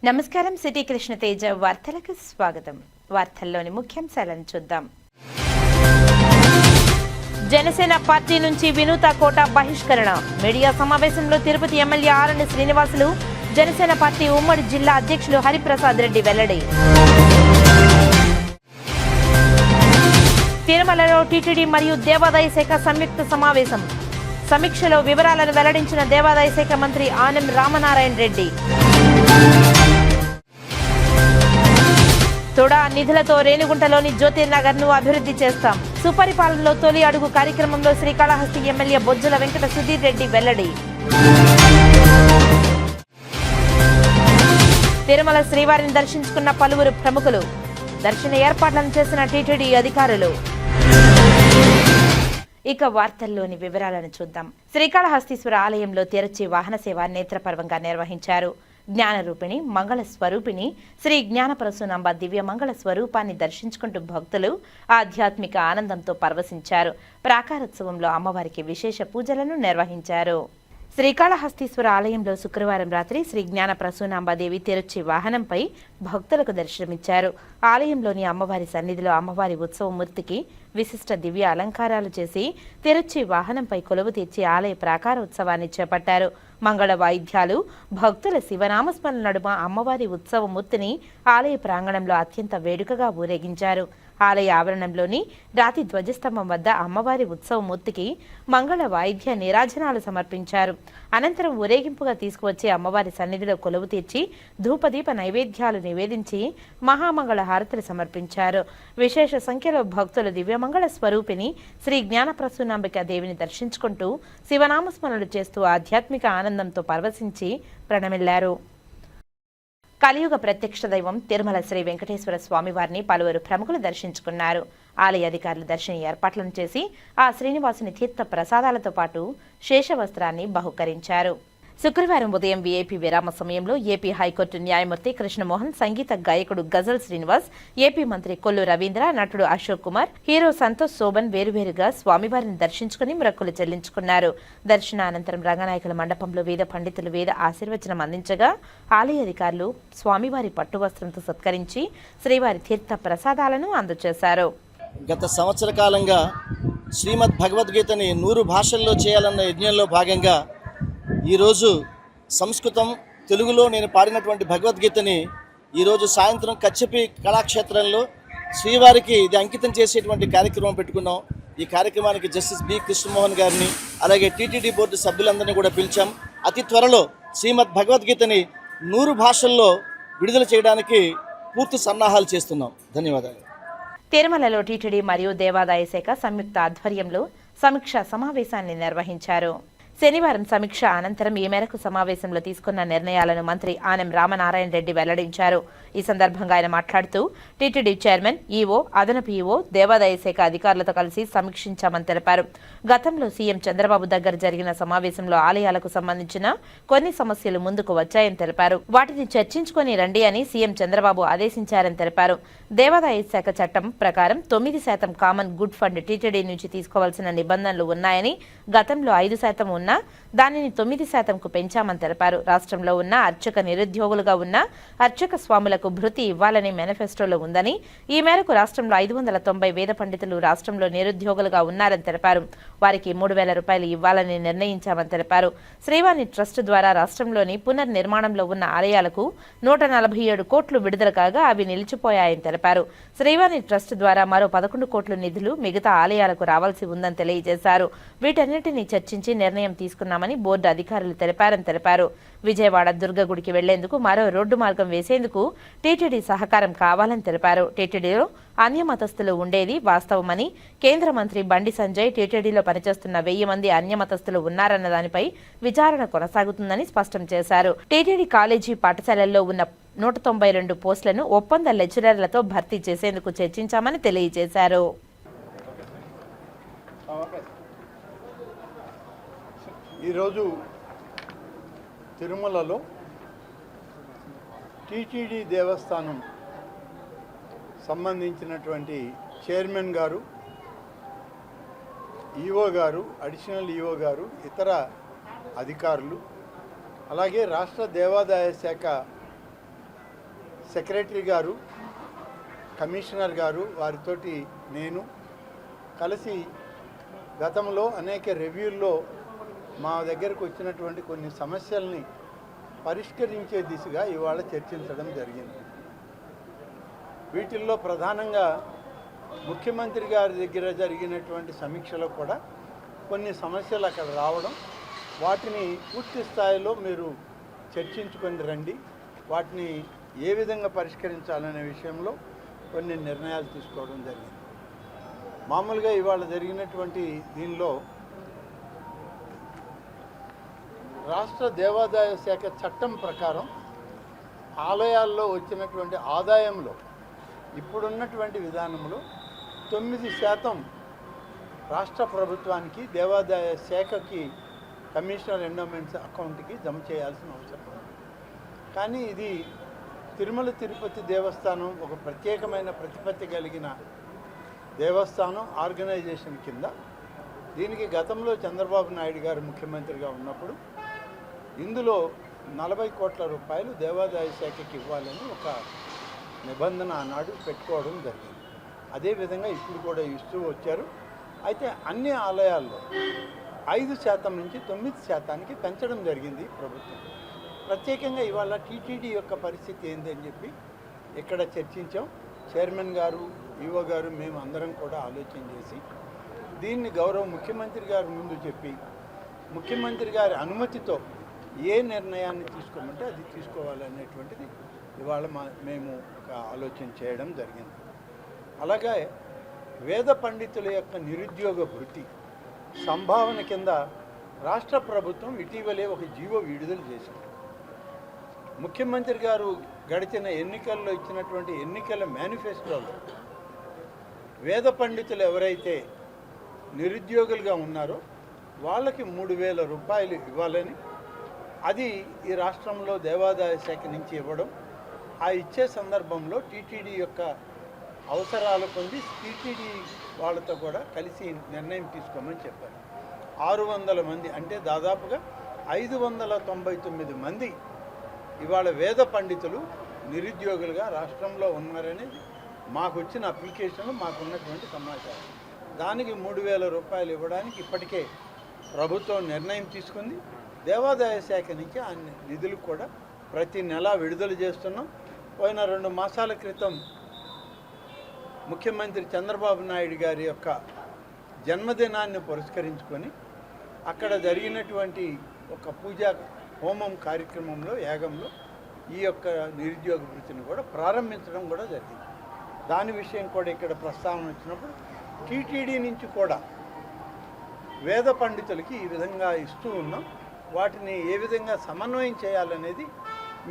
నమస్కారం. సిటీ కృష్ణ తేజ వార్తలకు స్వాగతం. వార్తల్లోని ముఖ్యాంశాలను చూద్దాం. జనసేన పార్టీ నుంచి వినూత కోట బహిష్కరణ. మీడియా సమావేశంలో తిరుపతి ఎమ్మెల్యే ఆరణి శ్రీనివాసులు, జనసేన పార్టీ ఉమ్మడి జిల్లా అధ్యక్షులు హరిప్రసాద్ రెడ్డి వెల్లడి. తిరుమలలో టీటీడీ మరియు దేవాదాయ శాఖ సంయుక్త సమావేశం. సమీక్షలో వివరాలను వెల్లడించిన దేవాదాయ శాఖ మంత్రి ఆనం రామనారాయణ రెడ్డి. తొడా నిధులతో రేణిగుంటలోని జ్యోతిర్నగర్ ను అభివృద్ధి చేస్తాం. సుపరిపాలనలో తొలి అడుగు కార్యక్రమంలో శ్రీకాళహస్తి ఎమ్మెల్యే బొజ్జల వెంకట సుధీర్ రెడ్డి వెల్లడి. తిరుమల శ్రీవారిని దర్శించుకున్న పలువురు ప్రముఖులు. దర్శన ఏర్పాట్లను చేసిన టీటీడీ అధికారులు. ఇక వార్తల్లోని వివరాలను చూద్దాం. శ్రీకాళహస్తీశ్వర ఆలయంలో తెరచి వాహన సేవ నేత్రపర్వంగా నిర్వహించారు. జ్ఞానరూపిణి మంగళ స్వరూపిణి శ్రీ జ్ఞానపరశునాంబ దివ్య మంగళ స్వరూపాన్ని దర్శించుకుంటూ భక్తులు ఆధ్యాత్మిక ఆనందంతో పరవశించారు. ప్రాకారోత్సవంలో అమ్మవారికి విశేష పూజలను నిర్వహించారు. శ్రీకాళహస్తీశ్వర ఆలయంలో శుక్రవారం రాత్రి శ్రీ జ్ఞాన ప్రసూనాంబాదేవి తిరుచి వాహనంపై భక్తులకు దర్శనమిచ్చారు. ఆలయంలోని అమ్మవారి సన్నిధిలో అమ్మవారి ఉత్సవమూర్తికి విశిష్ట దివ్య అలంకారాలు చేసి తిరుచి వాహనంపై కొలువు తీర్చి ఆలయ ప్రాకారోత్సవాన్ని చేపట్టారు. మంగళ వాయిద్యాలు, భక్తుల శివనామస్మరణ నడుమ అమ్మవారి ఉత్సవమూర్తిని ఆలయ ప్రాంగణంలో అత్యంత వేడుకగా ఊరేగించారు. ఆలయ ఆవరణంలోని రాతి ధ్వజస్తంభం వద్ద అమ్మవారి ఉత్సవమూర్తికి మంగళ వాయిద్య నీరాజనాలు సమర్పించారు. అనంతరం ఊరేగింపుగా తీసుకువచ్చి అమ్మవారి సన్నిధిలో కొలువు తీర్చి ధూపదీప నైవేద్యాలు నివేదించి మహామంగళ హారతులు సమర్పించారు. విశేష సంఖ్యలో భక్తులు దివ్యమంగళ స్వరూపిణి శ్రీ జ్ఞానప్రసూనాంబిక దేవిని దర్శించుకుంటూ శివనామస్మరణలు చేస్తూ ఆధ్యాత్మిక ఆనందంతో పరవశించి ప్రణమిల్లారు. కలియుగ ప్రత్యక్ష దైవం తిరుమల శ్రీ వెంకటేశ్వర స్వామివారిని పలువురు ప్రముఖులు దర్శించుకున్నారు. ఆలయ అధికారులు దర్శన ఏర్పాట్లను చేసి ఆ శ్రీనివాసుని తీర్థ ప్రసాదాలతో పాటు శేషవస్త్రాన్ని బహుకరించారు. శుక్రవారం ఉదయం వీఐపీ విరామ సమయంలో ఏపీ హైకోర్టు న్యాయమూర్తి కృష్ణమోహన్, సంగీత గాయకుడు గజల్ శ్రీనివాస్, ఏపీ మంత్రి కొల్లు రవీంద్ర, నటుడు అశోక్ కుమార్, హీరో సంతోష్ శోభన్ వేరువేరుగా స్వామివారిని దర్శించుకుని మొక్కులు చెల్లించుకున్నారు. దర్శనానంతరం రంగనాయకుల మండపంలో వేద పండితులు వేద ఆశీర్వచనం అందించగా ఆలయ అధికారులు స్వామివారి పట్టు వస్త్రంతో సత్కరించి శ్రీవారి తీర్థ ప్రసాదాలను అందజేశారు. గత సంవత్సర కాలంగా శ్రీమద్ భగవద్గీతని 100 భాషల్లో చేయాలన్న యజ్ఞంలో భాగంగా ఈరోజు సంస్కృతం, తెలుగులో నేను పాడినటువంటి భగవద్గీతని ఈరోజు సాయంత్రం కచ్చపి కళాక్షేత్రంలో శ్రీవారికి ఇది అంకితం చేసేటువంటి కార్యక్రమం పెట్టుకున్నాం. ఈ కార్యక్రమానికి జస్టిస్ బి కృష్ణమోహన్ గారిని, అలాగే టీటీడీ బోర్డు సభ్యులందరినీ కూడా పిలిచాం. అతి త్వరలో శ్రీమద్ భగవద్గీతని 100 భాషల్లో విడుదల చేయడానికి పూర్తి సన్నాహాలు చేస్తున్నాం. ధన్యవాదాలు. తిరుమలలో టీటీడీ మరియు దేవాదాయ శాఖ సంయుక్త ఆధ్వర్యంలో సమీక్షా సమావేశాన్ని నిర్వహించారు. శనివారం సమీక్ష అనంతరం ఈ మేరకు సమావేశంలో తీసుకున్న నిర్ణయాలను మంత్రి ఆనం రామనారాయణ రెడ్డి వెల్లడించారు. ఈ సందర్భంగా ఆయన మాట్లాడుతూ టీటీడీ చైర్మన్, ఈవో, అదనపు ఈవో, దేవాదాయ శాఖ అధికారులతో కలిసి సమీక్షించామని తెలిపారు. గతంలో సీఎం చంద్రబాబు దగ్గర జరిగిన సమావేశంలో ఆలయాలకు సంబంధించిన కొన్ని సమస్యలు ముందుకు వచ్చాయని తెలిపారు. వాటిని చర్చించుకొని రండి అని సీఎం చంద్రబాబు ఆదేశించారని తెలిపారు. దేవాదాయ శాఖ చట్టం ప్రకారం 9% కామన్ గుడ్ ఫండ్ టీటీడీ నుంచి తీసుకోవాల్సిన నిబంధనలు ఉన్నాయని, గతంలో 5% ఉన్నా దానిని 9%కు పెంచామని తెలిపారు. రాష్ట్రంలో ఉన్న అర్చక నిరుద్యోగులుగా ఉన్న అర్చక స్వాములకు భృతి ఇవ్వాలని మేనిఫెస్టోలో ఉందని, ఈ మేరకు రాష్ట్రంలో 590 వేద పండితులు రాష్ట్రంలో నిరుద్యోగులుగా ఉన్నారని తెలిపారు. వారికి 3,000 రూపాయలు ఇవ్వాలని నిర్ణయించామని తెలిపారు. శ్రీవాణి ట్రస్ట్ ద్వారా రాష్ట్రంలోని పునర్నిర్మాణంలో ఉన్న ఆలయాలకు 147 కోట్లు విడుదల కాగా అవి నిలిచిపోయాయని తెలిపారు. శ్రీవాణి ట్రస్ట్ ద్వారా మరో 11 కోట్ల నిధులు మిగతా ఆలయాలకు రావాల్సి ఉందని తెలియజేశారు. వీటన్నిటిని చర్చించి నిర్ణయం తీసుకున్నామని బోర్డు అధికారులు తెలిపారని తెలిపారు. విజయవాడ దుర్గగుడికి వెళ్లేందుకు మరో రోడ్డు మార్గం వేసేందుకు టీటీడీ సహకారం కావాలని తెలిపారు. టీటీడీలో అన్యమతస్థులు ఉండేది వాస్తవమని, కేంద్ర మంత్రి బండి సంజయ్ టీటీడీలో పనిచేస్తున్న 1000 మంది అన్యమతస్థులు ఉన్నారన్న దానిపై విచారణ కొనసాగుతుందని స్పష్టం చేశారు. టీటీడీ కాలేజీ పాఠశాలల్లో ఉన్న 192 పోస్టులను ఒప్పంద లెక్చరర్లతో భర్తీ చేసేందుకు చర్చించామని తెలియజేశారు. ఈరోజు తిరుమలలో టీటీడీ దేవస్థానం సంబంధించినటువంటి చైర్మన్ గారు, ఈవో గారు, అడిషనల్ ఈవో గారు, ఇతర అధికారులు, అలాగే రాష్ట్ర దేవాదాయ శాఖ సెక్రటరీ గారు, కమిషనర్ గారు వారితోటి నేను కలిసి గతంలో అనేక రివ్యూల్లో మా దగ్గరకు వచ్చినటువంటి కొన్ని సమస్యల్ని పరిష్కరించే దిశగా ఇవాళ చర్చించడం జరిగింది. వీటిల్లో ప్రధానంగా ముఖ్యమంత్రి గారి దగ్గర జరిగినటువంటి సమీక్షలో కూడా కొన్ని సమస్యలు అక్కడ రావడం, వాటిని పూర్తి స్థాయిలో మీరు చర్చించుకొని రండి, వాటిని ఏ విధంగా పరిష్కరించాలనే విషయంలో కొన్ని నిర్ణయాలు తీసుకోవడం జరిగింది. మామూలుగా ఇవాళ జరిగినటువంటి దీనిలో రాష్ట్ర దేవాదాయ శాఖ చట్టం ప్రకారం ఆలయాల్లో వచ్చినటువంటి ఆదాయంలో ఇప్పుడున్నటువంటి విధానంలో 9% రాష్ట్ర ప్రభుత్వానికి దేవాదాయ శాఖకి కమిషనర్ ఎండోమెంట్స్ అకౌంట్కి జమ చేయాల్సిన అవసరం ఉంది. కానీ ఇది తిరుమల తిరుపతి దేవస్థానం ఒక ప్రత్యేకమైన ప్రతిపత్తి కలిగిన దేవస్థానం ఆర్గనైజేషన్ కింద దీనికి గతంలో చంద్రబాబు నాయుడు గారు ముఖ్యమంత్రిగా ఉన్నప్పుడు ఇందులో 40 కోట్ల రూపాయలు దేవాదాయ శాఖకి ఇవ్వాలని ఒక నిబంధన ఆనాడు పెట్టుకోవడం జరిగింది. అదేవిధంగా ఇప్పుడు కూడా ఇస్తూ వచ్చారు. అయితే అన్ని ఆలయాల్లో 5% నుంచి 9% పెంచడం జరిగింది ప్రభుత్వం. ప్రత్యేకంగా ఇవాళ టీటీడీ యొక్క పరిస్థితి ఏంటి అని చెప్పి ఇక్కడ చర్చించాం. చైర్మన్ గారు, ఈవో గారు, మేము అందరం కూడా ఆలోచన చేసి దీన్ని గౌరవ ముఖ్యమంత్రి గారి ముందు చెప్పి ముఖ్యమంత్రి గారి అనుమతితో ఏ నిర్ణయాన్ని తీసుకోమంటే అది తీసుకోవాలనేటువంటిది ఇవాళ మేము ఒక ఆలోచన చేయడం జరిగింది. అలాగే వేద పండితుల యొక్క నిరుద్యోగ భృతి సంభావన కింద రాష్ట్ర ప్రభుత్వం ఇటీవలే ఒక జీవో విడుదల చేసింది. ముఖ్యమంత్రి గారు గడిచిన ఎన్నికల్లో ఇచ్చినటువంటి ఎన్నికల మేనిఫెస్టోలో వేద పండితులు ఎవరైతే నిరుద్యోగులుగా ఉన్నారో వాళ్ళకి 3,000 రూపాయలు ఇవ్వాలని, అది ఈ రాష్ట్రంలో దేవాదాయ శాఖ నుంచి ఇవ్వడం, ఆ ఇచ్చే సందర్భంలో టీటీడీ యొక్క అవసరాలు పొంది టీటీడీ వాళ్ళతో కూడా కలిసి నిర్ణయం తీసుకోమని చెప్పారు. 600 మంది అంటే దాదాపుగా 599 మంది ఇవాళ వేద పండితులు నిరుద్యోగులుగా రాష్ట్రంలో ఉన్నారనేది మాకు వచ్చిన అప్లికేషన్లు, మాకున్నటువంటి సమాచారం. దానికి 3,000 రూపాయలు ఇవ్వడానికి ఇప్పటికే ప్రభుత్వం నిర్ణయం తీసుకుంది. దేవాదాయ శాఖ నుంచి ఆ నిధులు కూడా ప్రతి నెల విడుదల చేస్తున్నాం. పోయిన 2 మాసాల క్రితం ముఖ్యమంత్రి చంద్రబాబు నాయుడు గారి యొక్క జన్మదినాన్ని పురస్కరించుకొని అక్కడ జరిగినటువంటి ఒక పూజా హోమం కార్యక్రమంలో, యాగంలో ఈ యొక్క నిరుద్యోగ వృత్తిని కూడా ప్రారంభించడం కూడా జరిగింది. దాని విషయం కూడా ఇక్కడ ప్రస్తావన వచ్చినప్పుడు టీటీడీ నుంచి కూడా వేద పండితులకి ఈ విధంగా ఇస్తూ ఉన్నాం. వాటిని ఏ విధంగా సమన్వయం చేయాలనేది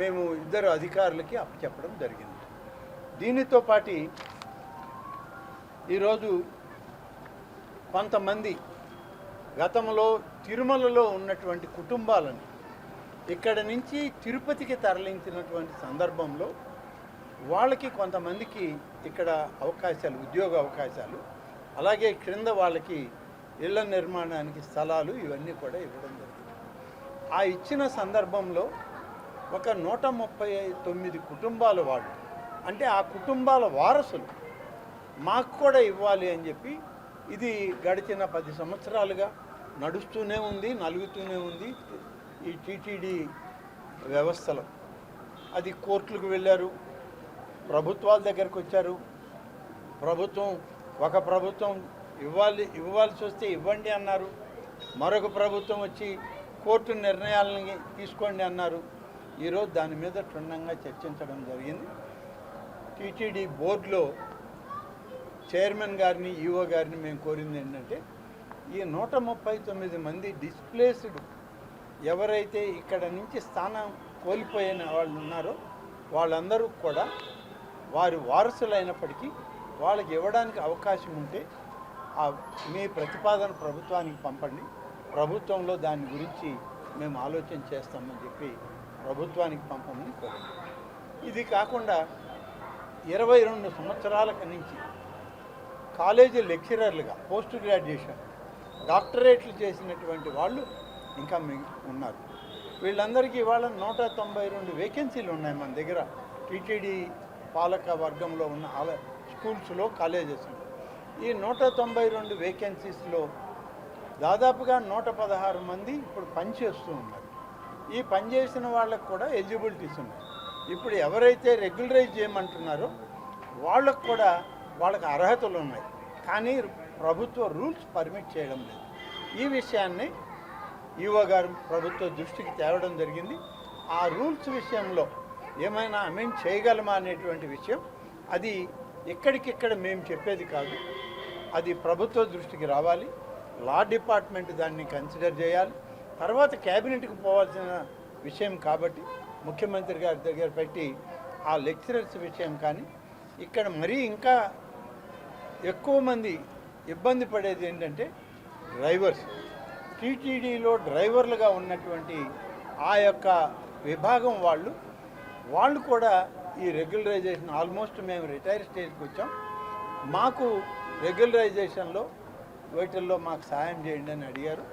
మేము ఇద్దరు అధికారులకి అప్పచెప్పడం జరిగింది. దీనితో పాటు ఈరోజు కొంతమంది గతంలో తిరుమలలో ఉన్నటువంటి కుటుంబాలను ఇక్కడ నుంచి తిరుపతికి తరలించినటువంటి సందర్భంలో వాళ్ళకి కొంతమందికి ఇక్కడ అవకాశాలు, ఉద్యోగ అవకాశాలు, అలాగే క్రింద వాళ్ళకి ఇళ్ల నిర్మాణానికి స్థలాలు ఇవన్నీ కూడా ఇవ్వడం జరిగింది. ఆ ఇచ్చిన సందర్భంలో ఒక 139 కుటుంబాల వాళ్ళు, అంటే ఆ కుటుంబాల వారసులు మాకు కూడా ఇవ్వాలి అని చెప్పి ఇది గడిచిన 10 సంవత్సరాలుగా నడుస్తూనే ఉంది, నలుగుతూనే ఉంది ఈ టీటీడీ వ్యవస్థలో. అది కోర్టులకు వెళ్ళారు, ప్రభుత్వాల దగ్గరకు వచ్చారు. ఒక ప్రభుత్వం ఇవ్వాల్సి వస్తే ఇవ్వండి అన్నారు, మరొక ప్రభుత్వం వచ్చి కోర్టు నిర్ణయాలని తీసుకోండి అన్నారు. ఈరోజు దాని మీద క్షుణ్ణంగా చర్చించడం జరిగింది. టీటీడీ బోర్డులో చైర్మన్ గారిని, ఈఓ గారిని మేము కోరింది ఏంటంటే ఈ 139 మంది డిస్ప్లేస్డ్ ఎవరైతే ఇక్కడ నుంచి స్థానం కోల్పోయిన వాళ్ళు ఉన్నారో వాళ్ళందరూ కూడా వారి వారసులైనప్పటికీ వాళ్ళకి ఇవ్వడానికి అవకాశం ఉంటే మీ ప్రతిపాదన ప్రభుత్వానికి పంపండి, ప్రభుత్వంలో దాని గురించి మేము ఆలోచన చేస్తామని చెప్పి ప్రభుత్వానికి పంపమని కోరాం. ఇది కాకుండా 22 సంవత్సరాల నుంచి కాలేజీ లెక్చరర్లుగా పోస్ట్ గ్రాడ్యుయేషన్, డాక్టరేట్లు చేసినటువంటి వాళ్ళు ఇంకా ఉన్నారు. వీళ్ళందరికీ ఇవాళ 192 వేకెన్సీలు ఉన్నాయి మన దగ్గర టీటీడీ పాలక వర్గంలో ఉన్న స్కూల్స్లో కాలేజెస్లో ఈ 192 వేకెన్సీస్లో దాదాపుగా 116 మంది ఇప్పుడు పనిచేస్తూ ఉన్నారు. ఈ పనిచేసిన వాళ్ళకు కూడా ఎలిజిబిలిటీస్ ఉన్నాయి. ఇప్పుడు ఎవరైతే రెగ్యులరైజ్ చేయమంటున్నారో వాళ్ళకు కూడా వాళ్ళకి అర్హతలు ఉన్నాయి, కానీ ప్రభుత్వ రూల్స్ పర్మిట్ చేయడం లేదు. ఈ విషయాన్ని ఈవో గారు ప్రభుత్వ దృష్టికి తేవడం జరిగింది. ఆ రూల్స్ విషయంలో ఏమైనా అమెండ్ చేయగలమా అనేటువంటి విషయం అది ఎక్కడికిక్కడ మేము చెప్పేది కాదు, అది ప్రభుత్వ దృష్టికి రావాలి. లా డిపార్ట్మెంట్ దాన్ని కన్సిడర్ చేయాలి. తర్వాత క్యాబినెట్కి పోవాల్సిన విషయం కాబట్టి ముఖ్యమంత్రి గారి దగ్గర పెట్టి ఆ లెక్చరర్స్ విషయం కానీ ఇక్కడ మరీ ఇంకా ఎక్కువ మంది ఇబ్బంది పడేది ఏంటంటే డ్రైవర్స్. టీటీడీలో డ్రైవర్లుగా ఉన్నటువంటి ఆ యొక్క విభాగం వాళ్ళు కూడా ఈ రెగ్యులరైజేషన్ ఆల్మోస్ట్ మేము రిటైర్ స్టేజ్కి వచ్చాం, మాకు రెగ్యులరైజేషన్లో వీటిల్లో మాకు సహాయం చేయండి అని అడిగారు.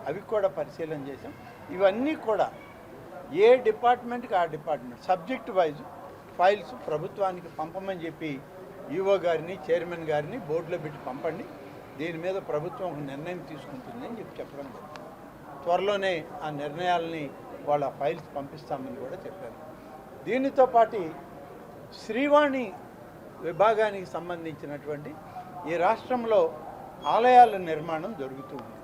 అవి కూడా పరిశీలన చేసాం. ఇవన్నీ కూడా ఏ డిపార్ట్మెంట్కి ఆ డిపార్ట్మెంట్ సబ్జెక్ట్ వైజ్ ఫైల్స్ ప్రభుత్వానికి పంపమని చెప్పి ఈవో గారిని చైర్మన్ గారిని బోర్డులో పెట్టి పంపండి, దీని మీద ప్రభుత్వం ఒక నిర్ణయం తీసుకుంటుంది అని చెప్పడం జరిగింది. త్వరలోనే ఆ నిర్ణయాలని వాళ్ళ ఫైల్స్ పంపిస్తామని కూడా చెప్పారు. దీనితో పాటు శ్రీవాణి విభాగానికి సంబంధించినటువంటి ఈ రాష్ట్రంలో ఆలయాల నిర్మాణం జరుగుతూ ఉంది.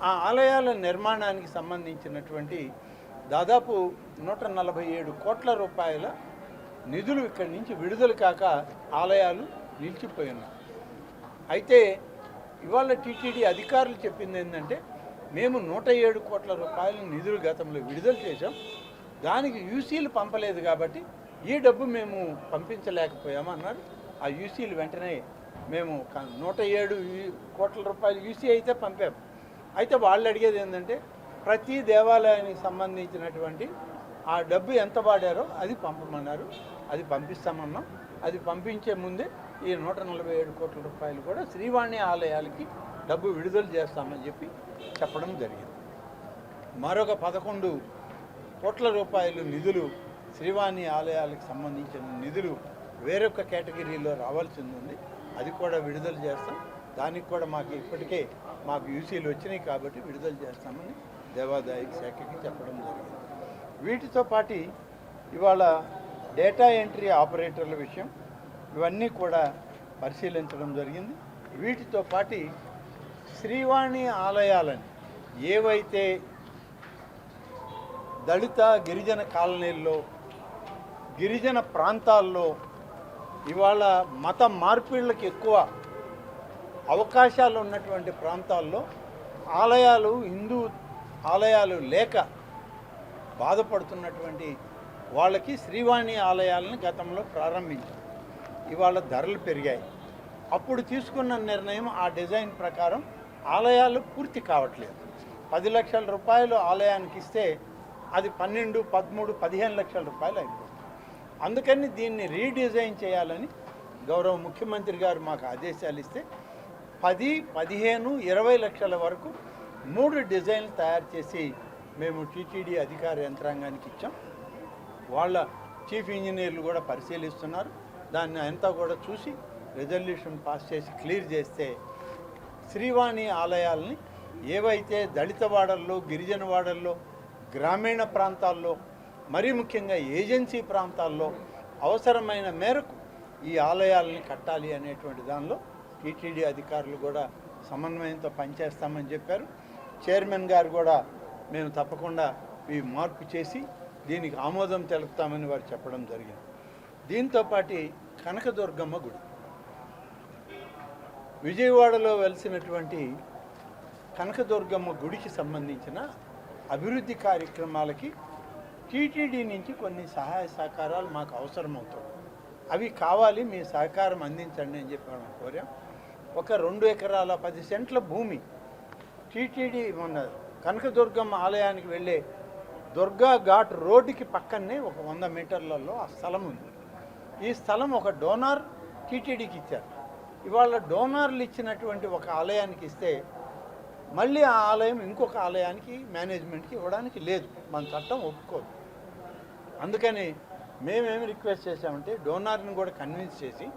ఆ ఆలయాల నిర్మాణానికి సంబంధించినటువంటి దాదాపు 147 కోట్ల రూపాయల నిధులు ఇక్కడి నుంచి విడుదల కాక ఆలయాలు నిలిచిపోయి ఉన్నాయి. అయితే ఇవాళ టీటీడీ అధికారులు చెప్పింది ఏంటంటే మేము 107 కోట్ల రూపాయల నిధులు గతంలో విడుదల చేశాం, దానికి యూసీలు పంపలేదు కాబట్టి ఈ డబ్బు మేము పంపించలేకపోయామన్నారు. ఆ యూసీలు వెంటనే మేము 107 కోట్ల రూపాయలు యూసీ అయితే పంపాము. అయితే వాళ్ళు అడిగేది ఏంటంటే ప్రతి దేవాలయానికి సంబంధించినటువంటి ఆ డబ్బు ఎంత వాడారో అది పంపమన్నారు. అది పంపిస్తామన్నాం. అది పంపించే ముందే ఈ 147 కోట్ల రూపాయలు కూడా శ్రీవాణి ఆలయాలకి డబ్బు విడుదల చేస్తామని చెప్పి చెప్పడం జరిగింది. మరొక 11 కోట్ల రూపాయలు నిధులు శ్రీవాణి ఆలయాలకు సంబంధించిన నిధులు వేరొక కేటగిరీలో రావాల్సింది ఉంది, అది కూడా విడుదల చేస్తాం. దానికి కూడా మాకు ఇప్పటికే మాకు యూసీలు వచ్చినాయి కాబట్టి విడుదల చేస్తామని దేవాదాయ శాఖకి చెప్పడం జరిగింది. వీటితో పాటు ఇవాళ డేటా ఎంట్రీ ఆపరేటర్ల విషయం ఇవన్నీ కూడా పరిశీలించడం జరిగింది. వీటితో పాటు శ్రీవాణి ఆలయాలని ఏవైతే దళిత గిరిజన కాలనీల్లో గిరిజన ప్రాంతాల్లో ఇవాళ మత మార్పిళ్ళకి ఎక్కువ అవకాశాలు ఉన్నటువంటి ప్రాంతాల్లో హిందూ ఆలయాలు లేక బాధపడుతున్నటువంటి వాళ్ళకి శ్రీవాణి ఆలయాలను గతంలో ప్రారంభించారు. ఇవాళ ధరలు పెరిగాయి. అప్పుడు తీసుకున్న నిర్ణయం ఆ డిజైన్ ప్రకారం ఆలయాలు పూర్తి కావట్లేదు. 10 లక్షల రూపాయలు ఆలయానికి ఇస్తే అది 12, 13, 15 లక్షల రూపాయలు అయిపోతుంది. అందుకని దీన్ని రీడిజైన్ చేయాలని గౌరవ ముఖ్యమంత్రి గారు మాకు ఆదేశాలు ఇస్తే 10, 15, 20 లక్షల వరకు 3 డిజైన్లు తయారు చేసి మేము టీటీడీ అధికార యంత్రాంగానికి ఇచ్చాం. వాళ్ళ చీఫ్ ఇంజనీర్లు కూడా పరిశీలిస్తున్నారు. దాన్ని అంతా కూడా చూసి రెజల్యూషన్ పాస్ చేసి క్లియర్ చేస్తే శ్రీవాణి ఆలయాల్ని ఏవైతే దళిత వాడల్లో గిరిజన వాడల్లో గ్రామీణ ప్రాంతాల్లో మరీ ముఖ్యంగా ఏజెన్సీ ప్రాంతాల్లో అవసరమైన మేరకు ఈ ఆలయాలని కట్టాలి అనేటువంటి దానిలో టీటీడీ అధికారులు కూడా సమన్వయంతో పనిచేస్తామని చెప్పారు. చైర్మన్ గారు కూడా మేము తప్పకుండా ఈ మార్పు చేసి దీనికి ఆమోదం తెలుపుతామని వారు చెప్పడం జరిగింది. దీంతోపాటు కనకదుర్గమ్మ గుడి విజయవాడలో వెలిసినటువంటి కనకదుర్గమ్మ గుడికి సంబంధించిన అభివృద్ధి కార్యక్రమాలకి టీటీడీ నుంచి కొన్ని సహాయ సహకారాలు మాకు అవసరమవుతాయి. అవి కావాలి, మీ సహకారం అందించండి అని చెప్పి మనం కోరాం. ఒక 2 ఎకరాల 10 సెంట్ల భూమి టీటీడీ మన కనకదుర్గమ్మ ఆలయానికి వెళ్ళే దుర్గా ఘాట్ రోడ్డుకి పక్కనే ఒక 100 మీటర్లలో ఆ స్థలం ఉంది. ఈ స్థలం ఒక డోనార్ టీటీడీకి ఇచ్చారు. ఇవాళ డోనార్లు ఇచ్చినటువంటి ఒక ఆలయానికి ఇస్తే మళ్ళీ ఆ ఆలయం ఇంకొక ఆలయానికి మేనేజ్మెంట్కి ఇవ్వడానికి లేదు, మన చట్టం ఒప్పుకోదు. అందుకని మేమేమి రిక్వెస్ట్ చేశామంటే డోనార్ని కూడా కన్విన్స్ చేసి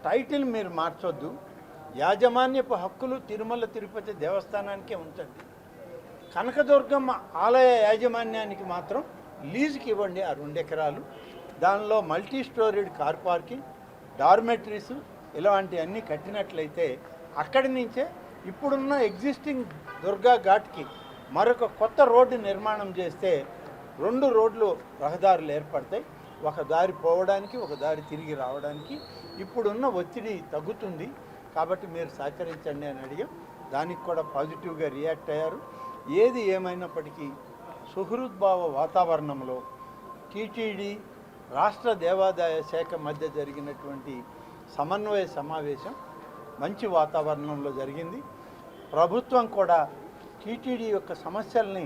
టైటిల్ మీరు మార్చొద్దు, యాజమాన్యపు హక్కులు తిరుమల తిరుపతి దేవస్థానానికే ఉంచండి, కనకదుర్గమ్మ ఆలయ యాజమాన్యానికి మాత్రం లీజుకి ఇవ్వండి ఆ 2 ఎకరాలు, దానిలో multi storeyed car parking, dormitories ఇలాంటి అన్నీ కట్టినట్లయితే అక్కడి నుంచే ఇప్పుడున్న ఎగ్జిస్టింగ్ దుర్గా ఘాట్కి మరొక కొత్త రోడ్డు నిర్మాణం చేస్తే 2 రోడ్లు రహదారులు ఏర్పడతాయి. ఒక దారి పోవడానికి, ఒక దారి తిరిగి రావడానికి ఇప్పుడున్న ఒత్తిడి తగ్గుతుంది. కాబట్టి మీరు సహకరించండి అని అడిగాం. దానికి కూడా పాజిటివ్గా రియాక్ట్ అయ్యారు. ఏది ఏమైనప్పటికీ సుహృద్భావ వాతావరణంలో టీటీడీ రాష్ట్ర దేవాదాయ శాఖ మధ్య జరిగినటువంటి సమన్వయ సమావేశం మంచి వాతావరణంలో జరిగింది. ప్రభుత్వం కూడా టీటీడీ యొక్క సమస్యల్ని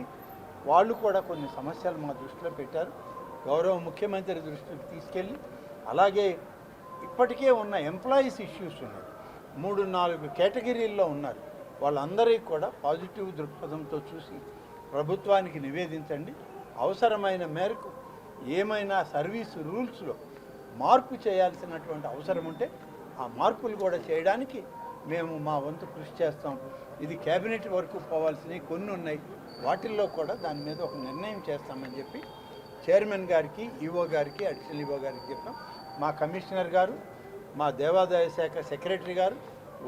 వాళ్ళు కూడా కొన్ని సమస్యలు మా దృష్టిలో పెట్టారు. గౌరవ ముఖ్యమంత్రి దృష్టికి తీసుకెళ్ళి, అలాగే ఇప్పటికే ఉన్న ఎంప్లాయీస్ ఇష్యూస్ ఉన్నాయి, 3-4 కేటగిరీల్లో ఉన్నారు, వాళ్ళందరికీ కూడా పాజిటివ్ దృక్పథంతో చూసి ప్రభుత్వానికి నివేదించండి. అవసరమైన మేరకు ఏమైనా సర్వీస్ రూల్స్లో మార్పు చేయాల్సినటువంటి అవసరం ఉంటే ఆ మార్పులు కూడా చేయడానికి మేము మా వంతు కృషి చేస్తాం. ఇది కేబినెట్ వరకు పోవాల్సినవి కొన్ని ఉన్నాయి, వాటిల్లో కూడా దాని మీద ఒక నిర్ణయం చేస్తామని చెప్పి చైర్మన్ గారికి, ఈఓ గారికి, అడిషనల్ ఈఓ గారికి చెప్పాం. మా కమిషనర్ గారు, మా దేవాదాయ శాఖ సెక్రటరీ గారు,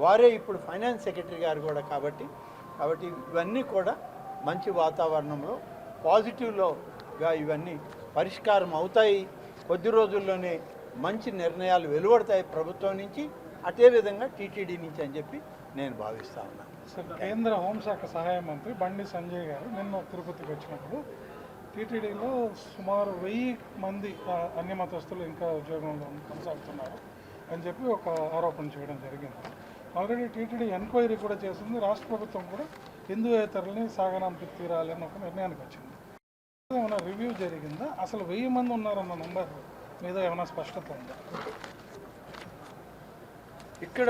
వారే ఇప్పుడు ఫైనాన్స్ సెక్రటరీ గారు కూడా కాబట్టి ఇవన్నీ కూడా మంచి వాతావరణంలో పాజిటివ్లోగా ఇవన్నీ పరిష్కారం అవుతాయి. కొద్ది రోజుల్లోనే మంచి నిర్ణయాలు వెలువడతాయి ప్రభుత్వం నుంచి, అదేవిధంగా టీటీడీ నుంచి అని చెప్పి నేను భావిస్తా ఉన్నాను. సార్, కేంద్ర హోంశాఖ సహాయ మంత్రి బండి సంజయ్ గారు నిన్న తిరుపతికి వచ్చినప్పుడు టీటీడీలో సుమారు 1000 మంది అన్యమతస్తులు ఇంకా ఉద్యోగంలో కొనసాగుతున్నారు అని చెప్పి ఒక ఆరోపణ చేయడం జరిగింది. ఆల్రెడీ టీటీడీ ఎంక్వైరీ కూడా చేసింది. రాష్ట్ర ప్రభుత్వం కూడా హిందూయేతరులని సాగనాంపి తీరాలి అని ఒక నిర్ణయానికి వచ్చింది. ఏమైనా రివ్యూ జరిగిందా? అసలు 1000 మంది ఉన్నారన్న నంబర్ మీద ఏమైనా స్పష్టత ఉందా? ఇక్కడ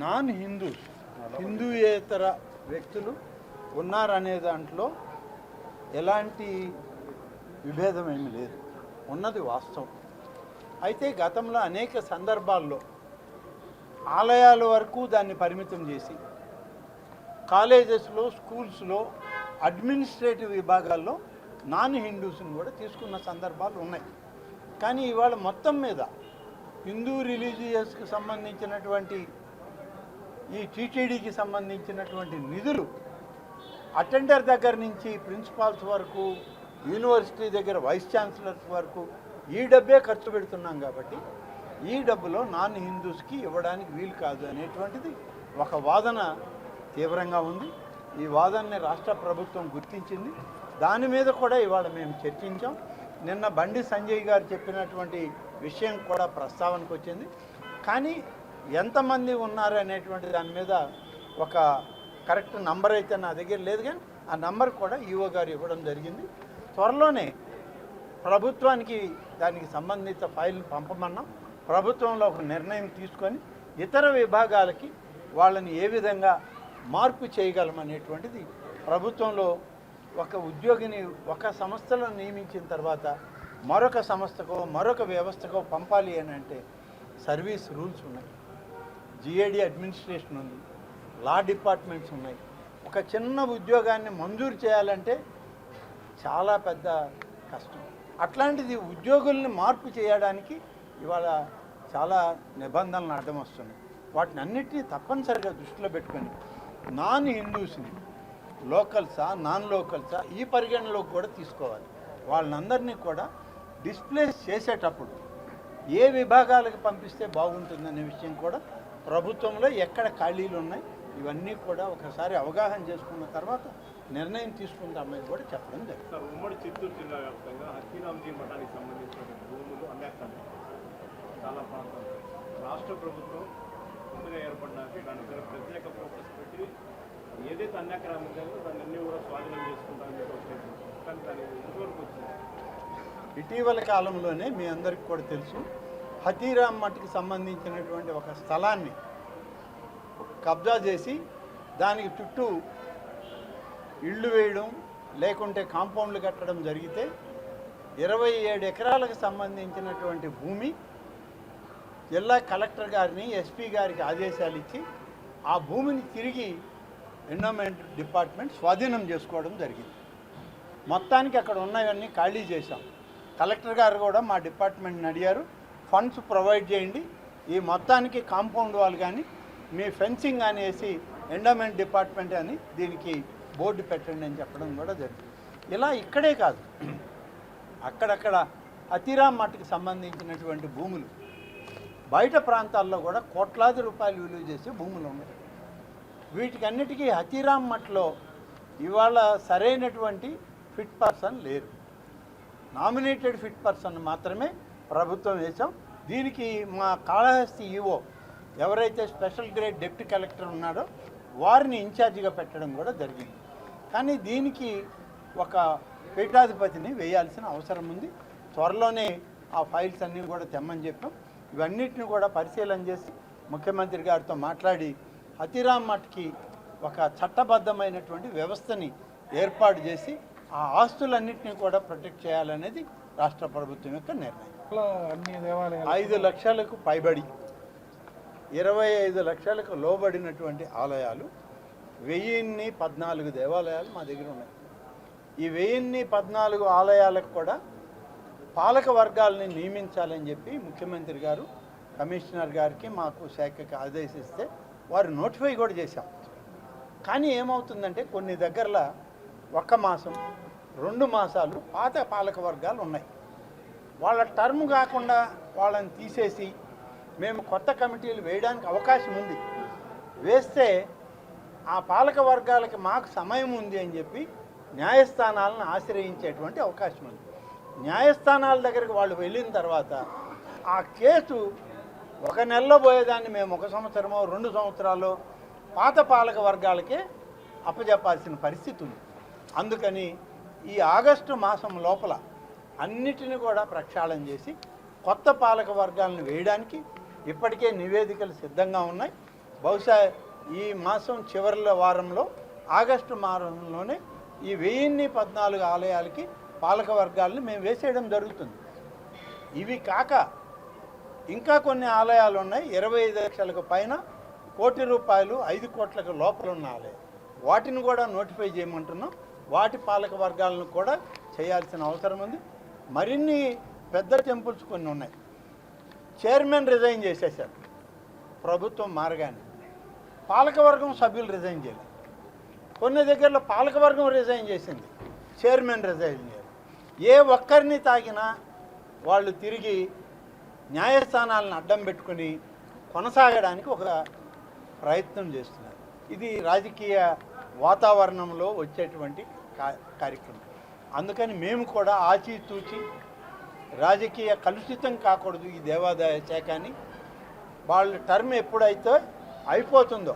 నాన్ హిందూస్, హిందూయేతర వ్యక్తులు ఉన్నారనే దాంట్లో ఎలాంటి విభేదం ఏమీ లేదు, ఉన్నది వాస్తవం. అయితే గతంలో అనేక సందర్భాల్లో ఆలయాల వరకు దాన్ని పరిమితం చేసి కాలేజెస్లో, స్కూల్స్లో, అడ్మినిస్ట్రేటివ్ విభాగాల్లో నాన్ హిందూస్ని కూడా తీసుకున్న సందర్భాలు ఉన్నాయి. కానీ ఇవాళ మొత్తం మీద హిందూ రిలీజియస్కి సంబంధించినటువంటి ఈ టీటీడీకి సంబంధించినటువంటి నిధులు అటెండర్ దగ్గర నుంచి ప్రిన్సిపాల్స్ వరకు, యూనివర్సిటీ దగ్గర వైస్ ఛాన్సలర్స్ వరకు ఈ డబ్బే ఖర్చు పెడుతున్నాం. కాబట్టి ఈ డబ్బులో నాన్ హిందూస్కి ఇవ్వడానికి వీలు కాదు అనేటువంటిది ఒక వాదన తీవ్రంగా ఉంది. ఈ వాదనని రాష్ట్ర ప్రభుత్వం గుర్తించింది. దాని మీద కూడా ఇవాళ మేము చర్చించాం. నిన్న బండి సంజయ్ గారు చెప్పినటువంటి విషయం కూడా ప్రస్తావనకు వచ్చింది. కానీ ఎంతమంది ఉన్నారు అనేటువంటి దాని మీద ఒక కరెక్ట్ నంబర్ అయితే నా దగ్గర లేదు, కానీ ఆ నంబర్ కూడా ఈఓ గారు ఇవ్వడం జరిగింది. త్వరలోనే ప్రభుత్వానికి దానికి సంబంధిత ఫైల్ పంపమన్నాం. ప్రభుత్వంలో ఒక నిర్ణయం తీసుకొని ఇతర విభాగాలకి వాళ్ళని ఏ విధంగా మార్పు చేయగలమనేటువంటిది ప్రభుత్వంలో ఒక ఉద్యోగిని ఒక సంస్థలో నియమించిన తర్వాత మరొక సంస్థకో మరొక వ్యవస్థకో పంపాలి అని అంటే సర్వీస్ రూల్స్ ఉన్నాయి, జిఏడి అడ్మినిస్ట్రేషన్ ఉంది, లా డిపార్ట్మెంట్స్ ఉన్నాయి. ఒక చిన్న ఉద్యోగాన్ని మంజూరు చేయాలంటే చాలా పెద్ద కష్టం. అట్లాంటిది ఉద్యోగుల్ని మార్పు చేయడానికి ఇవాళ చాలా నిబంధనలు అడ్డం వస్తున్నాయి. వాటిని అన్నిటినీ తప్పనిసరిగా దృష్టిలో పెట్టుకొని నాన్ హిందూస్ని లోకల్సా, నాన్ లోకల్సా ఈ పరిగణలోకి కూడా తీసుకోవాలి. వాళ్ళందరినీ కూడా డిస్ప్లేస్ చేసేటప్పుడు ఏ విభాగాలకు పంపిస్తే బాగుంటుందనే విషయం కూడా ప్రభుత్వంలో ఎక్కడ ఖాళీలు ఉన్నాయి ఇవన్నీ కూడా ఒకసారి అవగాహన చేసుకున్న తర్వాత నిర్ణయం తీసుకుందామని కూడా చెప్పడం జరిగింది. సార్, ఉమ్మడి చిత్తూరు జిల్లా వ్యాప్తంగా హస్తీరాంజీ మఠానికి సంబంధించిన భూములు అమ్మేస్తాను చాలా ప్రాంతాలు రాష్ట్ర ప్రభుత్వం కొత్తగా ఏర్పడినాక దాని మీద ప్రత్యేక ఫోకస్ పెట్టి ఏదైతే అన్యాక్రామం ఉందో దాన్ని అన్నీ కూడా స్వాధీనం చేసుకుంటామని చెప్పి, కానీ దాని ఎంతవరకు వచ్చింది? ఇటీవల కాలంలోనే మీ అందరికీ కూడా తెలుసు, హతీరాం మఠకి సంబంధించినటువంటి ఒక స్థలాన్ని కబ్జా చేసి దానికి చుట్టూ ఇళ్ళు వేయడం లేకుంటే కాంపౌండ్లు కట్టడం జరిగితే 27 ఎకరాలకు సంబంధించినటువంటి భూమి జిల్లా కలెక్టర్ గారిని ఎస్పీ గారికి ఆదేశాలు ఇచ్చి ఆ భూమిని తిరిగి ఎండోమెంట్ డిపార్ట్మెంట్ స్వాధీనం చేసుకోవడం జరిగింది. మొత్తానికి అక్కడ ఉన్నవన్నీ ఖాళీ చేశాం. కలెక్టర్ గారు కూడా మా డిపార్ట్మెంట్ని అడిగారు, ఫండ్స్ ప్రొవైడ్ చేయండి, ఈ మొత్తానికి కాంపౌండ్ వాల్ కానీ మీ ఫెన్సింగ్ కానీ వేసి ఎండోమెంట్ డిపార్ట్మెంట్ అని దీనికి బోర్డు పెట్టండి అని చెప్పడం కూడా జరిగింది. ఇలా ఇక్కడే కాదు, అక్కడక్కడ అతిరామ్ మఠకి సంబంధించినటువంటి భూములు బయట ప్రాంతాల్లో కూడా కోట్లాది రూపాయలు విలువ చేసే భూములు ఉన్నాయి. వీటికన్నిటికీ అతిరామ్ మఠలో ఇవాళ సరైనటువంటి ఫిట్ పర్సన్ లేరు. నామినేటెడ్ ఫిట్ పర్సన్ మాత్రమే ప్రభుత్వం వేశాం. దీనికి మా కాళహస్తి ఈవో ఎవరైతే స్పెషల్ గ్రేడ్ డిప్యూటీ కలెక్టర్ ఉన్నాడో వారిని ఇన్ఛార్జిగా పెట్టడం కూడా జరిగింది. కానీ దీనికి ఒక పీఠాధిపతిని వేయాల్సిన అవసరం ఉంది. త్వరలోనే ఆ ఫైల్స్ అన్నీ కూడా తెమ్మని చెప్పాం. ఇవన్నిటిని కూడా పరిశీలన చేసి ముఖ్యమంత్రి గారితో మాట్లాడి అతిరామ్ మఠ్కి ఒక చట్టబద్ధమైనటువంటి వ్యవస్థని ఏర్పాటు చేసి ఆ ఆస్తులన్నింటినీ కూడా ప్రొటెక్ట్ చేయాలనేది రాష్ట్ర ప్రభుత్వం యొక్క నిర్ణయం. అన్ని దేవాలయాలు 5 లక్షలకు పైబడి 25 లక్షలకు లోబడినటువంటి ఆలయాలు 1014 దేవాలయాలు మా దగ్గర ఉన్నాయి. ఈ 1014 ఆలయాలకు కూడా పాలక వర్గాలని నియమించాలని చెప్పి ముఖ్యమంత్రి గారు కమిషనర్ గారికి మాకు శాఖకి ఆదేశిస్తే వారు నోటిఫై కూడా చేశాం. కానీ ఏమవుతుందంటే కొన్ని దగ్గరలో 1 మాసం 2 మాసాలు పాత పాలక వర్గాలు ఉన్నాయి. వాళ్ళ టర్మ్ కాకుండా వాళ్ళని తీసేసి మేము కొత్త కమిటీలు వేయడానికి అవకాశం ఉంది. వేస్తే ఆ పాలక వర్గాలకి మాకు సమయం ఉంది అని చెప్పి న్యాయస్థానాలను ఆశ్రయించేటువంటి అవకాశం ఉంది. న్యాయస్థానాల దగ్గరికి వాళ్ళు వెళ్ళిన తర్వాత ఆ కేసు 1 నెలలో పోయేదాన్ని మేము 1 సంవత్సరమో 2 సంవత్సరాలు పాత పాలక వర్గాలకే అప్పజెప్పాల్సిన పరిస్థితి ఉంది. అందుకని ఈ ఆగస్టు మాసం లోపల అన్నిటిని కూడా ప్రక్షాళన చేసి కొత్త పాలక వర్గాలను వేయడానికి ఇప్పటికే నివేదికలు సిద్ధంగా ఉన్నాయి. బహుశా ఈ మాసం చివరి వారంలో ఆగస్టు మాసంలోనే ఈ 1014 ఆలయాలకి పాలక వర్గాలను మేము వేసేయడం జరుగుతుంది. ఇవి కాక ఇంకా కొన్ని ఆలయాలు ఉన్నాయి. 25 లక్షలకు పైన ₹1 కోటి 5 కోట్లకు లోపల ఉన్న ఆలయాలు, వాటిని కూడా నోటిఫై చేయమంటున్నాం. వాటి పాలక వర్గాలను కూడా చేయాల్సిన అవసరం ఉంది. మరిన్ని పెద్ద టెంపుల్స్ కొన్ని ఉన్నాయి. చైర్మన్ రిజైన్ చేసేసారు ప్రభుత్వం మారగానే, పాలకవర్గం సభ్యులు రిజైన్ చేయలేదు. కొన్ని దగ్గరలో పాలకవర్గం రిజైన్ చేసింది, చైర్మన్ రిజైన్ చేయాలి. ఏ ఒక్కరిని తాగినా వాళ్ళు తిరిగి న్యాయస్థానాలను అడ్డం పెట్టుకుని కొనసాగడానికి ఒక ప్రయత్నం చేస్తున్నారు. ఇది రాజకీయ వాతావరణంలో వచ్చేటువంటి కార్యక్రమం. అందుకని మేము కూడా ఆచితూచి రాజకీయ కలుషితం కాకూడదు ఈ దేవాదాయ శాఖ అని, వాళ్ళ టర్మ్ ఎప్పుడైతే అయిపోతుందో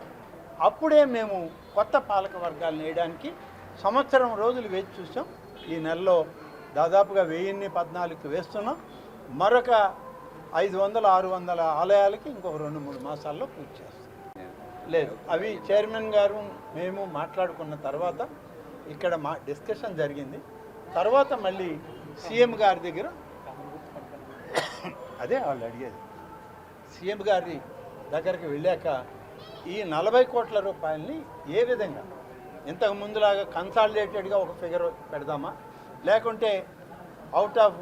అప్పుడే మేము కొత్త పాలక వర్గాలను వేయడానికి 1 సంవత్సరం రోజులు వేచి చూసాం. ఈ నెలలో దాదాపుగా 1014కి వేస్తున్నాం. మరొక 500-600 ఆలయాలకి ఇంకొక 2-3 మాసాల్లో పూర్తి చేస్తాం. లేదు, అవి చైర్మన్ గారు మేము మాట్లాడుకున్న తర్వాత ఇక్కడ మా డిస్కషన్ జరిగింది. తర్వాత మళ్ళీ సీఎం గారి దగ్గర అదే వాళ్ళు అడిగేది, సీఎం గారి దగ్గరికి వెళ్ళాక ఈ 40 కోట్ల రూపాయలని ఏ విధంగా ఇంతకు ముందులాగా కన్సాలిడేటెడ్గా ఒక ఫిగర్ పెడదామా, లేకుంటే అవుట్ ఆఫ్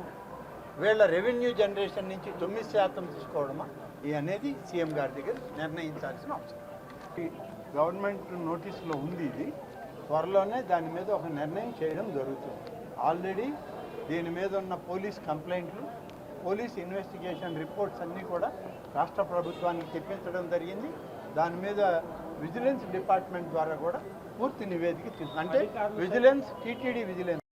వీళ్ళ రెవెన్యూ జనరేషన్ నుంచి 9% తీసుకోవడమా, ఇది అనేది సీఎం గారి దగ్గర నిర్ణయించాల్సిన అవసరం. గవర్నమెంట్ నోటీసులో ఉంది. ఇది త్వరలోనే దాని మీద ఒక నిర్ణయం చేయడం జరుగుతుంది. ఆల్రెడీ దీని మీద ఉన్న పోలీస్ కంప్లైంట్లు, పోలీస్ ఇన్వెస్టిగేషన్ రిపోర్ట్స్ అన్నీ కూడా రాష్ట్ర ప్రభుత్వానికి తెప్పించడం జరిగింది. దాని మీద విజిలెన్స్ డిపార్ట్మెంట్ ద్వారా కూడా పూర్తి నివేదిక అంటే విజిలెన్స్, టీటీడీ విజిలెన్స్.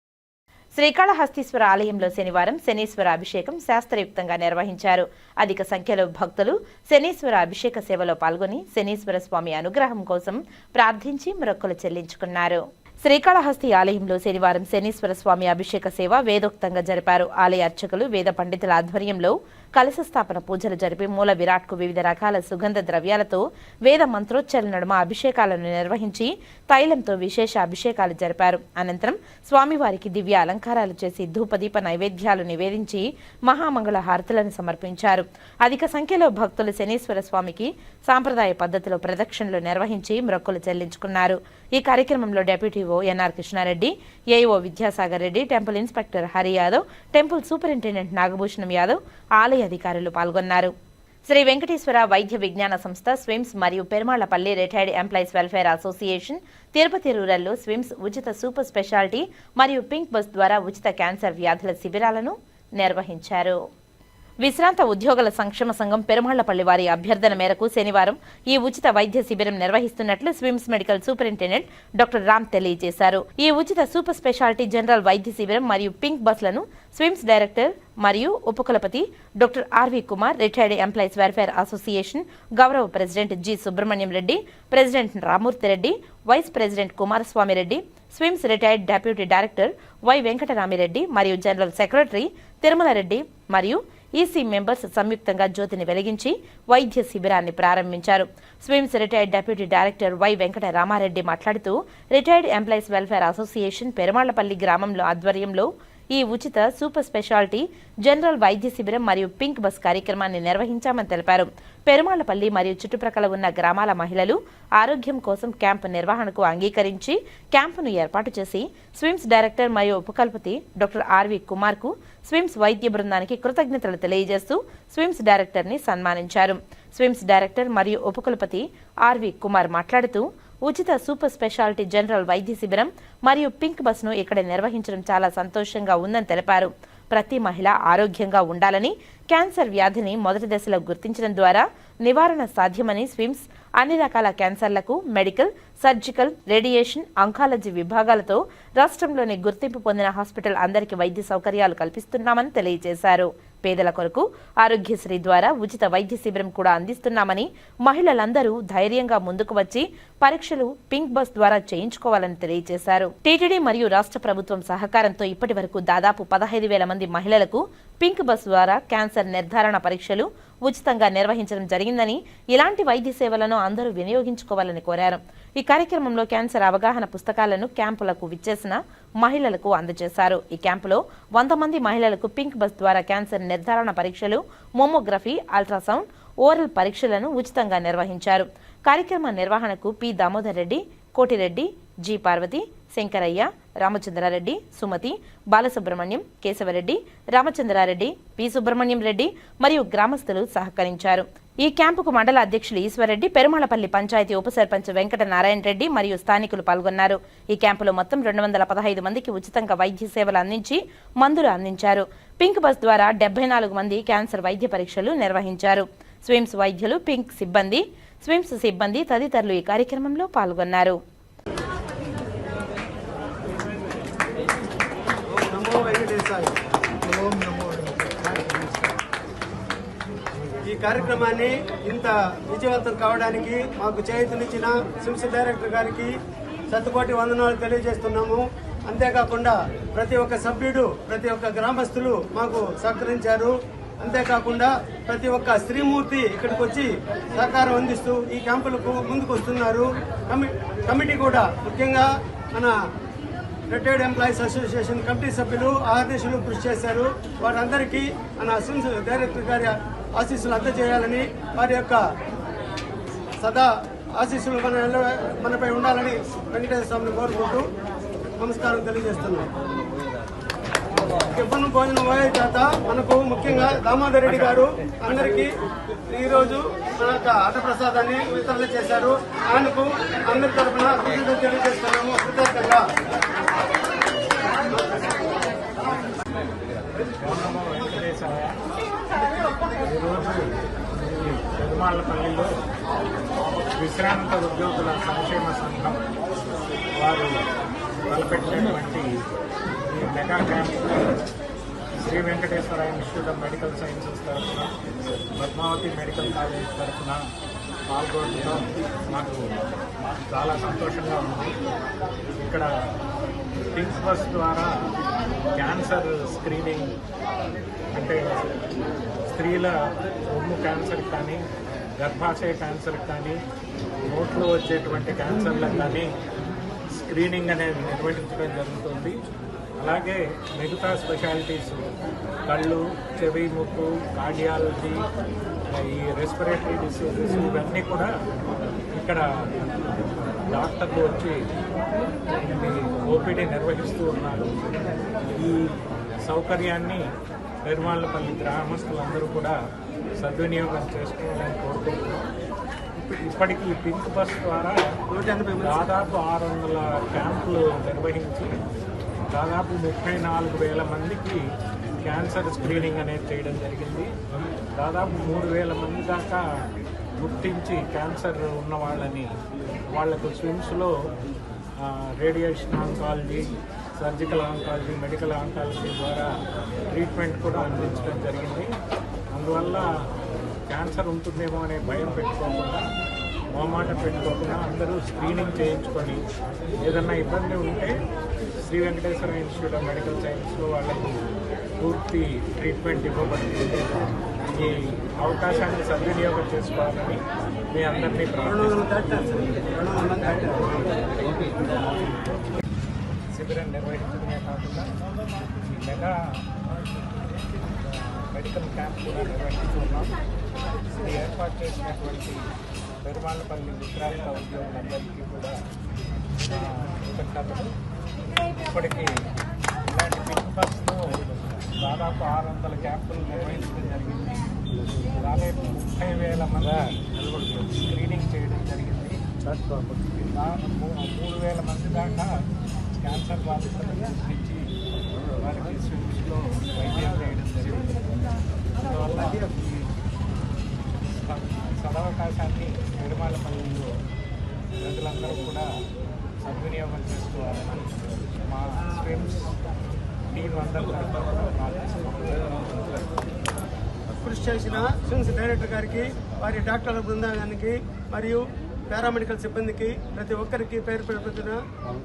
శ్రీకాళహస్తీశ్వర ఆలయంలో శనివారం శనీశ్వర అభిషేకం శాస్త్రయుక్తంగా నిర్వహించారు. అధిక సంఖ్యలో భక్తులు శనీశ్వర అభిషేక సేవలో పాల్గొని శనీశ్వర స్వామి అనుగ్రహం కోసం ప్రార్థించి మొక్కులు చెల్లించుకున్నారు. శ్రీకాళహస్తి ఆలయంలో శనివారం శనీశ్వర స్వామి అభిషేక సేవ వేదోక్తంగా జరిపారు. ఆలయ అర్చకులు, వేద పండితుల ఆధ్వర్యంలో కలశ స్థాపన పూజలు జరిపి మూల విరాట్కు వివిధ రకాల సుగంధ ద్రవ్యాలతో వేద మంత్రోచ్చరణ నడుమ అభిషేకాలను నిర్వహించి తైలంతో విశేష అభిషేకాలు జరిపారు. అనంతరం స్వామివారికి దివ్య అలంకారాలు చేసి ధూపదీప నైవేద్యాలు నివేదించి మహామంగళ హారతులను సమర్పించారు. అధిక సంఖ్యలో భక్తులు శనీశ్వర స్వామికి సాంప్రదాయ పద్ధతిలో ప్రదక్షిణలు నిర్వహించి మొక్కులు చెల్లించుకున్నారు. ఈ కార్యక్రమంలో deputy EO NR Krishnareddy, AEO Vidyasagar Reddy, temple inspector Hari Yadav, temple superintendent Nagabhushanam Yadav, ఆలయ అధికారులు పాల్గొన్నారు. శ్రీ వెంకటేశ్వర వైద్య విజ్ఞాన సంస్థ, స్విమ్స్ మరియు Perumallapalli retired employees welfare association Tirupati రూరల్లో స్విమ్స్ ఉచిత సూపర్ స్పెషాలిటీ మరియు పింక్ బస్ ద్వారా ఉచిత క్యాన్సర్ వ్యాధుల శిబిరాలను నిర్వహించారు. విశ్రాంత ఉద్యోగుల సంక్షేమ సంఘం పెరుమాళ్లపల్లి వారి అభ్యర్థన మేరకు శనివారం ఈ ఉచిత వైద్య శిబిరం నిర్వహిస్తున్నట్లు SVIMS medical superintendent doctor Ram తెలియజేశారు. ఈ ఉచిత సూపర్ స్పెషాలిటీ జనరల్ వైద్య శిబిరం మరియు పింక్ బస్లను స్విమ్స్ డైరెక్టర్ మరియు ఉపకులపతి doctor RV Kumar, retired employees welfare association గౌరవ president G Subrahmanyam Reddy, president Ramurthy Reddy, vice president Kumaraswamy Reddy, SVIMS retired deputy director Y Venkataramireddy మరియు జనరల్ సెక్రటరీ తిరుమల రెడ్డి మరియు ఈసీ మెంబర్స్ సంయుక్తంగా జ్యోతిని వెలిగించి వైద్య శిబిరాన్ని ప్రారంభించారు. SVIMS retired deputy director why Venkata Ramareddy మాట్లాడుతూ retired employees welfare association Perumallapalli గ్రామంలో ఆధ్వర్యంలో ఈ ఉచిత సూపర్ స్పెషాలిటీ జనరల్ వైద్య శిబిరం మరియు పింక్ బస్ కార్యక్రమాన్ని నిర్వహించామని తెలిపారు. పెరుమాళ్లపల్లి మరియు చుట్టుప్రక్కల ఉన్న గ్రామాల మహిళలు ఆరోగ్యం కోసం క్యాంపు నిర్వహణకు అంగీకరించి క్యాంపును ఏర్పాటు చేసి స్విమ్స్ డైరెక్టర్ మరియు ఉపకులపతి డాక్టర్ ఆర్వి కుమార్ కు స్విమ్స్ వైద్య బృందానికి కృతజ్ఞతలు తెలియజేస్తూ స్విమ్స్ డైరెక్టర్ ని సన్మానించారు. స్విమ్స్ డైరెక్టర్ మరియు ఉపకులపతి ఆర్వి కుమార్ మాట్లాడుతూ ఉచిత సూపర్ స్పెషాలిటీ జనరల్ వైద్య శిబిరం మరియు పింక్ బస్ను ఇక్కడ నిర్వహించడం చాలా సంతోషంగా ఉందని తెలిపారు. ప్రతి మహిళ ఆరోగ్యంగా ఉండాలని, క్యాన్సర్ వ్యాధిని మొదటి దశలో గుర్తించడం ద్వారా నివారణ సాధ్యమని స్విమ్స్ అన్ని రకాల క్యాన్సర్లకు మెడికల్, సర్జికల్, రేడియేషన్, ఆంకాలజీ విభాగాలతో రాష్ట్రంలోని గుర్తింపు పొందిన హాస్పిటల్ అందరికీ వైద్య సౌకర్యాలు కల్పిస్తున్నామని తెలియజేశారు. పేదల కొరకు ఆరోగ్యశ్రీ ద్వారా ఉచిత వైద్య శిబిరం కూడా అందిస్తున్నామని, మహిళలందరూ ధైర్యంగా ముందుకు వచ్చి పరీక్షలు పింక్ బస్ ద్వారా చేయించుకోవాలని తెలియజేశారు. టీటీడీ మరియు రాష్ట్ర ప్రభుత్వం సహకారంతో ఇప్పటి వరకు దాదాపు 15,000 మంది మహిళలకు పింక్ బస్ ద్వారా క్యాన్సర్ నిర్ధారణ పరీక్షలు ఉచితంగా నిర్వహించడం జరిగిందని, ఇలాంటి వైద్య సేవలను అందరూ వినియోగించుకోవాలని కోరారు. ఈ కార్యక్రమంలో క్యాన్సర్ అవగాహన పుస్తకాలను క్యాంపులకు విచ్చేసిన మహిళలకు అందజేశారు. ఈ క్యాంపులో 100 మంది మహిళలకు పింక్ బస్ ద్వారా క్యాన్సర్ నిర్ధారణ పరీక్షలు, మోమోగ్రఫీ, అల్ట్రాసౌండ్, ఓరల్ పరీక్షలను ఉచితంగా నిర్వహించారు. కార్యక్రమ నిర్వహణకు P Damodar Reddy, Kotireddy, G Parvathi, Shankaraiah, Ramachandrareddy, Sumathi, Balasubramanyam, Kesavareddy, Ramachandrareddy, P Subrahmanyam Reddy మరియు గ్రామస్తులు సహకరించారు. ఈ క్యాంపుకు మండల అధ్యక్షులు ఈశ్వర్రెడ్డి, పెరుమాళ్లపల్లి పంచాయతీ ఉప సర్పంచ్ వెంకట నారాయణ రెడ్డి మరియు స్థానికులు పాల్గొన్నారు. ఈ క్యాంపులో మొత్తం 215 మందికి ఉచితంగా వైద్య సేవలు అందించి మందులు అందించారు. పింక్ బస్ ద్వారా 74 మంది క్యాన్సర్ వైద్య పరీక్షలు నిర్వహించారు. స్విమ్స్ వైద్యులు, పింక్ సిబ్బంది, స్విమ్స్ సిబ్బంది తదితరులు ఈ కార్యక్రమంలో పాల్గొన్నారు. ఈ కార్యక్రమాన్ని ఇంత విజయవంతం కావడానికి మాకు చేయూతనిచ్చిన స్విమ్స్ డైరెక్టర్ గారికి శతకోటి వందనాలు తెలియజేస్తున్నాము. అంతేకాకుండా ప్రతి ఒక్క సభ్యుడు, ప్రతి ఒక్క గ్రామస్తులు మాకు సహకరించారు. అంతేకాకుండా ప్రతి ఒక్క స్త్రీమూర్తి ఇక్కడికి వచ్చి సహకారం అందిస్తూ ఈ క్యాంపులకు ముందుకు వస్తున్నారు. కమిటీ కూడా ముఖ్యంగా మన రిటైర్డ్ ఎంప్లాయీస్ అసోసియేషన్ కమిటీ సభ్యులు ఆదేశాలు కృషి చేశారు. వారందరికీ మన స్విమ్స్ డైరెక్టర్ గారి ఆశీస్సులు అందజేయాలని, వారి యొక్క సదా ఆశీస్సులు మనపై ఉండాలని వెంకటేశ్వర స్వామిని కోరుకుంటూ నమస్కారం తెలియజేస్తున్నాం. టిఫిన్ భోజనం పోయే చేత మనకు ముఖ్యంగా దామోదర్ రెడ్డి గారు అందరికీ ఈరోజు మన యొక్క అన్నప్రసాదాన్ని వితరణ చేశారు. ఆయనకు అందరి తరఫున కృతజ్ఞతలు తెలియజేస్తున్నాము. కృతజ్ఞతగా ఈరోజు పెరుమాళ్లపల్లిలో విశ్రాంత ఉద్యోగుల సంక్షేమ సంఘం వారు తలపెట్టినటువంటి ఈ మెగా క్యాంప్లో Sri Venkateswara institute of medical sciences తరఫున, పద్మావతి మెడికల్ కాలేజ్ తరఫున పాల్గొనడం మాకు చాలా సంతోషంగా ఉంది. ఇక్కడ పింక్ బస్ ద్వారా క్యాన్సర్ స్క్రీనింగ్ అంటే స్త్రీల రొమ్ము క్యాన్సర్ కానీ, గర్భాశయ క్యాన్సర్ కానీ, నోట్లో వచ్చేటువంటి క్యాన్సర్లకు కానీ స్క్రీనింగ్ అనేది నిర్వహించడం జరుగుతుంది. అలాగే మిగతా స్పెషాలిటీస్ కళ్ళు, చెవి, ముక్కు, కార్డియాలజీ, ఈ రెస్పిరేటరీ డిసీజెస్ ఇవన్నీ కూడా ఇక్కడ డాక్టర్లు వచ్చి ఓపీడీ నిర్వహిస్తూ ఉన్నారు. ఈ సౌకర్యాన్ని పెరుమాళ్ళపల్లి గ్రామస్తులందరూ కూడా సద్వినియోగం చేసుకోవాలని కోరుకుంటున్నాం. ఇప్పటికీ పింక్ బస్ ద్వారా దాదాపు 600 క్యాంపులు నిర్వహించి దాదాపు 34,000 మందికి క్యాన్సర్ స్క్రీనింగ్ అనేది చేయడం జరిగింది. దాదాపు 3,000 మంది దాకా గుర్తించి క్యాన్సర్ ఉన్న వాళ్లకు స్విమ్స్లో radiation oncology, surgical oncology, medical oncology ద్వారా ట్రీట్మెంట్ కూడా అందించడం జరిగింది. అందువల్ల క్యాన్సర్ ఉంటుందేమో అనే భయం పెట్టుకోకుండా, మొహమాట పెట్టుకోకుండా అందరూ స్క్రీనింగ్ చేయించుకొని ఏదన్నా ఇబ్బంది ఉంటే Sri Venkateswara institute of Medical సైన్స్లో వాళ్ళకు పూర్తి ట్రీట్మెంట్ ఇవ్వబడుతుంది. ఈ అవకాశాన్ని సద్వినియోగం చేసుకోవాలని మీ అందరినీ శిబిరం నిర్వహించడమే కాకుండా ఈ మెగా మెడికల్ క్యాంప్ కూడా నిర్వహిస్తున్నాం. ఇది ఏర్పాటు చేసినటువంటి పెరుమాళ్ళపల్లి విశ్రాంత ఉద్యోగులందరికీ కూడా కృతజ్ఞతలు. ఇప్పటికీ ఇలాంటి పింక్ బస్లో దాదాపు 600 క్యాంపులు నిర్వహించడం జరిగింది. దాదాపు 30,000 మంది స్క్రీనింగ్ చేయడం జరిగింది. 3,000 మంది దాకా క్యాన్సర్ బాధితులను గుర్తించి వారికి స్విమ్స్లో వైద్యం చేయడం జరిగింది. అందువల్ల ఈ సదవకాశాన్ని పెరుమాళ్ళపల్లిలో ప్రజలందరూ కూడా సద్వినియోగం చేసుకోవాలని మా స్విమ్స్ టీం అందరూ కృషి చేసిన స్విమ్స్ డైరెక్టర్ గారికి, వారి డాక్టర్ల బృందానికి మరియు పారామెడికల్ సిబ్బందికి ప్రతి ఒక్కరికి పేరు పెడుతున్న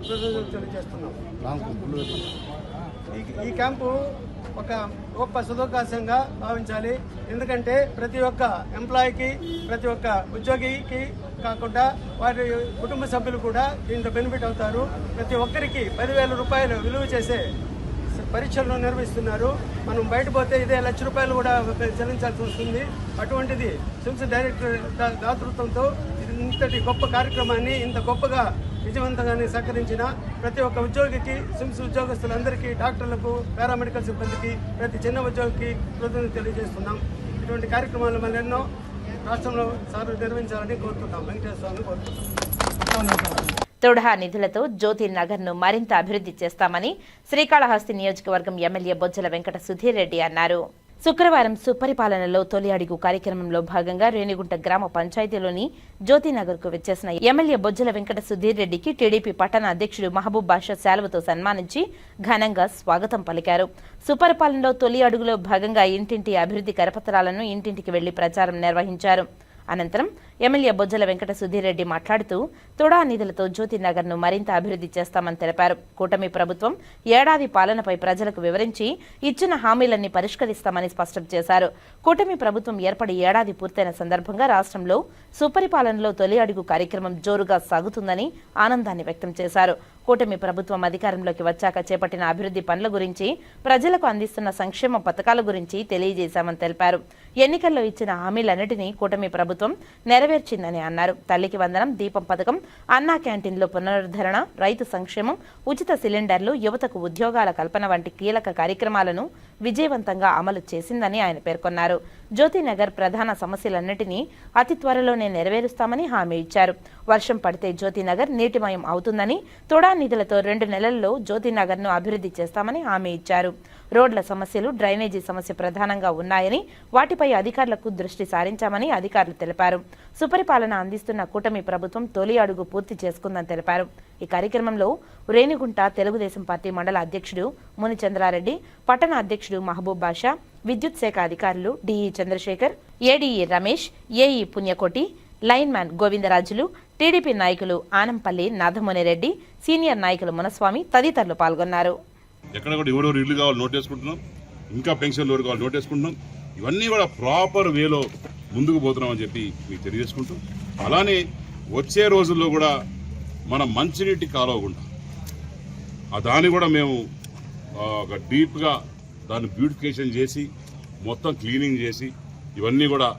కృతజ్ఞతలు తెలియజేస్తున్నాం. ఈ క్యాంపు ఒక గొప్ప సదవకాశంగా భావించాలి. ఎందుకంటే ప్రతి ఒక్క ఎంప్లాయీకి, ప్రతి ఒక్క ఉద్యోగికి కాకుండా వారి కుటుంబ సభ్యులు కూడా దీంట్లో బెనిఫిట్ అవుతారు. ప్రతి ఒక్కరికి 10,000 రూపాయలు విలువ చేసే పరీక్షలను నిర్వహిస్తున్నారు. మనం బయట పోతే ఇదే ₹1,00,000 కూడా చెల్లించాల్సి వస్తుంది. అటువంటిది స్విమ్స్ డైరెక్టర్ దాతృత్వంతో ఇంతటి గొప్ప కార్యక్రమాన్ని ఇంత గొప్పగా విజయవంతంగానే సహకరించిన ప్రతి ఒక్క ఉద్యోగికి, స్విమ్స్ ఉద్యోగస్తులందరికీ, డాక్టర్లకు, పారామెడికల్ సిబ్బందికి, ప్రతి చిన్న ఉద్యోగికి కృతజ్ఞతలు తెలియజేస్తున్నాం. ఇటువంటి కార్యక్రమాలు మళ్ళీ ఎన్నో రాష్ట్రంలో సార్లు నిర్వహించాలని కోరుతున్నాం. వెంకటేశ్వర స్వామిని కోరుతున్నాం. తొడహా నిధులతో జ్యోతి నగర్ను మరింత అభివృద్ధి చేస్తామని శ్రీకాళహస్తి నియోజకవర్గం ఎమ్మెల్యే బొజ్జల వెంకట సుధీర్ రెడ్డి అన్నారు. శుక్రవారం సుపరిపాలనలో తొలి అడుగు కార్యక్రమంలో భాగంగా రేణిగుంట గ్రామ పంచాయతీలోని జ్యోతినగర్కు వచ్చేసిన ఎమ్మెల్యే బొజ్జల వెంకట సుధీర్ రెడ్డికి టీడీపీ పట్టణ అధ్యక్షుడు మహబూబ్ బాషా శాలువతో సన్మానించి ఘనంగా స్వాగతం పలికారు. సుపరిపాలనలో తొలి అడుగులో భాగంగా ఇంటింటి అభివృద్ధి కరపత్రాలను ఇంటింటికి వెళ్లి ప్రచారం నిర్వహించారు. అనంతరం ఎమ్మెల్యే బొజ్జల వెంకట సుధీర్ రెడ్డి మాట్లాడుతూ తొడా నిధులతో జ్యోతినగర్ను మరింత అభివృద్ధి చేస్తామని తెలిపారు. కూటమి ప్రభుత్వం ఏడాది పాలనపై ప్రజలకు వివరించి ఇచ్చిన హామీలన్నీ పరిష్కరిస్తామని స్పష్టం చేశారు. కూటమి ప్రభుత్వం ఏర్పడి ఏడాది పూర్తయిన సందర్భంగా రాష్ట్రంలో సుపరిపాలనలో తొలి అడుగు కార్యక్రమం జోరుగా సాగుతుందని ఆనందాన్ని వ్యక్తం చేశారు. కూటమి ప్రభుత్వం అధికారంలోకి వచ్చాక చేపట్టిన అభివృద్ధి పనుల గురించి, ప్రజలకు అందిస్తున్న సంక్షేమ పథకాల గురించి తెలియజేశామని తెలిపారు. ఎన్నికల్లో ఇచ్చిన హామీలన్నింటినీ కూటమి ప్రభుత్వం నెరవేర్చిందని అన్నారు. తల్లికి వందనం, దీపం పథకం, అన్నా క్యాంటీన్లో పునరుద్ధరణ, రైతు సంక్షేమం, ఉచిత సిలిండర్లు, యువతకు ఉద్యోగాల కల్పన వంటి కీలక కార్యక్రమాలను విజయవంతంగా అమలు చేసిందని ఆయన పేర్కొన్నారు. జ్యోతినగర్ ప్రధాన సమస్యలన్నింటినీ అతి త్వరలోనే నెరవేరుస్తామని హామీ ఇచ్చారు. వర్షం పడితే జ్యోతినగర్ నీటిమయం అవుతుందని, తొడా నిధులతో 2 నెలల్లో జ్యోతినగర్ను అభివృద్ధి చేస్తామని హామీ ఇచ్చారు. రోడ్ల సమస్యలు, డ్రైనేజీ సమస్య ప్రధానంగా ఉన్నాయని, వాటిపై అధికారులకు దృష్టి సారించామని అధికారులు తెలిపారు. సుపరిపాలన అందిస్తున్న కూటమి ప్రభుత్వం తొలి అడుగు పూర్తి చేసుకుందని తెలిపారు. ఈ కార్యక్రమంలో రేణిగుంట తెలుగుదేశం పార్టీ మండల అధ్యక్షుడు ముని చంద్రారెడ్డి, పట్టణ అధ్యక్షుడు మహబూబ్ బాషా, విద్యుత్ శాఖ అధికారులు DE Chandrasekhar, ADE Ramesh, AE Punyakoti, line man Govindarajulu, TDP నాయకులు ఆనంపల్లి నాథమునిరెడ్డి, సీనియర్ నాయకులు మునస్వామి తదితరులు పాల్గొన్నారు. ఎక్కడ కూడా ఎవరెవరు ఇల్లు కావాలి నోట్ వేసుకుంటున్నాం, ఇంకా పెన్షన్లు ఎవరు కావాలి నోట్ వేసుకుంటున్నాం. ఇవన్నీ కూడా ప్రాపర్ వేలో ముందుకు పోతున్నామని చెప్పి మీకు తెలియజేసుకుంటూ, అలానే వచ్చే రోజుల్లో కూడా మన మంచినీటి కాలువ గుండా దాన్ని కూడా మేము ఒక డీప్గా దాన్ని బ్యూటిఫికేషన్ చేసి మొత్తం క్లీనింగ్ చేసి ఇవన్నీ కూడా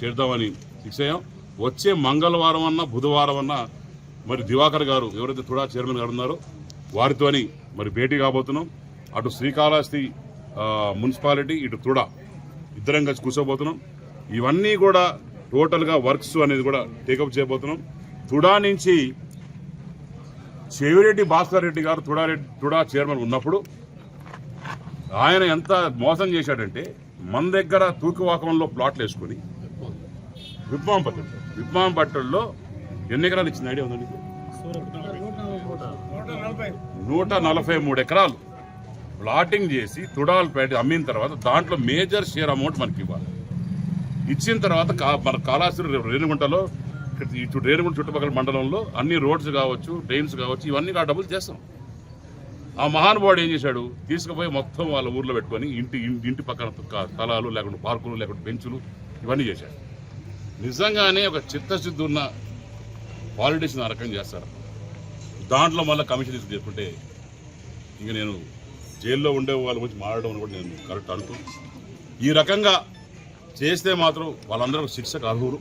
చేద్దామని ఫిక్స్ అయ్యాం. వచ్చే మంగళవారం అన్నా బుధవారం అన్నా మరి దివాకర్ గారు ఎవరైతే తుడా చైర్మన్ గారు ఉన్నారో వారితోని మరి భేటీ కాబోతున్నాం. అటు శ్రీకాళహస్తి మున్సిపాలిటీ, ఇటు తుడా ఇద్దరం కలిసి కూర్చోబోతున్నాం. ఇవన్నీ కూడా టోటల్గా వర్క్స్ అనేది కూడా టేకప్ చేయబోతున్నాం. తుడా నుంచి చెవిరెడ్డి భాస్కర్ రెడ్డి గారు తుడా చైర్మన్ ఉన్నప్పుడు ఆయన ఎంత మోసం చేశాడంటే, మన దగ్గర తూర్పువాకంలో ప్లాట్లు వేసుకుని విప్మాంపట్టల్లో ఎన్ని ఎకరాలు ఇచ్చిన ఐడియా ఉందండి? 143 ఎకరాలు ప్లాటింగ్ చేసి తుడాలు పెట్టి అమ్మిన తర్వాత దాంట్లో మేజర్ షేర్ అమౌంట్ మనకి ఇవ్వాలి. ఇచ్చిన తర్వాత మన కాళాస్త్రి రేణిగుంటలో, ఇటు రేణిగుంట చుట్టుపక్కల మండలంలో అన్ని రోడ్స్ కావచ్చు, డ్రైన్స్ కావచ్చు, ఇవన్నీ డబ్బులు చేస్తాం. ఆ మహానుభావుడు ఏం చేశాడు, తీసుకుపోయి మొత్తం వాళ్ళ ఊర్లో పెట్టుకొని ఇంటి పక్కన స్థలాలు లేకుండా పార్కులు లేకుండా బెంచులు ఇవన్నీ చేశాడు. నిజంగానే ఒక చిత్తశుద్ధి ఉన్న పాలిటిషియన్ ఆ రకం చేస్తారు. దాంట్లో మళ్ళీ కమిషన్ తీసుకు చేసుకుంటే ఇంక నేను జైల్లో ఉండే వాళ్ళ గురించి మాట్లాడడం కూడా నేను కరెక్ట్ అనుకోను. ఈ రకంగా చేస్తే మాత్రం వాళ్ళందరూ శిక్షకు అర్హులు.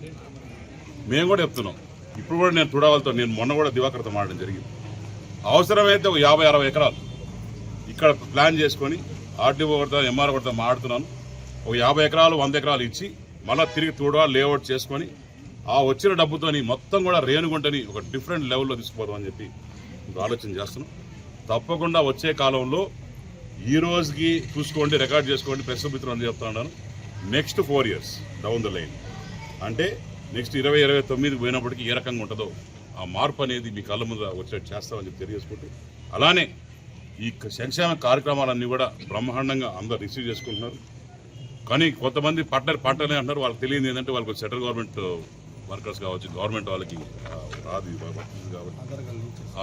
మేము కూడా చెప్తున్నాం. ఇప్పుడు కూడా నేను తుడాలతో, నేను మొన్న కూడా దివాకర్తో మాట్లాడడం జరిగింది. అవసరమైతే ఒక 50-60 ఎకరాలు ఇక్కడ ప్లాన్ చేసుకొని ఆర్డీఓ కొడతా, ఎంఆర్ఓ కొడతా మాట్లాడుతున్నాను. ఒక 50 ఎకరాలు 100 ఎకరాలు ఇచ్చి మళ్ళీ తిరిగి తుడా లేఅవుట్ చేసుకొని ఆ వచ్చిన డబ్బుతోని మొత్తం కూడా రేణుగుంటని ఒక డిఫరెంట్ లెవెల్లో తీసుకుపోదామని చెప్పి ఆలోచన చేస్తున్నాం. తప్పకుండా వచ్చే కాలంలో ఈ రోజుకి చూసుకోండి, రికార్డ్ చేసుకోండి, ప్రెస్ మిత్రులు అని చెప్తున్నాను. Next 4 years down the line, అంటే నెక్స్ట్ 2029 పోయినప్పటికీ ఏ రకంగా ఉంటుందో ఆ మార్పు అనేది మీ కళ్ళ ముందు వచ్చేట్టు చేస్తామని చెప్పి తెలియజేసుకుంటూ, అలానే ఈ సంక్షేమ కార్యక్రమాలన్నీ కూడా బ్రహ్మాండంగా అందరూ రిసీవ్ చేసుకుంటున్నారు. కానీ కొంతమంది పంటనే అంటున్నారు. వాళ్ళకి తెలియదు ఏంటంటే వాళ్ళకి సెంట్రల్ గవర్నమెంట్ వర్కర్స్ కావచ్చు, గవర్నమెంట్ వాళ్ళకి రాదు కాబట్టి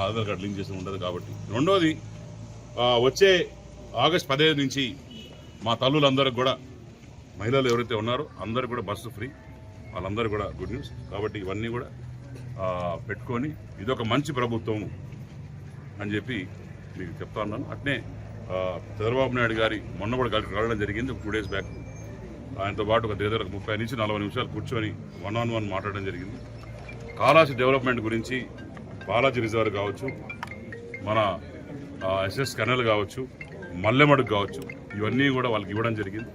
ఆధార్ కార్డు లింక్ చేసి ఉండదు కాబట్టి. రెండోది, వచ్చే ఆగస్ట్ 15 నుంచి మా తల్లులందరికీ కూడా, మహిళలు ఎవరైతే ఉన్నారో అందరూ కూడా బస్సు ఫ్రీ, వాళ్ళందరూ కూడా గుడ్ న్యూస్. కాబట్టి ఇవన్నీ కూడా పెట్టుకొని ఇదొక మంచి ప్రభుత్వం అని చెప్పి మీకు చెప్తా ఉన్నాను. అట్నే చంద్రబాబు నాయుడు గారి మొన్న కూడా కలవడం జరిగింది 2 days బ్యాక్. ఆయనతో పాటు ఒక దగ్గర 30 నుంచి 40 నిమిషాలు కూర్చొని 1-on-1 మాట్లాడడం జరిగింది. కాళాస్త్రి డెవలప్మెంట్ గురించి, బాలాజీ రిజర్వ్ కావచ్చు, మన ఎస్ఎస్ కెనల్ కావచ్చు, మల్లెమడుగు కావచ్చు, ఇవన్నీ కూడా వాళ్ళకి ఇవ్వడం జరిగింది.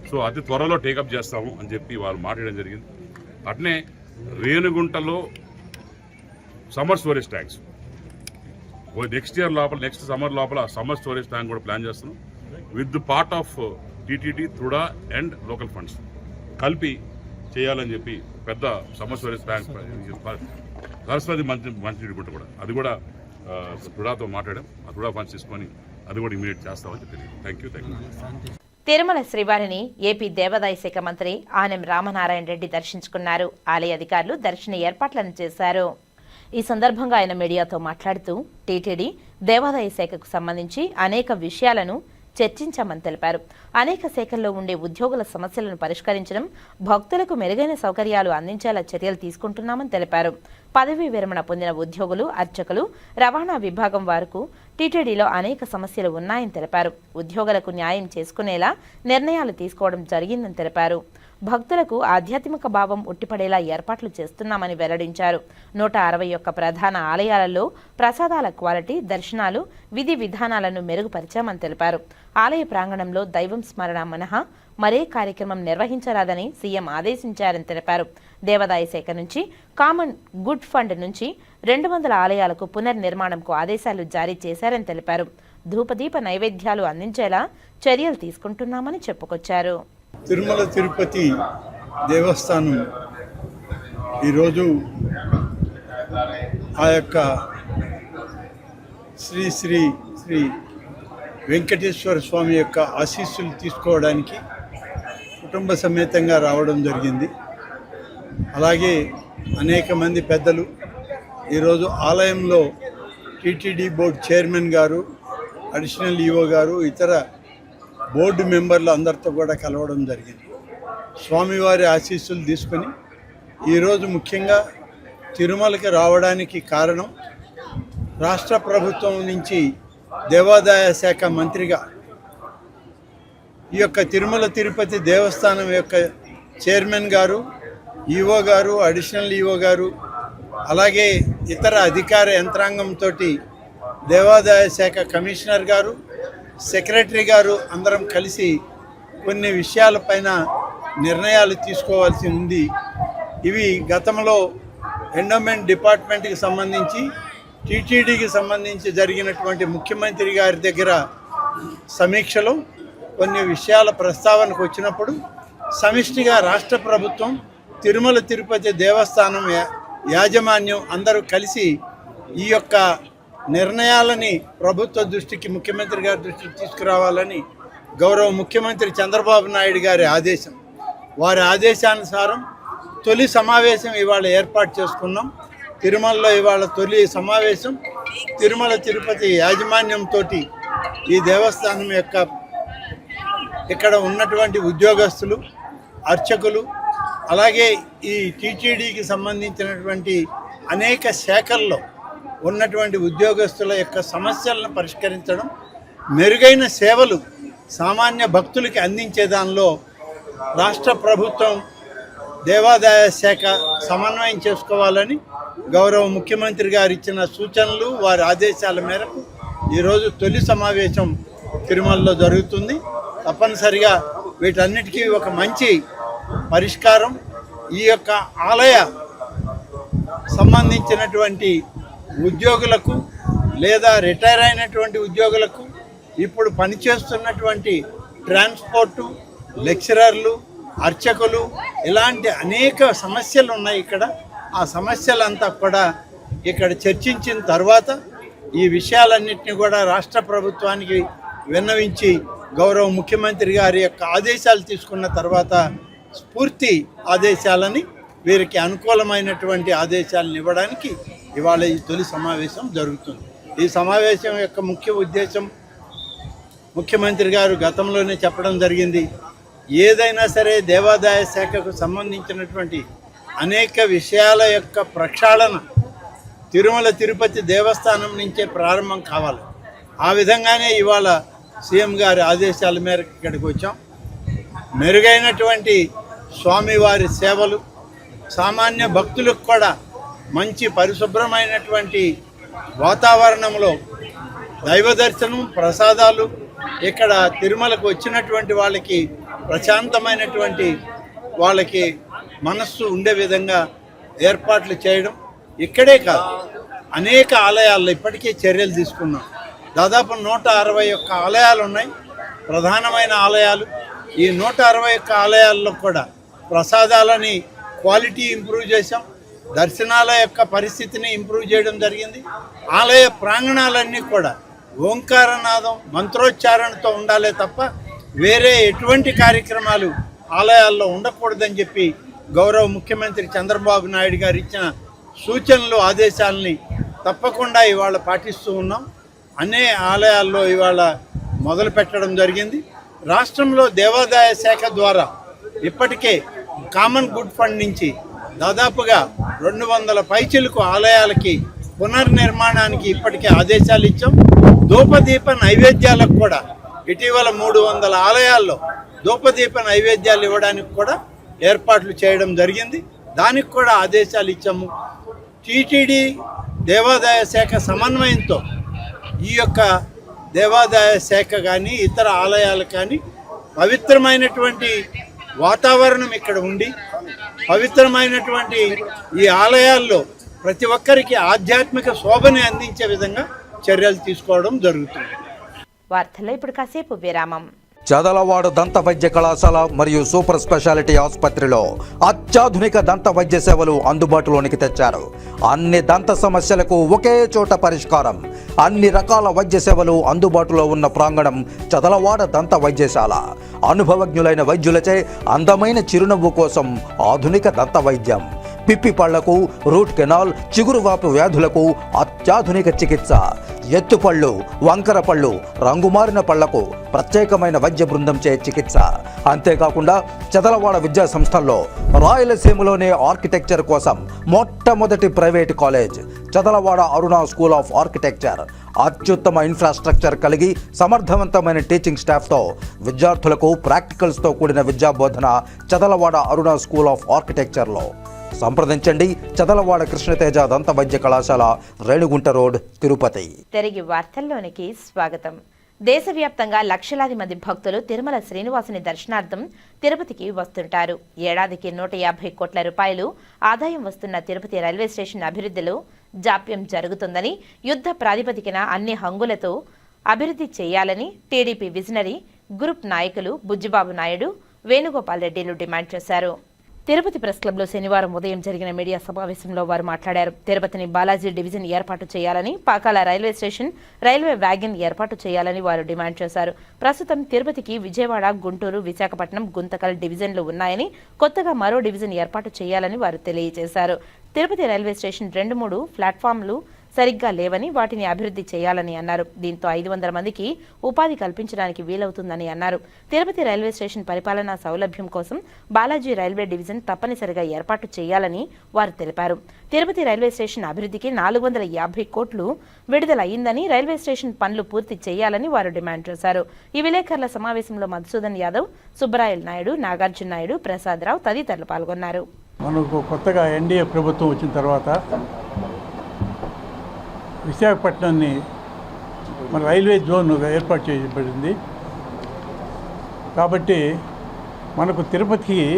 సో అతి త్వరలో టేకప్ చేస్తాము అని చెప్పి వాళ్ళు మాట్లాడడం జరిగింది. అట్నే రేణిగుంటలో summer storage tanks next year లోపల, నెక్స్ట్ సమ్మర్ లోపల సమ్మర్ స్టోరేజ్ ట్యాంక్ కూడా ప్లాన్ చేస్తున్నాం. With part of TTD, TUDA and local funds కలిపి చేయాలని చెప్పి పెద్ద సమ్మర్ స్టోరేజ్ ట్యాంక్ సరస్వతి మంచినీటి గుంట కూడా, అది కూడా తుడాతో మాట్లాడాం. ఆ తుడా ఫండ్స్ తీసుకొని అది కూడా ఇమీడియట్ చేస్తామని చెప్పి. Thank you. తిరుమల శ్రీవారిని ఏపీ దేవాదాయ శాఖ మంత్రి ఆనం రామనారాయణ రెడ్డి దర్శించుకున్నారు. ఆలయ అధికారులు దర్శన ఏర్పాట్లను చేశారు. ఈ సందర్భంగా ఆయన మీడియాతో మాట్లాడుతూ టీటీడీ దేవాదాయ శాఖకు సంబంధించి అనేక విషయాలను చర్చించామని తెలిపారు. అనేక శాఖల్లో ఉండే ఉద్యోగుల సమస్యలను పరిష్కరించడం, భక్తులకు మెరుగైన సౌకర్యాలు అందించేలా చర్యలు తీసుకుంటున్నామని తెలిపారు. పదవీ విరమణ పొందిన ఉద్యోగులు, అర్చకులు, రవాణా విభాగం వారికి టీటీడీలో అనేక సమస్యలు ఉన్నాయని తెలిపారు. ఉద్యోగులకు న్యాయం చేసుకునేలా నిర్ణయాలు తీసుకోవడం జరిగిందని తెలిపారు. భక్తులకు ఆధ్యాత్మిక భావం ఉట్టిపడేలా ఏర్పాట్లు చేస్తున్నామని వెల్లడించారు. 161 ప్రధాన ఆలయాలలో ప్రసాదాల క్వాలిటీ, దర్శనాలు, విధి విధానాలను మెరుగుపరిచామని తెలిపారు. ఆలయ ప్రాంగణంలో దైవం స్మరణ మినహా మరే కార్యక్రమం నిర్వహించరాదని సీఎం ఆదేశించారని తెలిపారు. దేవాదాయ శాఖ నుంచి కామన్ గుడ్ ఫండ్ నుంచి 200 ఆలయాలకు పునర్నిర్మాణంకు ఆదేశాలు జారీ చేశారని తెలిపారు. ధూపదీప నైవేద్యాలు అందించేలా చర్యలు తీసుకుంటున్నామని చెప్పుకొచ్చారు. తిరుమల తిరుపతి దేవస్థానం ఈరోజు ఆ యొక్క శ్రీ శ్రీ శ్రీ వెంకటేశ్వర స్వామి యొక్క ఆశీస్సులు తీసుకోవడానికి కుటుంబ సమేతంగా రావడం జరిగింది. అలాగే అనేక మంది పెద్దలు ఈరోజు ఆలయంలో టీటీడీ బోర్డు చైర్మన్ గారు, అడిషనల్ ఈఓ గారు, ఇతర బోర్డు మెంబర్లు అందరితో కూడా కలవడం జరిగింది. స్వామివారి ఆశీస్సులు తీసుకొని ఈరోజు ముఖ్యంగా తిరుమలకి రావడానికి కారణం రాష్ట్ర ప్రభుత్వం నుంచి దేవాదాయ శాఖ మంత్రిగా ఈ యొక్క తిరుమల తిరుపతి దేవస్థానం యొక్క చైర్మన్ గారు, ఈఓ గారు, అడిషనల్ ఈఓ గారు, అలాగే ఇతర అధికార యంత్రాంగంతో దేవాదాయ శాఖ కమిషనర్ గారు, సెక్రటరీ గారు అందరం కలిసి కొన్ని విషయాలపైన నిర్ణయాలు తీసుకోవాల్సి ఉంది. ఇవి గతంలో ఎండోమెంట్ డిపార్ట్మెంట్కి సంబంధించి, టీటీడీకి సంబంధించి జరిగినటువంటి ముఖ్యమంత్రి గారి దగ్గర సమీక్షలో కొన్ని విషయాల ప్రస్తావనకు వచ్చినప్పుడు సమిష్టిగా రాష్ట్ర ప్రభుత్వం, తిరుమల తిరుపతి దేవస్థానం యాజమాన్యం అందరూ కలిసి ఈ యొక్క నిర్ణయాలని ప్రభుత్వ దృష్టికి, ముఖ్యమంత్రి గారి దృష్టికి తీసుకురావాలని గౌరవ ముఖ్యమంత్రి చంద్రబాబు నాయుడు గారి ఆదేశం. వారి ఆదేశానుసారం తొలి సమావేశం ఇవాళ ఏర్పాటు చేసుకున్నాం. తిరుమలలో ఇవాళ తొలి సమావేశం తిరుమల తిరుపతి యాజమాన్యంతో ఈ దేవస్థానం యొక్క ఇక్కడ ఉన్నటువంటి ఉద్యోగస్తులు, అర్చకులు, అలాగే ఈ టీటీడీకి సంబంధించినటువంటి అనేక శాఖల్లో ఉన్నటువంటి ఉద్యోగస్తుల యొక్క సమస్యలను పరిష్కరించడం, మెరుగైన సేవలు సామాన్య భక్తులకి అందించే దానిలో రాష్ట్ర ప్రభుత్వం, దేవాదాయ శాఖ సమన్వయం చేసుకోవాలని గౌరవ ముఖ్యమంత్రి గారు ఇచ్చిన సూచనలు, వారి ఆదేశాల మేరకు ఈరోజు తొలి సమావేశం తిరుమలలో జరుగుతుంది. తప్పనిసరిగా వీటన్నిటికీ ఒక మంచి పరిష్కారం ఈ యొక్క ఆలయ సంబంధించినటువంటి ఉద్యోగులకు లేదా రిటైర్ అయినటువంటి ఉద్యోగులకు, ఇప్పుడు పనిచేస్తున్నటువంటి ట్రాన్స్పోర్టు, లెక్చరర్లు, అర్చకులు, ఇలాంటి అనేక సమస్యలు ఉన్నాయి ఇక్కడ. ఆ సమస్యలంతా కూడా ఇక్కడ చర్చించిన తర్వాత ఈ విషయాలన్నింటినీ కూడా రాష్ట్ర ప్రభుత్వానికి విన్నవించి గౌరవ ముఖ్యమంత్రి గారి యొక్క ఆదేశాలు తీసుకున్న తర్వాత స్ఫూర్తి ఆదేశాలని, వీరికి అనుకూలమైనటువంటి ఆదేశాలను ఇవ్వడానికి ఇవాళ ఈ తొలి సమావేశం జరుగుతుంది. ఈ సమావేశం యొక్క ముఖ్య ఉద్దేశం ముఖ్యమంత్రి గారు గతంలోనే చెప్పడం జరిగింది. ఏదైనా సరే దేవాదాయ శాఖకు సంబంధించినటువంటి అనేక విషయాల యొక్క ప్రక్షాళన తిరుమల తిరుపతి దేవస్థానం నుంచే ప్రారంభం కావాలి. ఆ విధంగానే ఇవాళ సీఎం గారి ఆదేశాల మేరకు ఇక్కడికి వచ్చాం. మెరుగైనటువంటి స్వామివారి సేవలు, సామాన్య భక్తులకు కూడా మంచి పరిశుభ్రమైనటువంటి వాతావరణంలో దైవ దర్శనం, ప్రసాదాలు, ఇక్కడ తిరుమలకు వచ్చినటువంటి వాళ్ళకి ప్రశాంతమైనటువంటి వాళ్ళకి మనస్సు ఉండే విధంగా ఏర్పాట్లు చేయడం. ఇక్కడే కాదు, అనేక ఆలయాల్లో ఇప్పటికే చర్యలు తీసుకున్నాం. దాదాపు 161 ఆలయాలు ఉన్నాయి, ప్రధానమైన ఆలయాలు. ఈ 161 ఆలయాల్లో కూడా ప్రసాదాలని క్వాలిటీ ఇంప్రూవ్ చేశాం, దర్శనాల యొక్క పరిస్థితిని ఇంప్రూవ్ చేయడం జరిగింది. ఆలయ ప్రాంగణాలన్నీ కూడా ఓంకారనాదం, మంత్రోచ్చారణతో ఉండాలే తప్ప వేరే ఎటువంటి కార్యక్రమాలు ఆలయాల్లో ఉండకూడదని చెప్పి గౌరవ ముఖ్యమంత్రి చంద్రబాబు నాయుడు గారు ఇచ్చిన సూచనలు, ఆదేశాలని తప్పకుండా ఇవాళ పాటిస్తూ ఉన్నాం. అనే ఆలయాల్లో ఇవాళ మొదలు పెట్టడం జరిగింది. రాష్ట్రంలో దేవాదాయ శాఖ ద్వారా ఇప్పటికే కామన్ గుడ్ ఫండ్ నుంచి దాదాపుగా 200 పైచిలకు ఆలయాలకి పునర్నిర్మాణానికి ఇప్పటికే ఆదేశాలు ఇచ్చాం. ధూపదీప నైవేద్యాలకు కూడా ఇటీవల 300 ఆలయాల్లో ధూపదీప నైవేద్యాలు ఇవ్వడానికి కూడా ఏర్పాట్లు చేయడం జరిగింది. దానికి కూడా ఆదేశాలు ఇచ్చాము. టీటీడీ దేవాదాయ శాఖ సమన్వయంతో ఈ యొక్క దేవాదాయ శాఖ కానీ ఇతర ఆలయాలు కానీ పవిత్రమైనటువంటి వాతావరణం ఇక్కడ ఉండి, పవిత్రమైనటువంటి ఈ ఆలయాల్లో ప్రతి ఒక్కరికి ఆధ్యాత్మిక శోభని అందించే విధంగా చర్యలు తీసుకోవడం జరుగుతుంది. వార్తల్లో ఇప్పుడు కాసేపు విరామం. చదలవాడ దంత వైద్య కళాశాల మరియు సూపర్ స్పెషాలిటీ ఆసుపత్రిలో అత్యాధునిక దంత వైద్య సేవలు అందుబాటులోనికి తెచ్చారు. అన్ని దంత సమస్యలకు ఒకే చోట పరిష్కారం. అన్ని రకాల వైద్య సేవలు అందుబాటులో ఉన్న ప్రాంగణం చదలవాడ దంత వైద్యశాల. అనుభవజ్ఞులైన వైద్యులచే అందమైన చిరునవ్వు కోసం ఆధునిక దంత వైద్యం. పిప్పి పళ్లకు, రూట్ కెనాల్, చిగురువాపు వ్యాధులకు అత్యాధునిక చికిత్స. ఎత్తుపళ్ళు, వంకర పళ్ళు, రంగుమారిన పళ్లకు ప్రత్యేకమైన వైద్య బృందం చే చికిత్స. అంతేకాకుండా చదలవాడ విద్యా సంస్థల్లో రాయలసీమలోనే ఆర్కిటెక్చర్ కోసం మొట్టమొదటి private college Chadalavada Aruna school of architecture. అత్యుత్తమ ఇన్ఫ్రాస్ట్రక్చర్ కలిగి సమర్థవంతమైన టీచింగ్ స్టాఫ్తో విద్యార్థులకు ప్రాక్టికల్స్తో కూడిన విద్యాబోధన చదలవాడ అరుణ స్కూల్ ఆఫ్ ఆర్కిటెక్చర్లో. సంప్రదించండి చదలవాడ కృష్ణతేజ దంత వైద్య కళాశాల, రేణుగుంట రోడ్, తిరుపతి. తిరిగి వార్తల్లోనికి స్వాగతం. దేశవ్యాప్తంగా లక్షలాది మంది భక్తులు తిరుమల శ్రీనివాసుని దర్శనార్థం తిరుపతికి వస్తుంటారు. ఏడాదికి 150 కోట్ల రూపాయలు ఆదాయం వస్తున్న తిరుపతి రైల్వే స్టేషన్ అభివృద్ధిలో జాప్యం జరుగుతుందని, యుద్ధ ప్రాతిపదికన అన్ని హంగులతో అభివృద్ధి చేయాలని టీడీపీ విజనరీ గ్రూప్ నాయకులు బుజ్జిబాబు నాయుడు, వేణుగోపాల్ రెడ్డిలు డిమాండ్ చేశారు. తిరుపతి ప్రెస్ క్లబ్లో శనివారం ఉదయం జరిగిన మీడియా సమావేశంలో వారు మాట్లాడారు. తిరుపతిని బాలాజీ డివిజన్ ఏర్పాటు చేయాలని, Pakala railway station railway wagon ఏర్పాటు చేయాలని వారు డిమాండ్ చేశారు. ప్రస్తుతం తిరుపతికి విజయవాడ, గుంటూరు, విశాఖపట్నం, గుంతకల్ డివిజన్లు ఉన్నాయని, కొత్తగా మరో డివిజన్ ఏర్పాటు చేయాలని వారు తెలియజేశారు. తిరుపతి రైల్వే స్టేషన్ 2-3 ప్లాట్ఫామ్లు సరిగ్గా లేవని, వాటిని అభివృద్ధి చేయాలని అన్నారు. దీంతో 500 మందికి ఉపాధి కల్పించడానికి వీలవుతుందని అన్నారు. తిరుపతి రైల్వే స్టేషన్ పరిపాలనా సౌలభ్యం కోసం బాలాజీ రైల్వే డివిజన్ తప్పనిసరిగా ఏర్పాటు చేయాలని వారు తెలిపారు. తిరుపతి రైల్వే స్టేషన్ అభివృద్ధికి 450 కోట్లు విడుదలయ్యిందని, రైల్వే స్టేషన్ పనులు పూర్తి చేయాలని వారు డిమాండ్ చేశారు. ఈ విలేకరుల సమావేశంలో మధుసూదన్ యాదవ్, సుబ్బరాయల్ నాయుడు, నాగార్జున నాయుడు, ప్రసాద్ రావు తదితరులు పాల్గొన్నారు. మనకు కొత్తగా ఎన్డీఏ ప్రభుత్వం వచ్చిన తర్వాత విశాఖపట్నాన్ని మన రైల్వే జోన్ ఏర్పాటు చేయబడింది. కాబట్టి మనకు తిరుపతికి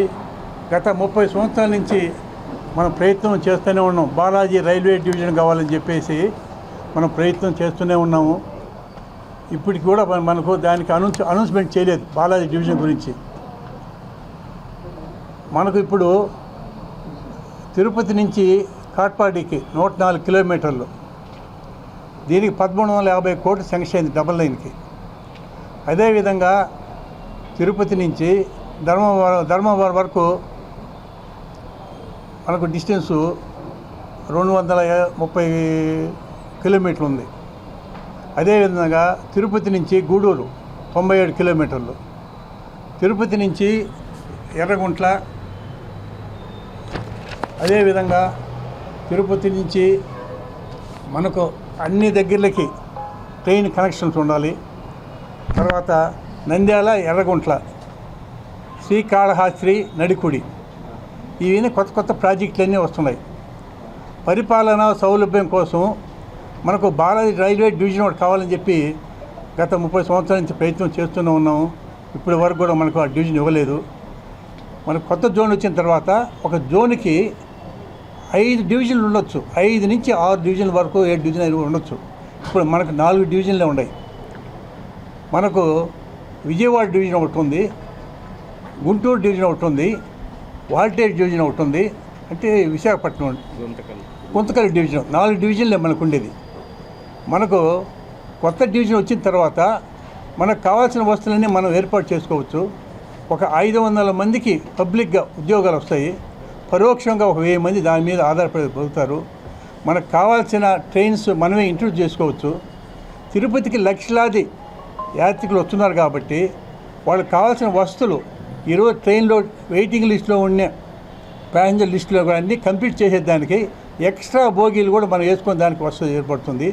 గత 30 సంవత్సరాల నుంచి మనం ప్రయత్నం చేస్తూనే ఉన్నాం. బాలాజీ రైల్వే డివిజన్ కావాలని చెప్పేసి మనం ప్రయత్నం చేస్తూనే ఉన్నాము. ఇప్పటికి కూడా మనకు దానికి అనౌన్స్మెంట్ చేయలేదు బాలాజీ డివిజన్ గురించి. మనకు ఇప్పుడు తిరుపతి నుంచి కాట్పాడికి 104 కిలోమీటర్లు, దీనికి 1350 కోట్లు శాంక్షన్ అయింది డబల్ లైన్కి. అదేవిధంగా తిరుపతి నుంచి ధర్మవరం వరకు మనకు డిస్టెన్సు 230 కిలోమీటర్లు ఉంది. అదేవిధంగా తిరుపతి నుంచి గూడూరు 97 కిలోమీటర్లు, తిరుపతి నుంచి ఎర్రగుంట్ల, అదేవిధంగా తిరుపతి నుంచి మనకు అన్ని దగ్గరలకి ట్రైన్ కనెక్షన్స్ ఉండాలి. తర్వాత నంద్యాల, ఎర్రగుంట్ల, శ్రీకాళహస్తి, నడికుడి, ఇవన్నీ కొత్త కొత్త ప్రాజెక్టులన్నీ వస్తున్నాయి. పరిపాలనా సౌలభ్యం కోసం మనకు బాలాజీ రైల్వే డివిజన్ ఒకటి కావాలని చెప్పి గత 30 సంవత్సరాల నుంచి ప్రయత్నం చేస్తూనే ఉన్నాము. ఇప్పటి వరకు కూడా మనకు ఆ డివిజన్ ఇవ్వలేదు. మనకు కొత్త జోన్ వచ్చిన తర్వాత ఒక జోన్కి 5 డివిజన్లు ఉండొచ్చు. 5 నుంచి 6 డివిజన్ల వరకు 7 డివిజన్లు ఉండొచ్చు. ఇప్పుడు మనకు 4 డివిజన్లే ఉన్నాయి. మనకు విజయవాడ డివిజన్ ఒకటి ఉంది, గుంటూరు డివిజన్ ఒకటి ఉంది, వాల్టేజ్ డివిజన్ ఒకటి ఉంది, అంటే విశాఖపట్నం, గుంతకల్ డివిజన్, 4 డివిజన్లే మనకు ఉండేది. మనకు కొత్త డివిజన్ వచ్చిన తర్వాత మనకు కావాల్సిన వస్తువులన్నీ మనం ఏర్పాటు చేసుకోవచ్చు. ఒక 500 మందికి పబ్లిక్గా ఉద్యోగాలు వస్తాయి. పరోక్షంగా ఒక 1000 మంది దాని మీద ఆధారపడి బతుకుతారు. మనకు కావాల్సిన ట్రైన్స్ మనమే ఇంట్రడ్యూస్ చేసుకోవచ్చు. తిరుపతికి లక్షలాది యాత్రికులు వస్తున్నారు కాబట్టి వాళ్ళకి కావాల్సిన వస్తువులు ఈరోజు ట్రైన్లో వెయిటింగ్ లిస్టులో ఉన్న ప్యాసింజర్ లిస్టులో కూడా అన్నీ కంప్లీట్ చేసేదానికి ఎక్స్ట్రా బోగీలు కూడా మనం వేసుకునే దానికి వస్తువు ఏర్పడుతుంది.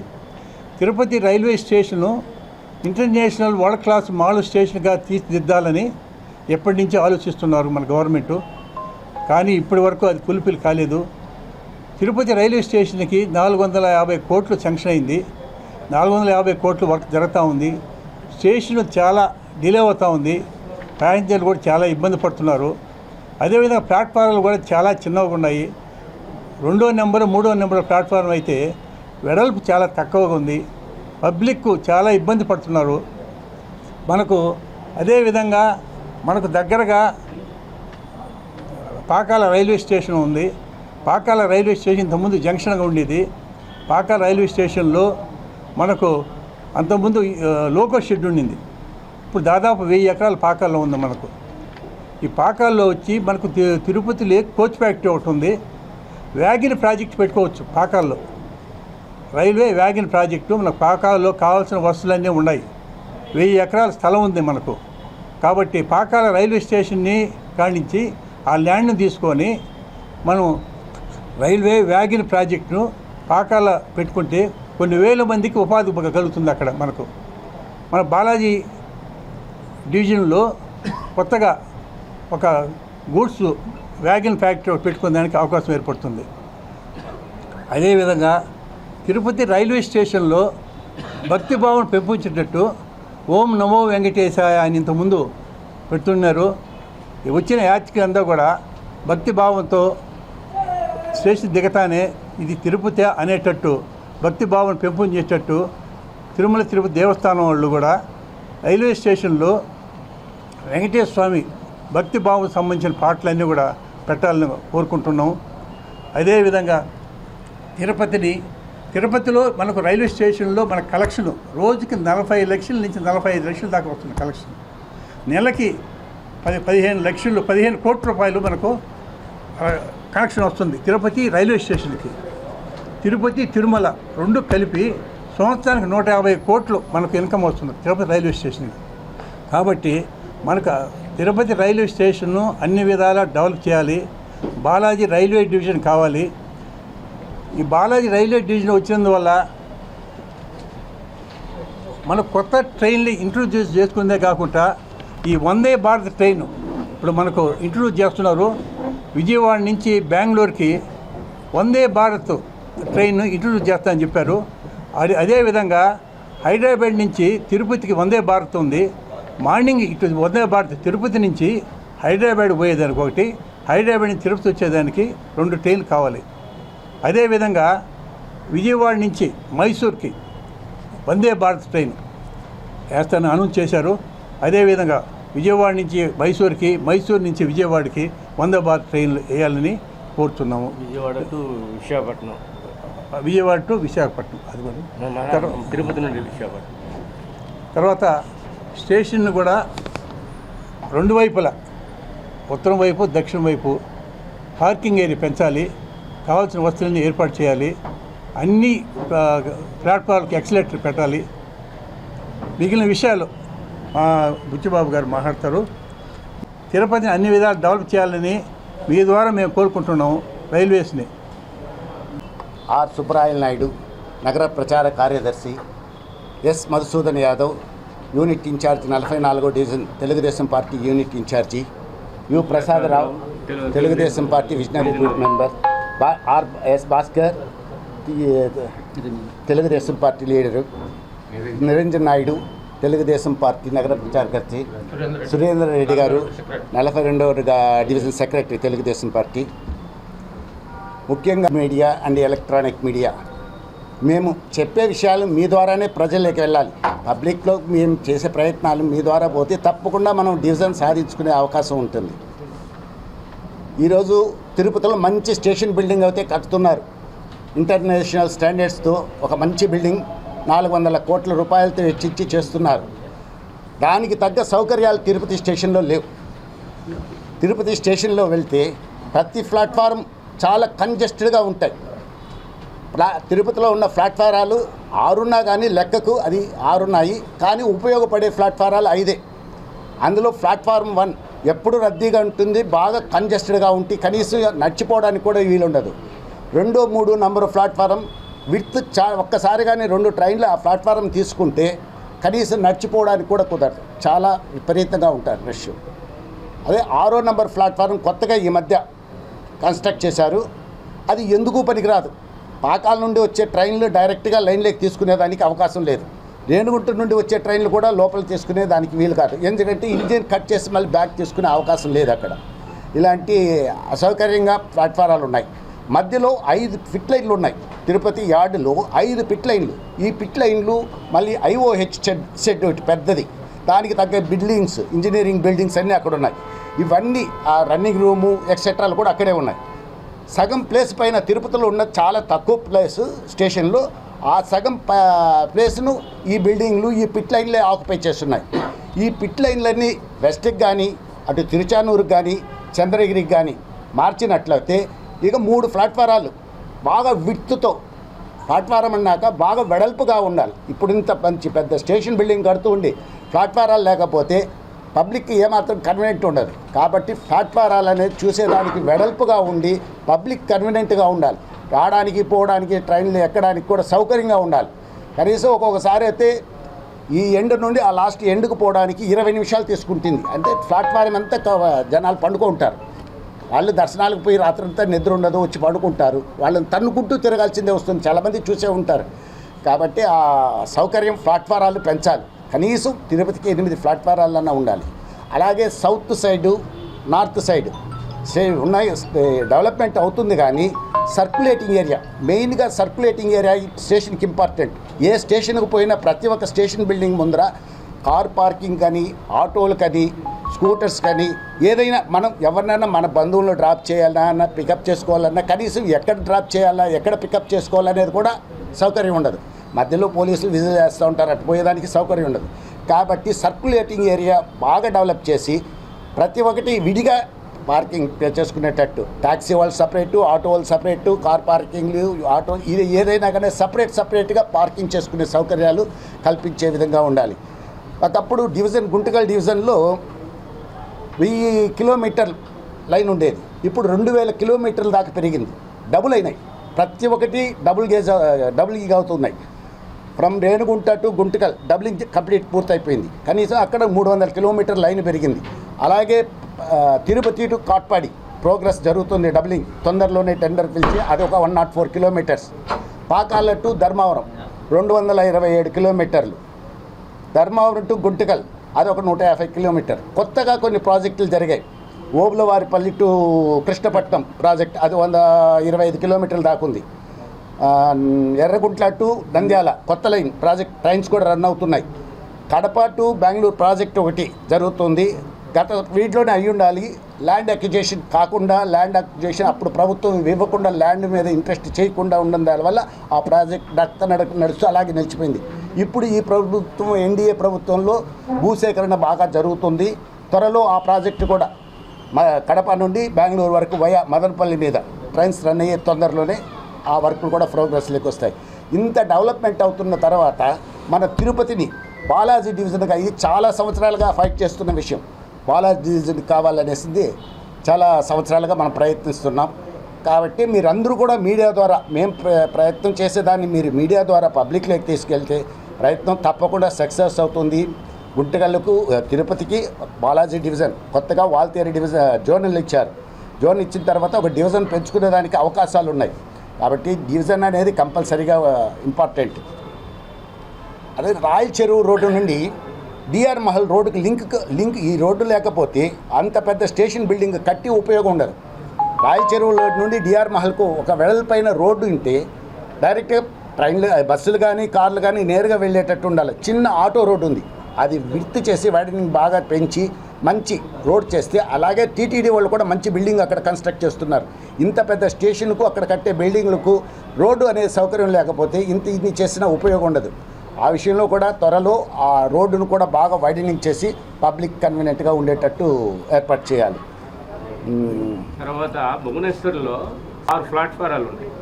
Tirupati railway station international world class model స్టేషన్గా తీర్చిదిద్దాలని ఎప్పటి నుంచో ఆలోచిస్తున్నారు మన గవర్నమెంటు. కానీ ఇప్పటి వరకు అది ఫుల్ఫిల్ కాలేదు. తిరుపతి రైల్వే స్టేషన్కి 450 కోట్లు శాంక్షన్ అయింది. 450 కోట్లు వర్క్ జరుగుతూ ఉంది. స్టేషన్ చాలా డిలే అవుతూ ఉంది. ప్యాసింజర్లు కూడా చాలా ఇబ్బంది పడుతున్నారు. అదేవిధంగా ప్లాట్ఫారాలు కూడా చాలా చిన్నగా ఉన్నాయి. 2వ నెంబరు 3వ నెంబర్ ప్లాట్ఫారం అయితే వెడల్పు చాలా తక్కువగా ఉంది. పబ్లిక్ చాలా ఇబ్బంది పడుతున్నారు. మనకు అదేవిధంగా మనకు దగ్గరగా పాకాల రైల్వే స్టేషన్ ఉంది. పాకాల రైల్వే స్టేషన్ ఇంతకుముందు జంక్షన్గా ఉండేది. పాకాల రైల్వే స్టేషన్లో మనకు అంతకుముందు లోకో షెడ్ ఉండింది. ఇప్పుడు దాదాపు 1000 ఎకరాల పాకాల్లో ఉంది. మనకు ఈ పాకాల్లో వచ్చి మనకు తిరుపతిలో కోచ్ ఫ్యాక్టరీ ఒకటి ఉంది. వ్యాగిన్ ప్రాజెక్ట్ పెట్టుకోవచ్చు పాకాల్లో. రైల్వే వ్యాగన్ ప్రాజెక్టు మనకు పాకాలలో కావాల్సిన వసతులన్నీ ఉన్నాయి. 1000 ఎకరాల స్థలం ఉంది మనకు. కాబట్టి పాకాల రైల్వే స్టేషన్ని కానించి ఆ ల్యాండ్ను తీసుకొని మనం రైల్వే వ్యాగన్ ప్రాజెక్టును పాకాల పెట్టుకుంటే కొన్ని వేల మందికి ఉపాధి కలుగుతుంది అక్కడ మనకు. మన బాలాజీ డివిజన్లో కొత్తగా ఒక గూడ్స్ వ్యాగన్ ఫ్యాక్టరీ పెట్టుకునేదానికి అవకాశం ఏర్పడుతుంది. అదేవిధంగా తిరుపతి రైల్వే స్టేషన్లో భక్తిభావం పెంపొంచేటట్టు ఓం నమో వెంకటేశాయ అని ఇంతకుముందు పెడుతున్నారు. వచ్చిన యాత్రికులు అంతా కూడా భక్తిభావంతో స్టేషన్ దిగతానే ఇది తిరుపతి అనేటట్టు భక్తిభావం పెంపొందేటట్టు తిరుపతి దేవస్థానం వాళ్ళు కూడా రైల్వే స్టేషన్లో వెంకటేశ్వర స్వామి భక్తిభావం సంబంధించిన పాటలన్నీ కూడా పెట్టాలని కోరుకుంటున్నాం. అదేవిధంగా తిరుపతిలో మనకు రైల్వే స్టేషన్లో మన కలెక్షన్ రోజుకి 40 లక్షల నుంచి 45 లక్షల దాకా వస్తుంది కలెక్షన్. నెలకి 15 కోట్ల రూపాయలు మనకు కనెక్షన్ వస్తుంది తిరుపతి రైల్వే స్టేషన్కి. తిరుపతి తిరుమల రెండు కలిపి సంవత్సరానికి 150 కోట్లు మనకు ఇన్కమ్ వస్తుంది తిరుపతి రైల్వే స్టేషన్కి. కాబట్టి మనకు తిరుపతి రైల్వే స్టేషన్ను అన్ని విధాలా డెవలప్ చేయాలి. బాలాజీ రైల్వే డివిజన్ కావాలి. ఈ బాలాజీ రైల్వే డివిజన్ వచ్చినందువల్ల మన కొత్త ట్రైన్లు ఇంట్రొడ్యూస్ చేసుకుందే కాకుండా ఈ వందే భారత్ ట్రైన్ ఇప్పుడు మనకు ఇంట్రొడ్యూస్ చేస్తున్నారు. విజయవాడ నుంచి బెంగళూరుకి వందే భారత్ ట్రైన్ ఇంట్రొడ్యూస్ చేస్తామని చెప్పారు. అదేవిధంగా హైదరాబాద్ నుంచి తిరుపతికి వందే భారత్ ఉంది. మార్నింగ్ ఇటు వందే భారత్ తిరుపతి నుంచి హైదరాబాద్ పోయేదానికి ఒకటి, హైదరాబాద్ నుంచి తిరుపతి వచ్చేదానికి 2 ట్రైన్లు కావాలి. అదేవిధంగా విజయవాడ నుంచి మైసూర్కి వందే భారత్ ట్రైన్ వేస్తానని అనౌన్స్ చేశారు. అదేవిధంగా విజయవాడ నుంచి మైసూర్కి, మైసూరు నుంచి విజయవాడకి వందే భారత్ ట్రైన్లు వేయాలని కోరుతున్నాము. విజయవాడ టు విశాఖపట్నం అది కూడా తిరుపతి నుండి విశాఖపట్నం. తర్వాత స్టేషన్ కూడా 2 వైపులా ఉత్తరం వైపు దక్షిణ వైపు పార్కింగ్ ఏరియా పెంచాలి. కావాల్సిన వస్తువులను ఏర్పాటు చేయాలి. అన్ని ప్లాట్ఫామ్కి ఎక్సలేటర్ పెట్టాలి. మిగిలిన విషయాలు బుచ్చిబాబు గారు మాట్లాడతారు. తిరుపతిని అన్ని విధాలు డెవలప్ చేయాలని మీ ద్వారా మేము కోరుకుంటున్నాము రైల్వేస్ని. ఆర్ సుబ్బరాయల నాయుడు, నగర ప్రచార కార్యదర్శి. S Madhusudan Yadav, unit incharge 44వ division Telugudesam party unit incharge. U Prasadarao, Telugudesam party visionary group member. S Bhaskar, Telugudesam party leader. Niranjan Naidu, Telugudesam party నగర ప్రచార కార్యదర్శి. సురేందర్ రెడ్డి గారు, 42వ డివిజన్ సెక్రటరీ, తెలుగుదేశం పార్టీ. ముఖ్యంగా మీడియా అండ్ ఎలక్ట్రానిక్ మీడియా, మేము చెప్పే విషయాలు మీ ద్వారానే ప్రజల్లోకి వెళ్ళాలి. పబ్లిక్లో మేము చేసే ప్రయత్నాలు మీ ద్వారా పోతే తప్పకుండా మనం డివిజన్ సాధించుకునే అవకాశం ఉంటుంది. ఈరోజు తిరుపతిలో మంచి స్టేషన్ బిల్డింగ్ అయితే కట్టుతున్నారు. ఇంటర్నేషనల్ స్టాండర్డ్స్తో ఒక మంచి బిల్డింగ్ 400 కోట్ల రూపాయలతో వెచ్చించి చేస్తున్నారు. దానికి తగ్గ సౌకర్యాలు తిరుపతి స్టేషన్లో లేవు. తిరుపతి స్టేషన్లో వెళ్తే ప్రతి ప్లాట్ఫారం చాలా కంజెస్టెడ్గా ఉంటాయి. తిరుపతిలో ఉన్న ప్లాట్ఫారాలు 6 ఉన్నా కానీ లెక్కకు అది 6 ఉన్నాయి, కానీ ఉపయోగపడే ప్లాట్ఫారాలు 5. అందులో ప్లాట్ఫారం 1 ఎప్పుడు రద్దీగా ఉంటుంది, బాగా కంజెస్టెడ్గా ఉంటే కనీసం నడిచిపోవడానికి కూడా వీలుండదు. 2, 3 నంబరు ప్లాట్ఫారం విడ్త్ ఒక్కసారి కానీ 2 ట్రైన్లు ఆ ప్లాట్ఫారం తీసుకుంటే కనీసం నడిచిపోవడానికి కూడా కుదరదు. చాలా విపరీతంగా ఉంటారు రష్. అదే 6వ నంబర్ ప్లాట్ఫారం కొత్తగా ఈ మధ్య కన్స్ట్రక్ట్ చేశారు. అది ఎందుకు పనికిరాదు. పాకాల నుండి వచ్చే ట్రైన్లు డైరెక్ట్గా లైన్లోకి తీసుకునేదానికి అవకాశం లేదు. రేణిగుంట నుండి వచ్చే ట్రైన్లు కూడా లోపల తీసుకునేదానికి వీలు కాదు. ఎందుకంటే ఇంజిన్ కట్ చేసి మళ్ళీ బ్యాక్ తీసుకునే అవకాశం లేదు అక్కడ. ఇలాంటి అసౌకర్యంగా ప్లాట్ఫారాలు ఉన్నాయి. మధ్యలో 5 పిట్ లైన్లు ఉన్నాయి. తిరుపతి యార్డులో 5 పిట్ లైన్లు. ఈ పిట్ లైన్లు మళ్ళీ IOH షెడ్ ఒకటి పెద్దది, దానికి తగ్గ బిల్డింగ్స్, ఇంజనీరింగ్ బిల్డింగ్స్ అన్నీ అక్కడ ఉన్నాయి. ఇవన్నీ ఆ రన్నింగ్ రూము ఎక్సెట్రాలు కూడా అక్కడే ఉన్నాయి. సగం ప్లేస్ పైన తిరుపతిలో ఉన్న చాలా తక్కువ ప్లేస్ స్టేషన్లో ఆ సగం ప్లేస్ను ఈ బిల్డింగ్లు, ఈ పిట్ లైన్లే ఆక్యుపై చేస్తున్నాయి. ఈ పిట్ లైన్లన్నీ వెస్ట్కి కానీ అటు తిరుచానూరుకి కానీ చంద్రగిరికి కానీ మార్చినట్లయితే ఇక 3 ప్లాట్ఫారాలు బాగా విడ్త్తో ప్లాట్ఫారం అన్నాక బాగా వెడల్పుగా ఉండాలి. ఇప్పుడు ఇంత మంచి పెద్ద స్టేషన్ బిల్డింగ్ కడుతూ ఉండి ప్లాట్ఫారాలు లేకపోతే పబ్లిక్కి ఏమాత్రం కన్వీనియంట్ ఉండదు. కాబట్టి ప్లాట్ఫారాలు అనేది చూసేదానికి వెడల్పుగా ఉండి పబ్లిక్ కన్వీనియంట్గా ఉండాలి. రావడానికి పోవడానికి ట్రైన్లు ఎక్కడానికి కూడా సౌకర్యంగా ఉండాలి. కనీసం ఒక్కొక్కసారి అయితే ఈ ఎండ్ నుండి ఆ లాస్ట్ ఎండ్కు పోవడానికి 20 నిమిషాలు తీసుకుంటుంది. అంటే ప్లాట్ఫారం అంతా జనాలు పండుకుంటారు. వాళ్ళు దర్శనాలకు పోయి రాత్రంతా నిద్ర ఉండదు, వచ్చి పడుకుంటారు. వాళ్ళని తన్నుకుంటూ తిరగాల్సిందే వస్తుంది. చాలామంది చూసే ఉంటారు. కాబట్టి ఆ సౌకర్యం ప్లాట్ఫారాలు పెంచాలి. కనీసం తిరుపతికి 8 ప్లాట్ఫారాలన్నా ఉండాలి. అలాగే సౌత్ సైడు నార్త్ సైడ్ ఉన్నాయి, డెవలప్మెంట్ అవుతుంది. కానీ సర్క్యులేటింగ్ ఏరియా, మెయిన్గా సర్క్యులేటింగ్ ఏరియా స్టేషన్కి ఇంపార్టెంట్. ఏ స్టేషన్కి పోయినా ప్రతి ఒక్క స్టేషన్ బిల్డింగ్ ముందర కార్ పార్కింగ్ కానీ, ఆటోలు కానీ, స్కూటర్స్ కానీ, ఏదైనా మనం ఎవరినైనా మన బంధువులను డ్రాప్ చేయాలన్నా పికప్ చేసుకోవాలన్నా కనీసం ఎక్కడ డ్రాప్ చేయాలా, ఎక్కడ పికప్ చేసుకోవాలనేది కూడా సౌకర్యం ఉండదు. మధ్యలో పోలీసులు విజిల్ చేస్తూ ఉంటారు, అటు పోయేదానికి సౌకర్యం ఉండదు. కాబట్టి సర్క్యులేటింగ్ ఏరియా బాగా డెవలప్ చేసి ప్రతి ఒక్కటి విడిగా పార్కింగ్ చేసుకునేటట్టు, ట్యాక్సీ వాళ్ళు సపరేటు, ఆటో వాళ్ళు సపరేటు, కార్ పార్కింగ్లు, ఆటో ఇది ఏదైనా కానీ సపరేట్గా పార్కింగ్ చేసుకునే సౌకర్యాలు కల్పించే విధంగా ఉండాలి. ఒకప్పుడు డివిజన్ గుంటకల్ డివిజన్లో 1000 కిలోమీటర్ లైన్ ఉండేది. ఇప్పుడు 2000 కిలోమీటర్ల దాకా పెరిగింది. డబుల్ అయినాయి. ప్రతి ఒక్కటి డబుల్ గేజ్ అవుతున్నాయి. From Renigunta to Guntakal doubling complete పూర్తయిపోయింది. కనీసం అక్కడ 300 కిలోమీటర్ లైన్ పెరిగింది. అలాగే తిరుపతి టు కాట్పాడి ప్రోగ్రెస్ జరుగుతుంది. డబులింగ్ తొందరలోనే టెండర్ పిలిచి అది ఒక 104 కిలోమీటర్స్. పాకాల టు ధర్మవరం 227 కిలోమీటర్లు. ధర్మవరం టు గుంటకల్ అది ఒక 150 కిలోమీటర్. కొత్తగా కొన్ని ప్రాజెక్టులు జరిగాయి. ఓబులవారిపల్లి టు కృష్ణపట్నం ప్రాజెక్ట్ అది 125 కిలోమీటర్లు దాకుంది. ఎర్రగుంట్ల టు నంద్యాల కొత్త లైన్ ప్రాజెక్ట్ ట్రైన్స్ కూడా రన్ అవుతున్నాయి. కడప టు బెంగళూరు ప్రాజెక్ట్ ఒకటి జరుగుతుంది. గత వీటిలోనే అయ్యి ఉండాలి. ల్యాండ్ అక్విజిషన్ కాకుండా, ల్యాండ్ అక్విజిషన్ అప్పుడు ప్రభుత్వం ఇవ్వకుండా ల్యాండ్ మీద ఇంట్రెస్ట్ చేయకుండా ఉండడం దానివల్ల ఆ ప్రాజెక్ట్ నడుస్తూ అలాగే నిలిచిపోయింది. ఇప్పుడు ఈ ప్రభుత్వం ఎన్డీఏ ప్రభుత్వంలో భూసేకరణ బాగా జరుగుతుంది. త్వరలో ఆ ప్రాజెక్టు కూడా కడప నుండి బెంగళూరు వరకు వయా మదనపల్లి మీద ట్రైన్స్ రన్ అయ్యే తొందరలోనే ఆ వర్కులు కూడా ప్రోగ్రెస్లోకి వస్తాయి. ఇంత డెవలప్మెంట్ అవుతున్న తర్వాత మన తిరుపతిని బాలాజీ డివిజన్గా ఇది చాలా సంవత్సరాలుగా ఫైట్ చేస్తున్న విషయం. బాలాజీ డివిజన్ కావాలనేసింది చాలా సంవత్సరాలుగా మనం ప్రయత్నిస్తున్నాం. కాబట్టి మీరందరూ కూడా మీడియా ద్వారా మేము ప్రయత్నం చేసేదాన్ని మీరు మీడియా ద్వారా పబ్లిక్లోకి తీసుకెళ్తే ప్రయత్నం తప్పకుండా సక్సెస్ అవుతుంది. గుంటకల్లుకు తిరుపతికి బాలాజీ డివిజన్ కొత్తగా వాల్తేరు డివిజన్ జోన్లు ఇచ్చారు. జోన్ ఇచ్చిన తర్వాత ఒక డివిజన్ పెంచుకునేదానికి అవకాశాలు ఉన్నాయి. కాబట్టి డివిజన్ అనేది కంపల్సరీగా ఇంపార్టెంట్. అదే రాయల్ చెరువు రోడ్డు నుండి డిఆర్ మహల్ రోడ్డుకి లింక్ ఈ రోడ్డు లేకపోతే అంత పెద్ద స్టేషన్ బిల్డింగ్ కట్టి ఉపయోగం ఉండదు. రాయల్ చెరువు రోడ్ నుండి డిఆర్ మహల్కు ఒక వెడల్పైన రోడ్డు ఉంటే డైరెక్ట్గా ట్రైన్లు బస్సులు కానీ కార్లు కానీ నేరుగా వెళ్ళేటట్టు ఉండాలి. చిన్న ఆటో రోడ్డు ఉంది, అది విడ్త్ చేసి వాటిని బాగా పెంచి మంచి రోడ్ చేస్తే, అలాగే టీటీడీ వాళ్ళు కూడా మంచి బిల్డింగ్ అక్కడ కన్స్ట్రక్ట్ చేస్తున్నారు. ఇంత పెద్ద స్టేషన్కు అక్కడ కట్టే బిల్డింగ్లకు రోడ్డు అనే సౌకర్యం లేకపోతే ఇది చేసినా ఉపయోగం ఉండదు. ఆ విషయంలో కూడా త్వరలో ఆ రోడ్డును కూడా బాగా వైడనింగ్ చేసి పబ్లిక్ కన్వీనియంట్గా ఉండేటట్టు ఏర్పాటు చేయాలి. తర్వాత భువనేశ్వర్లో 6 ప్లాట్ఫారాలు ఉన్నాయి.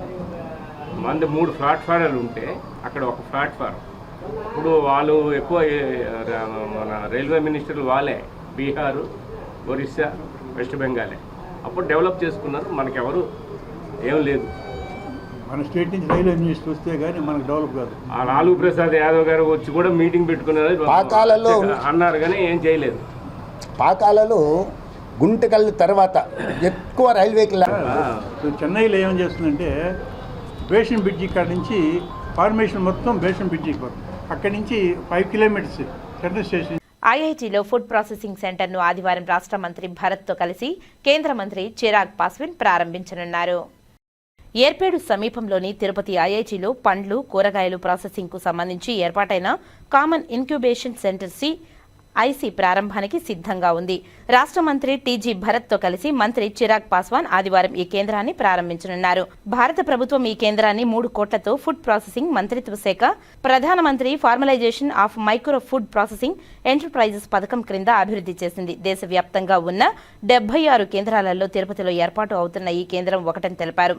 మంది 3 ప్లాట్ఫారాలు ఉంటే అక్కడ ఒక ప్లాట్ఫారం. ఇప్పుడు వాళ్ళు ఎక్కువ మన రైల్వే మినిస్టర్లు వాళ్ళే, బీహారు, ఒరిస్సా, వెస్ట్ బెంగాలే అప్పుడు డెవలప్ చేసుకున్నారు. మనకెవరు ఏం లేదు. మన స్టేట్ నుంచి రైల్వే మినిస్టర్ వస్తే కానీ మనకు డెవలప్ కాదు. ఆ లాలూ ప్రసాద్ యాదవ్ గారు వచ్చి కూడా మీటింగ్ పెట్టుకున్నారు, అన్నారు కానీ ఏం చేయలేదు. పాకాలలో గుంటకల్ తర్వాత ఎక్కువ రైల్వేకి చెన్నైలో ఏం చేస్తుందంటే బేషన్ బ్రిడ్జి కాడ నుంచి ఫార్మేషన్ మొత్తం బేషన్ బ్రిడ్జికి పోతుంది. అక్కడి నుంచి 5 కిలోమీటర్స్ సెంట్రల్ స్టేషన్. ఐఐటీలో ఫుడ్ ప్రాసెసింగ్ సెంటర్ను ఆదివారం రాష్ట్ర మంత్రి భరత్తో కలిసి కేంద్ర మంత్రి చిరాగ్ పాస్వాన్ ప్రారంభించనున్నారు. ఏర్పేడు సమీపంలోని తిరుపతి ఐఐటీలో పండ్లు, కూరగాయలు ప్రాసెసింగ్కు సంబంధించి ఏర్పాటైన కామన్ ఇన్క్యుబేషన్ సెంటర్ ఐసీ ప్రారంభానికి సిద్ధంగా ఉంది. రాష్ట్ర మంత్రి టీజీ భరత్తో కలిసి మంత్రి చిరాగ్ పాస్వాన్ ఆదివారం ఈ కేంద్రాన్ని ప్రారంభించనున్నారు. భారత ప్రభుత్వం ఈ కేంద్రాన్ని 3 కోట్లతో ఫుడ్ ప్రాసెసింగ్ మంత్రిత్వ శాఖ, ప్రధానమంత్రి formalisation of micro food processing enterprises పథకం క్రింద అభివృద్ధి చేసింది. దేశవ్యాప్తంగా ఉన్న 76 కేంద్రాలలో తిరుపతిలో ఏర్పాటు అవుతున్న ఈ కేంద్రం ఒకటని తెలిపారు.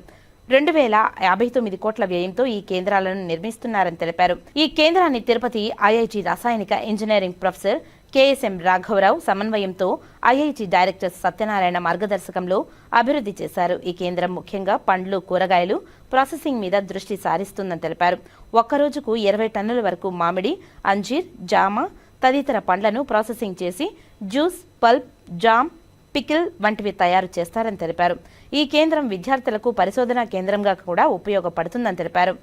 2,059 కోట్ల వ్యయంతో ఈ కేంద్రాలను నిర్మిస్తున్నారని తెలిపారు. ఈ కేంద్రాన్ని తిరుపతి ఐఐటి రసాయనిక ఇంజనీరింగ్ ప్రొఫెసర్ KSM రాఘవరావు సమన్వయంతో ఐఐటి డైరెక్టర్ సత్యనారాయణ మార్గదర్శకంలో అభివృద్ధి చేశారు. ఈ కేంద్రం ముఖ్యంగా పండ్లు, కూరగాయలు ప్రాసెసింగ్ మీద దృష్టి సారిస్తుందని తెలిపారు. ఒక్కరోజుకు 20 టన్నుల వరకు మామిడి, అంజీర్, జామ తదితర పండ్లను ప్రాసెసింగ్ చేసి జ్యూస్, పల్ప్, జామ్, పికిల్ వంటివి తయారు చేస్తారని తెలిపారు. ఈ కేంద్రం విద్యార్థులకు పరిశోధనా కేంద్రంగా కూడా ఉపయోగపడుతుందని తెలిపారు.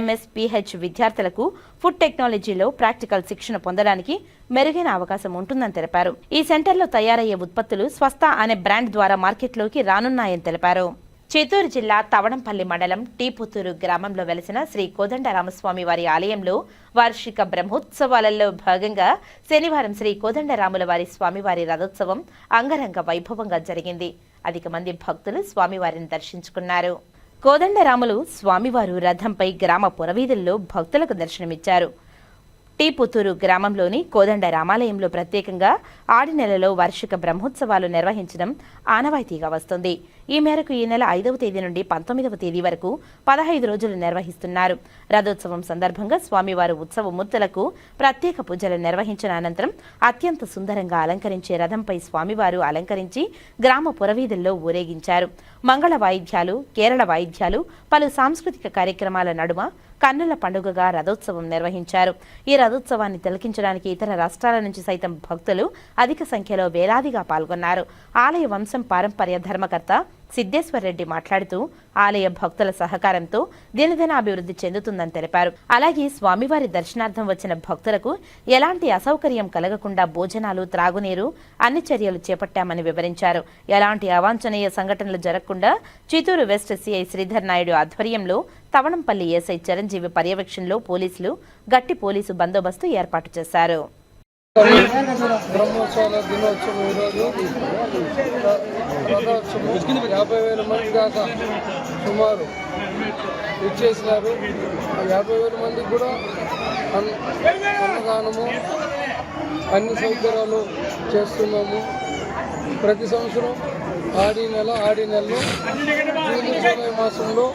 MS, PH విద్యార్థులకు ఫుడ్ టెక్నాలజీలో ప్రాక్టికల్ శిక్షణ పొందడానికి మెరుగైన అవకాశం ఉంటుందని తెలిపారు. ఈ సెంటర్లో తయారయ్యే ఉత్పత్తులు స్వస్థ అనే బ్రాండ్ ద్వారా మార్కెట్లోకి రానున్నాయని తెలిపారు. చిత్తూరు జిల్లా తవడంపల్లి మండలం టీపుత్తూరు గ్రామంలో వెలిసిన శ్రీ కోదండరామస్వామి వారి ఆలయంలో వార్షిక బ్రహ్మోత్సవాలలో భాగంగా శనివారం శ్రీ కోదండరాముల వారి స్వామివారి రథోత్సవం అంగరంగ వైభవంగా జరిగింది. అధిక మంది భక్తులు స్వామివారిని దర్శించుకున్నారు. కోదండరాములు స్వామివారు రథంపై గ్రామ పురవీధుల్లో భక్తులకు దర్శనమిచ్చారు. టీపుత్తూరు గ్రామంలోని కోదండ రామాలయంలో ప్రత్యేకంగా ఆడి నెలలో వార్షిక బ్రహ్మోత్సవాలు నిర్వహించడం ఆనవాయితీగా వస్తుంది. ఈ మేరకు ఈ నెల 5వ తేదీ నుండి 19వ తేదీ వరకు 15 రోజులు నిర్వహిస్తున్నారు. రథోత్సవం సందర్భంగా స్వామివారు ఉత్సవ మూర్తులకు ప్రత్యేక పూజలు నిర్వహించిన అనంతరం అత్యంత సుందరంగా అలంకరించే రథంపై స్వామివారు అలంకరించి గ్రామ పురవీధుల్లో ఊరేగించారు. మంగళ వాయిద్యాలు, కేరళ వాయిద్యాలు, పలు సాంస్కృతిక కార్యక్రమాల నడుమ కన్నుల పండుగగా రథోత్సవం నిర్వహించారు. ఈ రథోత్సవాన్ని తిలకించడానికి ఇతర రాష్ట్రాల నుంచి సైతం భక్తులు అధిక సంఖ్యలో వేలాదిగా పాల్గొన్నారు. ఆలయ వంశం పారంపర్య ధర్మకర్త సిద్ధేశ్వర్ రెడ్డి మాట్లాడుతూ ఆలయ భక్తుల సహకారంతో దినదిన అభివృద్ధి చెందుతుందని తెలిపారు. అలాగే స్వామివారి దర్శనార్థం వచ్చిన భక్తులకు ఎలాంటి అసౌకర్యం కలగకుండా భోజనాలు, త్రాగునీరు అన్ని చర్యలు చేపట్టామని వివరించారు. ఎలాంటి అవాంఛనీయ సంఘటనలు జరగకుండా చిత్తూరు వెస్ట్ సిఐ శ్రీధర్ నాయుడు ఆధ్వర్యంలో తవణంపల్లి ఎస్ఐ చిరంజీవి పర్యవేక్షణలో పోలీసులు గట్టి పోలీసు బందోబస్తు ఏర్పాటు చేశారు. బ్రహ్మోత్సవాల దినోత్సవం ఈరోజు రథోత్సవం 50,000 మంది దాకా సుమారు ఇచ్చేసినారు. 50,000 మందికి కూడా అన్నదానము అన్ని సౌకర్యాలు చేస్తున్నాము. ప్రతి సంవత్సరం ఆడి నెలలో జూన్, జూలై మాసంలో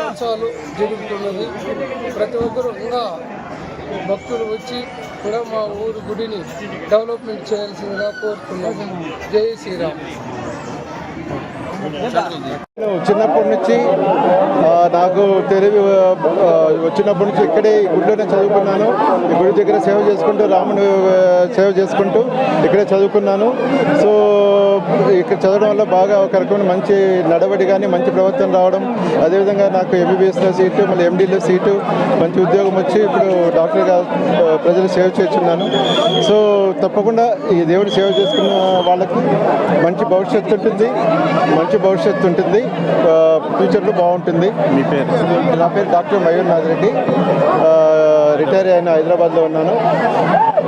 ఉత్సవాలు జరుగుతున్నది. ప్రతి ఒక్కరూ ఇంకా భక్తులు వచ్చి కూడా మా ఊరు గుడిని డెవలప్మెంట్ చేయాల్సిందిగా కోరుతున్నాము. జై శ్రీరామ్. చిన్నప్పటి నుంచి నాకు తెలివి వచ్చినప్పటి నుంచి ఇక్కడే ఈ గుడిలోనే చదువుకున్నాను. ఈ గుడి దగ్గర సేవ చేసుకుంటూ, రాముని సేవ చేసుకుంటూ ఇక్కడే చదువుకున్నాను. సో ఇక్కడ చదవడం వల్ల బాగా ఒక రకమైన మంచి నడవడి కానీ మంచి ప్రవర్తన రావడం, అదేవిధంగా నాకు MBBSలో సీటు, మళ్ళీ MDలో సీటు, మంచి ఉద్యోగం వచ్చి ఇప్పుడు డాక్టర్గా ప్రజలు సేవ చేస్తున్నాను. సో తప్పకుండా ఈ దేవుడి సేవ చేసుకున్న వాళ్ళకి మంచి భవిష్యత్తు ఉంటుంది, ఫ్యూచర్లో బాగుంటుంది. మీ పేరు? నా పేరు డాక్టర్ మయూర్నాథ్ రెడ్డి. రిటైర్ అయిన హైదరాబాద్లో ఉన్నాను,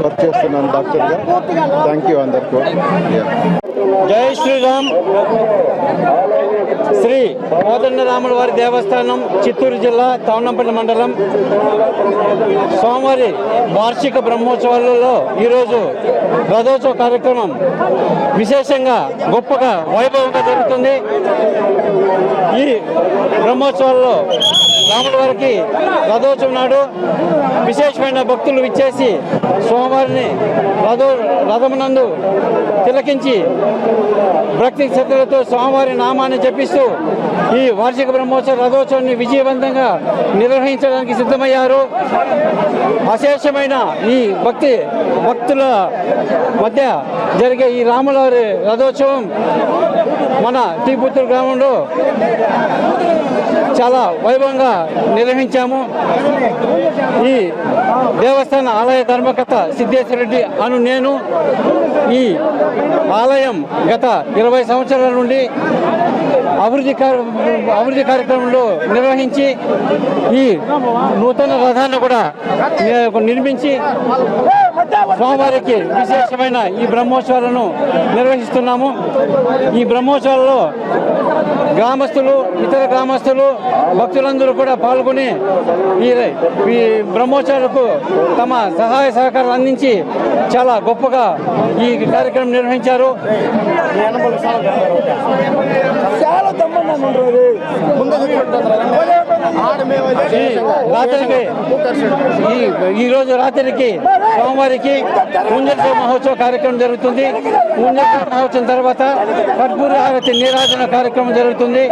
వర్క్ చేస్తున్నాను డాక్టర్గా. థ్యాంక్ యూ అందరికీ. జై శ్రీరామ్. శ్రీ కోదండరాముల వారి దేవస్థానం, చిత్తూరు జిల్లా తవణంపల్లి మండలం స్వామివారి వార్షిక బ్రహ్మోత్సవాలలో ఈరోజు రథోత్సవ కార్యక్రమం విశేషంగా గొప్పగా వైభవంగా జరుగుతుంది. ఈ బ్రహ్మోత్సవాల్లో రాముల వారికి రథోత్సవం నాడు విశేషమైన భక్తులు విచ్చేసి స్వామివారిని రథమునందు తిలకించి భక్తి శ్రద్ధలతో స్వామివారి నామాన్ని జపిస్తూ ఈ వార్షిక బ్రహ్మోత్సవ రథోత్సవాన్ని విజయవంతంగా నిర్వహించడానికి సిద్ధమయ్యారు. అశేషమైన ఈ భక్తుల మధ్య జరిగే ఈ రాముల వారి రథోత్సవం మన టీపుత్తూరు గ్రామంలో చాలా వైభవంగా నిర్వహించాము. ఈ దేవస్థాన ఆలయ ధర్మకర్త సిద్ధేశ్వర్ రెడ్డి అను నేను ఈ ఆలయం గత 20 సంవత్సరాల నుండి అభివృద్ధి కార్యక్రమంలో నిర్వహించి ఈ నూతన రథాన్ని కూడా నిర్మించి స్వామివారికి విశేషమైన ఈ బ్రహ్మోత్సవాలను నిర్వహిస్తున్నాము. ఈ బ్రహ్మోత్సవాలలో గ్రామస్తులు, ఇతర గ్రామస్తులు, భక్తులందరూ కూడా పాల్గొని ఈ బ్రహ్మోత్సవాలకు తమ సహాయ సహకారాలు అందించి చాలా గొప్పగా ఈ కార్యక్రమం నిర్వహించారు. ఈ రోజు రాత్రికి సోమవారికి ఊంజల్ మహోత్సవ కార్యక్రమం జరుగుతుంది. ఊంజల్ మహోత్సవం తర్వాత కర్పూర హారతి నీరాజన కార్యక్రమం జరుగుతుంది.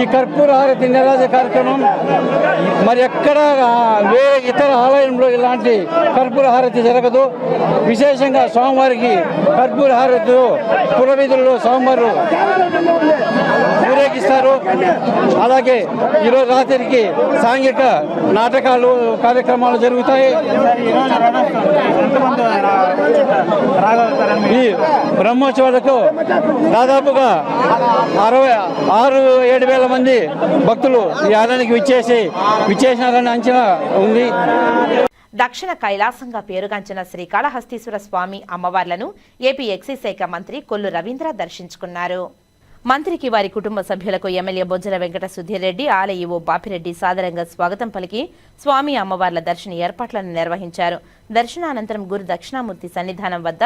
ఈ కర్పూర హారతి నీరాజన కార్యక్రమం మరి ఎక్కడ ఇతర ఆలయంలో ఇలాంటి కర్పూర హారతి జరగదు. విశేషంగా సోమవారికి కర్పూర హారతిలో పురవీధుల్లో సోమవారం ఊరేగిస్తారు. అలాగే ఈరోజు రాత్రికి సాంఘిక నాటకాలు కార్యక్రమాలు జరుగుతాయి. ఈ బ్రహ్మోత్సవాలకు దాదాపుగా 6-7 వేల మంది భక్తులు ఈ ఆలయానికి విచ్చేసినారని అంచనా ఉంది. దక్షిణ కైలాసంగా పేరుగాంచిన శ్రీకాళహస్తీశ్వర స్వామి అమ్మవార్లను ఏపీ ఎక్సైజ్ శాఖ మంత్రి కొల్లు రవీంద్ర దర్శించుకున్నారు. మంత్రికి వారి కుటుంబ సభ్యులకు ఎమ్మెల్యే బొజ్జల వెంకట సుధీర్ రెడ్డి, ఆలయ ఈవో బాపిరెడ్డి సాదరంగా స్వాగతం పలికి స్వామి అమ్మవార్ల దర్శన ఏర్పాట్లను నిర్వహించారు. దర్శనానంతరం గురు దక్షిణామూర్తి సన్నిధానం వద్ద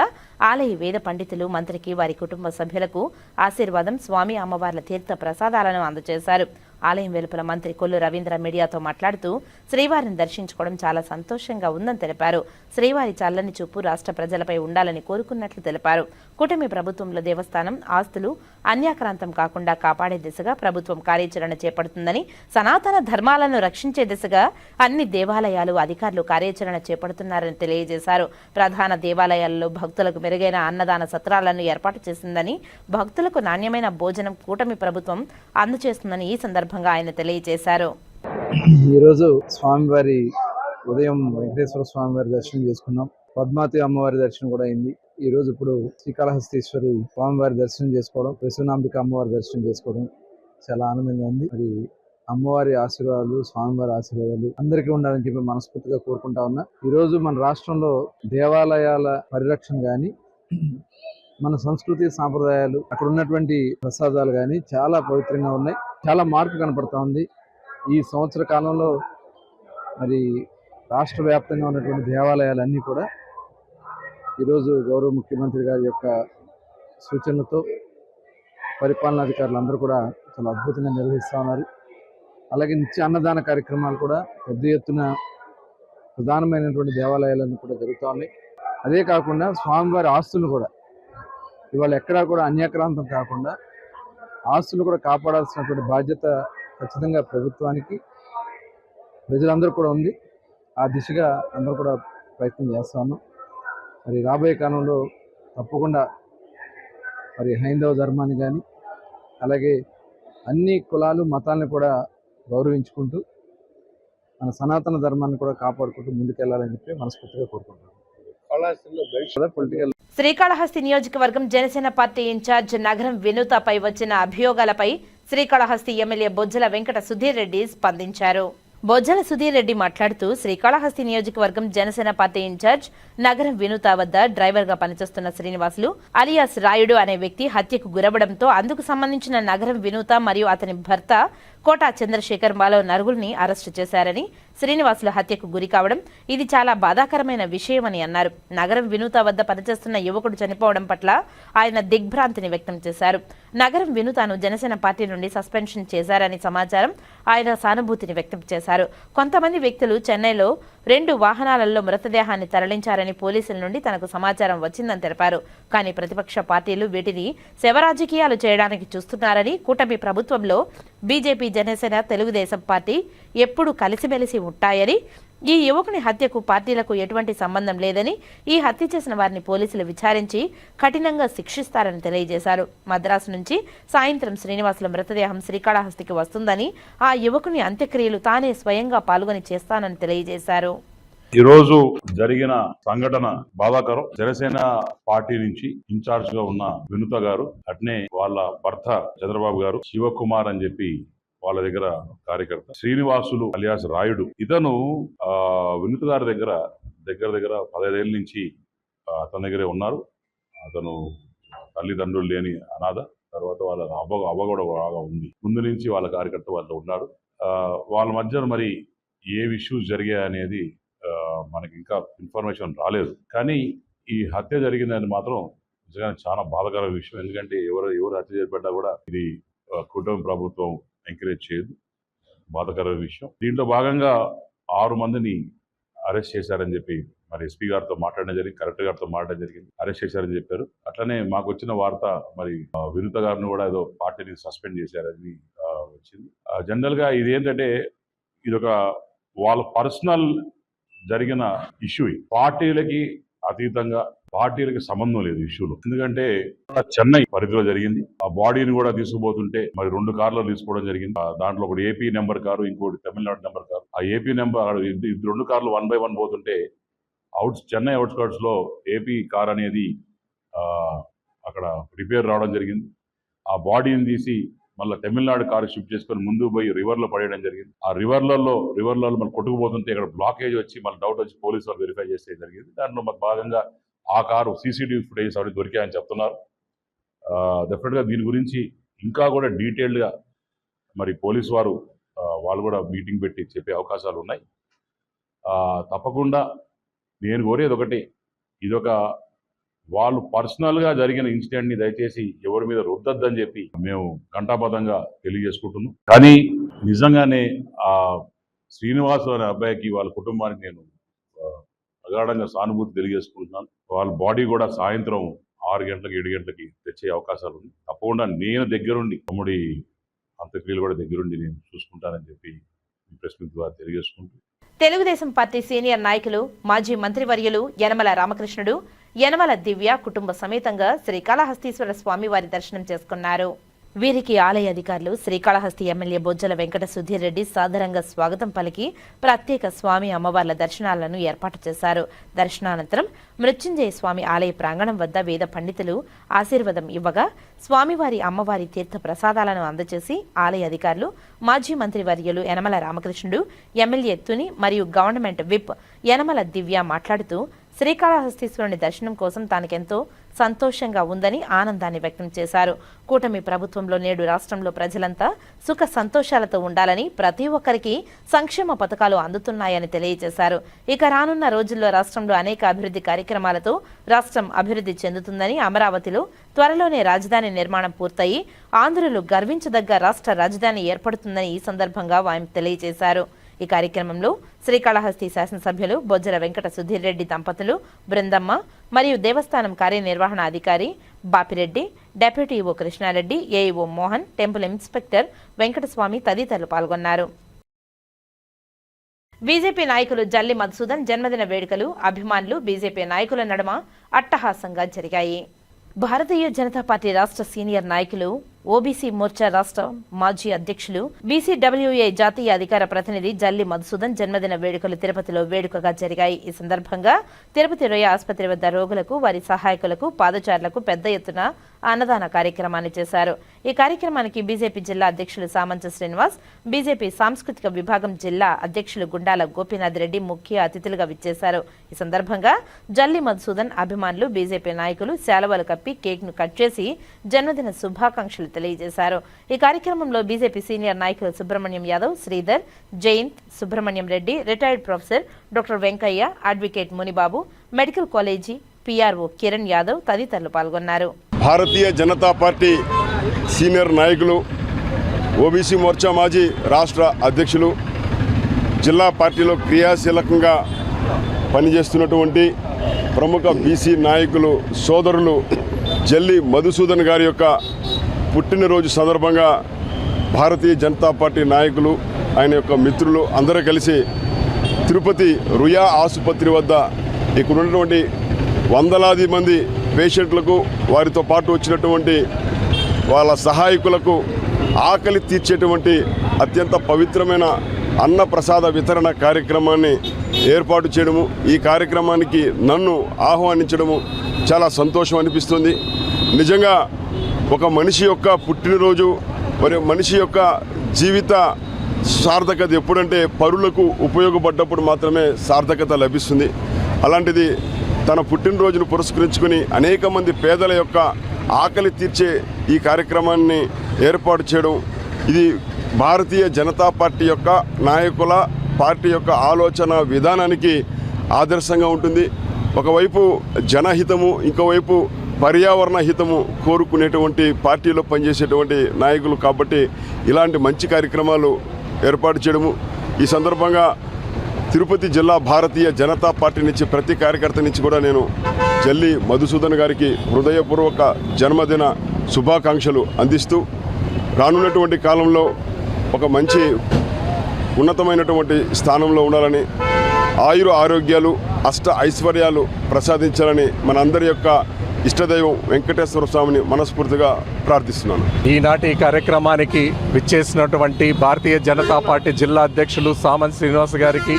ఆలయ వేద పండితులు మంత్రికి వారి కుటుంబ సభ్యులకు ఆశీర్వాదం, స్వామి అమ్మవార్ల తీర్థ ప్రసాదాలను అందజేశారు. ఆలయం వెలుపల మంత్రి కొల్లు రవీంద్ర మీడియాతో మాట్లాడుతూ శ్రీవారిని దర్శించుకోవడం చాలా సంతోషంగా ఉందని తెలిపారు. శ్రీవారి చల్లని చూపు రాష్ట్ర ప్రజలపై ఉండాలని కోరుకున్నట్లు తెలిపారు. కూటమి ప్రభుత్వంలో దేవస్థానం ఆస్తులు అన్యాక్రాంతం కాకుండా కాపాడే దిశగా ప్రభుత్వం కార్యాచరణ చేపడుతుందని, సనాతన ధర్మాలను రక్షించే దిశగా అన్ని దేవాలయాలు అధికారులు కార్యాచరణ చేపడుతున్నారని తెలియజేశారు. ప్రధాన దేవాలయాల్లో భక్తులకు మెరుగైన అన్నదాన సత్రాలను ఏర్పాటు చేసిందని, భక్తులకు నాణ్యమైన భోజనం కూటమి ప్రభుత్వం అందజేస్తుందని ఈ సందర్భంగా ఆయన తెలియజేశారు. ఈరోజు స్వామివారి ఉదయం వెంకటేశ్వర స్వామివారి దర్శనం చేసుకున్నాం. పద్మావతి అమ్మవారి దర్శనం కూడా అయింది. ఈ రోజు ఇప్పుడు శ్రీకాళహస్తీశ్వరి స్వామివారి దర్శనం చేసుకోవడం, ప్రసన్నాంబిక అమ్మవారి దర్శనం చేసుకోవడం చాలా ఆనందంగా ఉంది. మరి అమ్మవారి ఆశీర్వాదాలు, స్వామివారి ఆశీర్వాదాలు అందరికీ ఉండాలని చెప్పి మనస్ఫూర్తిగా కోరుకుంటా ఉన్నా. ఈరోజు మన రాష్ట్రంలో దేవాలయాల పరిరక్షణ కానీ, మన సంస్కృతి సాంప్రదాయాలు, అక్కడ ఉన్నటువంటి ప్రసాదాలు కానీ చాలా పవిత్రంగా ఉన్నాయి. చాలా మార్పు కనపడతా ఉంది. ఈ సంవత్సర కాలంలో మరి రాష్ట్ర వ్యాప్తంగా ఉన్నటువంటి దేవాలయాలన్నీ కూడా ఈరోజు గౌరవ ముఖ్యమంత్రి గారి యొక్క సూచనలతో పరిపాలనాధికారులు అందరూ కూడా చాలా అద్భుతంగా నిర్వహిస్తూ ఉన్నారు. అలాగే నిత్య అన్నదాన కార్యక్రమాలు కూడా పెద్ద ఎత్తున ప్రధానమైనటువంటి దేవాలయాలన్నీ కూడా జరుగుతూ ఉన్నాయి. అదే కాకుండా స్వామివారి ఆస్తులు కూడా ఇవాళ ఎక్కడా కూడా అన్యాక్రాంతం కాకుండా ఆస్తులు కూడా కాపాడాల్సినటువంటి బాధ్యత ఖచ్చితంగా ప్రభుత్వానికి, ప్రజలందరూ కూడా ఉంది. ఆ దిశగా అందరూ కూడా ప్రయత్నం చేస్తా ఉన్నాం. మరి రాబోయే కాలంలో తప్పకుండా మరి హైందవ ధర్మాన్ని కానీ, అలాగే అన్ని కులాలు మతాలను కూడా గౌరవించుకుంటూ మన సనాతన ధర్మాన్ని కూడా కాపాడుకుంటూ ముందుకెళ్లాలని చెప్పి మనస్ఫూర్తిగా కోరుకుంటున్నాను. పొలిటికల్ శ్రీకాళహస్తి నియోజకవర్గం జనసేన పార్టీ ఇన్ఛార్జ్ నగరం వినూతపై వచ్చిన అభియోగాలపై శ్రీకాళహస్తి ఎమ్మెల్యే బొజ్జల వెంకట సుధీర్ రెడ్డి స్పందించారు. బొజ్జల సుధీర్ రెడ్డి మాట్లాడుతూ శ్రీకాళహస్తి నియోజకవర్గం జనసేన పార్టీ ఇన్ఛార్జ్ నగరం వినూత వద్ద డ్రైవర్ గా పనిచేస్తున్న శ్రీనివాసులు అలియాస్ రాయుడు అనే వ్యక్తి హత్యకు గురవడంతో అందుకు సంబంధించిన నగరం వినూత మరియు అతని భర్త కోటా చంద్రశేఖర్ మాలో నలుగురిని అరెస్టు చేశారని, శ్రీనివాసుల హత్యకు గురి కావడం ఇది చాలా బాధాకరమైన విషయమని అన్నారు. నగరం వినూత వద్ద పనిచేస్తున్న యువకుడు చనిపోవడం పట్ల ఆయన దిగ్భ్రాంతిని వ్యక్తం చేశారు. నగరం వినూతను జనసేన పార్టీ నుండి సస్పెన్షన్ చేశారని సమాచారం. ఆయన సానుభూతిని వ్యక్తం చేశారు. కొంతమంది వ్యక్తులు చెన్నైలో 2 వాహనాలలో మృతదేహాన్ని తరలించారని పోలీసుల నుండి తనకు సమాచారం వచ్చిందని తెలిపారు. కానీ ప్రతిపక్ష పార్టీలు వీటిని శవరాజకీయాలు చేయడానికి చూస్తున్నారని, కూటమి ప్రభుత్వంలో బీజేపీ, జనసేన, తెలుగుదేశం పార్టీ ఎప్పుడు కలిసిమెలిసి ఉంటాయని, ఈ యువకుని హత్యకు పార్టీలకు ఎటువంటి సంబంధం లేదని, ఈ హత్య చేసిన వారిని పోలీసులు విచారించి కఠినంగా శిక్షిస్తారని తెలియజేశారు. మద్రాసు నుంచి సాయంత్రం శ్రీనివాసుల మృతదేహం శ్రీకాళహస్తికి వస్తుందని, ఆ యువకుని అంత్యక్రియలు తానే స్వయంగా పాల్గొని చేస్తానని తెలియజేశారు. ఈరోజు జరిగిన సంఘటన బాధాకరం. జనసేన పార్టీ నుంచి ఇన్ఛార్జ్ గా ఉన్న వినుత గారు, అట్నే వాళ్ళ భర్త చంద్రబాబు గారు, శివకుమార్ అని చెప్పి వాళ్ళ దగ్గర కార్యకర్త, శ్రీనివాసులు అలియాస్ రాయుడు, ఇతను వినుత గారి దగ్గర 15 ఏళ్ళ నుంచి అతని దగ్గరే ఉన్నారు. అతను తల్లిదండ్రులు లేని అనాథ. తర్వాత వాళ్ళ అవ్వ కూడా బాగా ఉంది. ముందు నుంచి వాళ్ళ కార్యకర్త వాళ్ళు ఉన్నారు. వాళ్ళ మధ్య మరి ఏ ఇష్యూస్ జరిగాయి అనేది మనకి ఇంకా ఇన్ఫర్మేషన్ రాలేదు. కానీ ఈ హత్య జరిగిందని మాత్రం నిజంగా చాలా బాధాకర విషయం. ఎందుకంటే ఎవరు హత్య చేయబడ్డా కూడా ఇది కుటుంబ ప్రభుత్వం ఎంకరేజ్ చేయదు. బాధాకర విషయం. దీంట్లో భాగంగా 6 మందిని అరెస్ట్ చేశారని చెప్పి మరి ఎస్పీ గారితో మాట్లాడడం జరిగింది, కలెక్టర్ గారితో మాట్లాడడం జరిగింది. అరెస్ట్ చేశారని చెప్పారు. అట్లనే మాకు వచ్చిన వార్త మరి వినుత గారిని కూడా ఏదో పార్టీని సస్పెండ్ చేశారని వచ్చింది. జనరల్ గా ఇది ఏంటంటే ఇదొక వాళ్ళ పర్సనల్ జరిగిన ఇష్యూ. పార్టీలకి అతీతంగా పార్టీలకి సంబంధం లేదు ఇష్యూలో. ఎందుకంటే చెన్నై పరిధిలో జరిగింది. ఆ బాడీని కూడా తీసుకుపోతుంటే మరి 2 కార్లు తీసుకోవడం జరిగింది. దాంట్లో ఒకటి ఏపీ నెంబర్ కారు, ఇంకోటి తమిళనాడు నెంబర్ కారు. ఆ ఏపీ నెంబర్ 2 కార్లు 1 by 1 పోతుంటే చెన్నై అవుట్స్కర్ట్స్ లో ఏపీ కార్ అనేది అక్కడ రిపేర్ రావడం జరిగింది. ఆ బాడీని తీసి మళ్ళీ తమిళనాడు కారు షిఫ్ట్ చేసుకొని ముందుకు పోయి రివర్లో పడేయడం జరిగింది. ఆ రివర్లలో మళ్ళీ కొట్టుకుపోతుంటే ఇక్కడ బ్లాకేజ్ వచ్చి మళ్ళీ డౌట్ వచ్చి పోలీసు వాళ్ళు వెరిఫై చేస్తే జరిగింది. దాంట్లో మరి భాగంగా ఆ కారు సీసీటీవీ ఫుటేజ్ అవి దొరికాయని చెప్తున్నారు. డెఫినెట్గా దీని గురించి ఇంకా కూడా డీటెయిల్డ్గా మరి పోలీసు వారు వాళ్ళు కూడా మీటింగ్ పెట్టి చెప్పే అవకాశాలు ఉన్నాయి. తప్పకుండా నేను కోరేది ఒకటి, ఇదొక వాళ్ళు పర్సనల్గా జరిగిన ఇన్సిడెంట్ని దయచేసి ఎవరి మీద రుద్దద్దని చెప్పి మేము ఘంటాపథంగా తెలియజేసుకుంటున్నాం. కానీ నిజంగానే ఆ శ్రీనివాసు అనే అబ్బాయికి వాళ్ళ కుటుంబానికి నేను అగాఢంగా సానుభూతి తెలియజేసుకుంటున్నాను. వాళ్ళ బాడీ కూడా సాయంత్రం 6 గంటలకి 7 గంటలకి తెచ్చే అవకాశాలు ఉన్నాయి. తప్పకుండా నేను దగ్గరుండి తమ్ముడి అంత్యక్రియలు కూడా దగ్గరుండి నేను చూసుకుంటానని చెప్పి ప్రెస్ మీట్ ద్వారా తెలియజేసుకుంటూ తెలుగుదేశం పార్టీ సీనియర్ నాయకులు మాజీ మంత్రివర్యులు యనమల రామకృష్ణుడు, యనమల దివ్య కుటుంబ సమేతంగా శ్రీకాళహస్తీశ్వర స్వామి వారి దర్శనం చేసుకున్నారు. వీరికి ఆలయ అధికారులు శ్రీకాళహస్తి ఎమ్మెల్యే బొజ్జల వెంకట సుధీర్ రెడ్డి సాదరంగా స్వాగతం పలికి ప్రత్యేక స్వామి అమ్మవార్ల దర్శనాలను ఏర్పాటు చేశారు. దర్శనానంతరం మృత్యుంజయ స్వామి ఆలయ ప్రాంగణం వద్ద వేద పండితులు ఆశీర్వాదం ఇవ్వగా స్వామివారి అమ్మవారి తీర్థ ప్రసాదాలను అందజేసి ఆలయ అధికారులు మాజీ మంత్రివర్యులు యనమల రామకృష్ణుడు, ఎమ్మెల్యే తుని మరియు గవర్నమెంట్ విప్ యనమల దివ్య మాట్లాడుతూ శ్రీకాళహస్తీశ్వరుని దర్శనం కోసం తానికెంతో సంతోషంగా ఉందని ఆనందాన్ని వ్యక్తం చేశారు. కూటమి ప్రభుత్వంలో నేడు రాష్ట్రంలో ప్రజలంతా సుఖ సంతోషాలతో ఉండాలని, ప్రతి ఒక్కరికి సంక్షేమ పథకాలు అందుతున్నాయని తెలియజేశారు. ఇక రానున్న రోజుల్లో రాష్ట్రంలో అనేక అభివృద్ధి కార్యక్రమాలతో రాష్ట్రం అభివృద్ధి చెందుతుందని, అమరావతిలో త్వరలోనే రాజధాని నిర్మాణం పూర్తయి ఆంధ్రులు గర్వించదగ్గ రాష్ట్ర రాజధాని ఏర్పడుతుందని ఈ సందర్భంగా ఆయన తెలియజేశారు. ఈ కార్యక్రమంలో శ్రీకాళహస్తి శాసనసభ్యులు బొజ్జల వెంకట సుధీర్ రెడ్డి దంపతులు, బృందమ్మ మరియు దేవస్థానం కార్యనిర్వహణ అధికారి Bapireddy, deputy EO Krishnareddy, AEO Mohan, temple inspector Venkataswamy తదితరులు పాల్గొన్నారు. బీజేపీ నాయకులు జల్లి మధుసూదన్ జన్మదిన వేడుకలు అభిమానులు, బీజేపీ నాయకుల నడుమ అట్టహాసంగా జరిగాయి. భారతీయ జనతా పార్టీ రాష్ట్ర సీనియర్ నాయకులు, ఓబీసీ మోర్చా రాష్ట్ర మాజీ అధ్యక్షులు, బీసీడబ్ల్యూఏ జాతీయ అధికార ప్రతినిధి జల్లి మధుసూదన్ జన్మదిన వేడుకలు తిరుపతిలో వేడుకగా జరిగాయి. ఈ సందర్భంగా తిరుపతి రొయ్య ఆసుపత్రి వద్ద రోగులకు, వారి సహాయకులకు, పాదచారులకు పెద్ద ఎత్తున అన్నదాన కార్యక్రమాన్ని చేశారు. ఈ కార్యక్రమానికి బీజేపీ జిల్లా అధ్యక్షులు సామంత శ్రీనివాస్, బీజేపీ సాంస్కృతిక విభాగం జిల్లా అధ్యక్షులు గుండాల గోపీనాథ్ రెడ్డి ముఖ్య అతిథులుగా విచ్చేశారు. ఈ సందర్భంగా జల్లి మధుసూదన్ అభిమానులు, బీజేపీ నాయకులు శాలువాలు కప్పి కేక్ ను కట్ చేసి జన్మదిన శుభాకాంక్షలు తెలియజేశారు. ఈ కార్యక్రమంలో బీజేపీ సీనియర్ నాయకులు Subrahmanyam Yadav, Sridhar, Jayanth, Subrahmanyam Reddy, retired professor doctor Venkaiah, advocate Munibabu, medical college PRO Kiran Yadav తదితరులు పాల్గొన్నారు. భారతీయ జనతా పార్టీ సీనియర్ నాయకులు, ఓబీసీ మోర్చా మాజీ రాష్ట్ర అధ్యక్షులు, జిల్లా పార్టీలో క్రియాశీలకంగా పనిచేస్తున్నటువంటి ప్రముఖ బీసీ నాయకులు సోదరులు జల్లి మధుసూదన్ గారి యొక్క పుట్టినరోజు సందర్భంగా భారతీయ జనతా పార్టీ నాయకులు, ఆయన యొక్క మిత్రులు అందరూ కలిసి తిరుపతి రుయా ఆసుపత్రి వద్ద ఇక్కడ ఉన్నటువంటి వందలాది మంది పేషెంట్లకు, వారితో పాటు వచ్చినటువంటి వాళ్ళ సహాయకులకు ఆకలి తీర్చేటువంటి అత్యంత పవిత్రమైన అన్న ప్రసాద వితరణ కార్యక్రమాన్ని ఏర్పాటు చేయడము, ఈ కార్యక్రమానికి నన్ను ఆహ్వానించడము చాలా సంతోషం అనిపిస్తుంది. నిజంగా ఒక మనిషి యొక్క పుట్టినరోజు మరియు మనిషి యొక్క జీవిత సార్థకత ఎప్పుడంటే పరులకు ఉపయోగపడ్డప్పుడు మాత్రమే సార్థకత లభిస్తుంది. అలాంటిది తన పుట్టినరోజును పురస్కరించుకుని అనేక మంది పేదల యొక్క ఆకలి తీర్చే ఈ కార్యక్రమాన్ని ఏర్పాటు చేయడం ఇది భారతీయ జనతా పార్టీ యొక్క నాయకుల పార్టీ యొక్క ఆలోచన విధానానికి ఆదర్శంగా ఉంటుంది. ఒకవైపు జనహితము, ఇంకోవైపు పర్యావరణ హితము కోరుకునేటువంటి పార్టీలో పనిచేసేటువంటి నాయకులు కాబట్టి ఇలాంటి మంచి కార్యక్రమాలు ఏర్పాటు చేయడము. ఈ సందర్భంగా తిరుపతి జిల్లా భారతీయ జనతా పార్టీ నుంచి ప్రతి కార్యకర్త నుంచి కూడా నేను జల్లి మధుసూదన్ గారికి హృదయపూర్వక జన్మదిన శుభాకాంక్షలు అందిస్తూ రానున్నటువంటి కాలంలో ఒక మంచి ఉన్నతమైనటువంటి స్థానంలో ఉండాలని, ఆయుర ఆరోగ్యాలు అష్ట ఐశ్వర్యాలు ప్రసాదించాలని మనందరి యొక్క ఇష్టదైవం వెంకటేశ్వర స్వామిని మనస్ఫూర్తిగా ప్రార్థిస్తున్నాను. ఈనాటి కార్యక్రమానికి విచ్చేసినటువంటి భారతీయ జనతా పార్టీ జిల్లా అధ్యక్షులు సామంత్ శ్రీనివాస్ గారికి,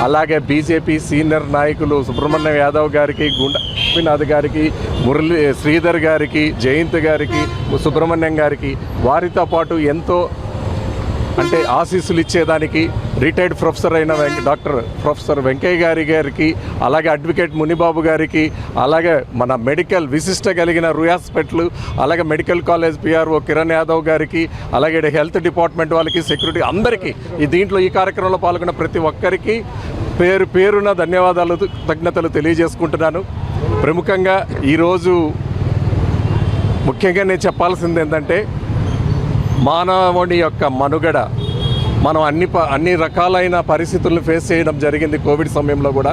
అలాగే బీజేపీ సీనియర్ నాయకులు సుబ్రహ్మణ్యం యాదవ్ గారికి, గుండానాథ్ గారికి, మురళీ శ్రీధర్ గారికి, జయంత్ గారికి, సుబ్రహ్మణ్యం గారికి, వారితో పాటు ఎంతో అంటే ఆశీస్సులు ఇచ్చేదానికి రిటైర్డ్ ప్రొఫెసర్ అయిన డాక్టర్ ప్రొఫెసర్ వెంకయ్య గారికి, అలాగే అడ్వకేట్ మునిబాబు గారికి, అలాగే మన మెడికల్ విశిష్ట కలిగిన రుయ్ హాస్పిటల్, అలాగే medical college PRO Kiran Yadav గారికి, అలాగే హెల్త్ డిపార్ట్మెంట్ వాళ్ళకి, సెక్యూరిటీ అందరికీ, దీంట్లో ఈ కార్యక్రమంలో పాల్గొన్న ప్రతి ఒక్కరికి పేరు పేరున ధన్యవాదాలు కృతజ్ఞతలు తెలియజేసుకుంటున్నాను. ప్రముఖంగా ఈరోజు ముఖ్యంగా నేను చెప్పాల్సింది ఏంటంటే, మానవుని యొక్క మనుగడ మనం అన్ని రకాలైన పరిస్థితులను ఫేస్ చేయడం జరిగింది కోవిడ్ సమయంలో కూడా.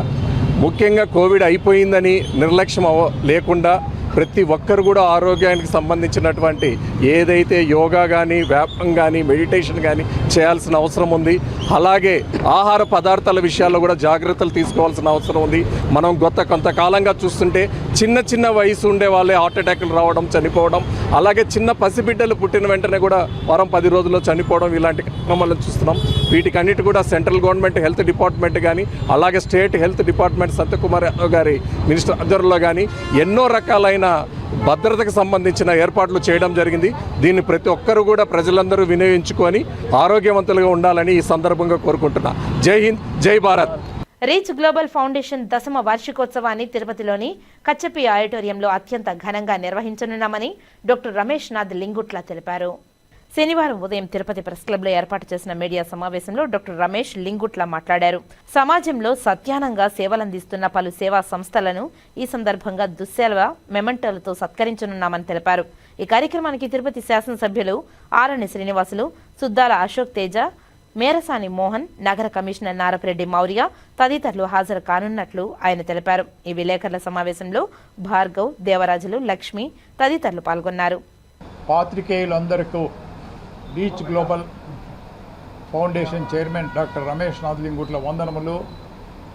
ముఖ్యంగా కోవిడ్ అయిపోయిందని నిర్లక్ష్యం లేకుండా ప్రతి ఒక్కరు కూడా ఆరోగ్యానికి సంబంధించినటువంటి ఏదైతే యోగా కానీ, వ్యాయామం కానీ, మెడిటేషన్ కానీ చేయాల్సిన అవసరం ఉంది. అలాగే ఆహార పదార్థాల విషయాల్లో కూడా జాగ్రత్తలు తీసుకోవాల్సిన అవసరం ఉంది. మనం కొంతకాలంగా చూస్తుంటే చిన్న వయసు ఉండే వాళ్ళే హార్ట్ అటాక్లు రావడం, చనిపోవడం, అలాగే చిన్న పసిబిడ్డలు పుట్టిన వెంటనే కూడా 10 రోజుల్లో చనిపోవడం, ఇలాంటి క్రమాలను చూస్తున్నాం. వీటికన్నిటి కూడా సెంట్రల్ గవర్నమెంట్ హెల్త్ డిపార్ట్మెంట్ కానీ, అలాగే state health department Satyakumar Yadav గారి మినిస్టర్ ఆధ్వర్యంలో కానీ ఎన్నో రకాలైన భద్రతకు సంబంధించిన ఏర్పాట్లు చేయడం జరిగింది. దీన్ని ప్రతి ఒక్కరూ కూడా ప్రజలందరూ వినియోగించుకొని ఆరోగ్యవంతులుగా ఉండాలని ఈ సందర్భంగా కోరుకుంటున్నా. జై హింద్, జై భారత్. రీచ్ గ్లోబల్ ఫౌండేషన్ 10వ వార్షికోత్సవాన్ని తిరుపతిలోని కచ్చపి ఆడిటోరియంలో అత్యంత ఘనంగా నిర్వహించనున్నామని డాక్టర్ రమేష్ నాథ్ లింగుట్ల తెలిపారు. శనివారం ఉదయం తిరుపతి ప్రెస్ క్లబ్లో ఏర్పాటు చేసిన మీడియా సమావేశంలో డాక్టర్ రమేష్ లింగుట్ల మాట్లాడారు. సమాజంలో సత్యానంగా సేవలందిస్తున్న పలు సేవా సంస్థలను ఈ సందర్భంగా దుశ్సేవ మెమెంటోలతో సత్కరించనున్నామని తెలిపారు. ఈ కార్యక్రమానికి తిరుపతి శాసనసభ్యులు ఆరణి శ్రీనివాసులు, సుద్దాల అశోక్ తేజ, మేరసాని మోహన్, నగర కమిషనర్ నారపరెడ్డి మౌర్య తదితరులు హాజరు కానున్నట్లు ఆయన తెలిపారు. ఈ విలేకరుల సమావేశంలో భార్గవ్, దేవరాజులు, లక్ష్మి తదితరులు పాల్గొన్నారు. పాత్రికేయులందరికీ reach global foundation chairman doctor Ramesh Nath Lingutla వందనములు,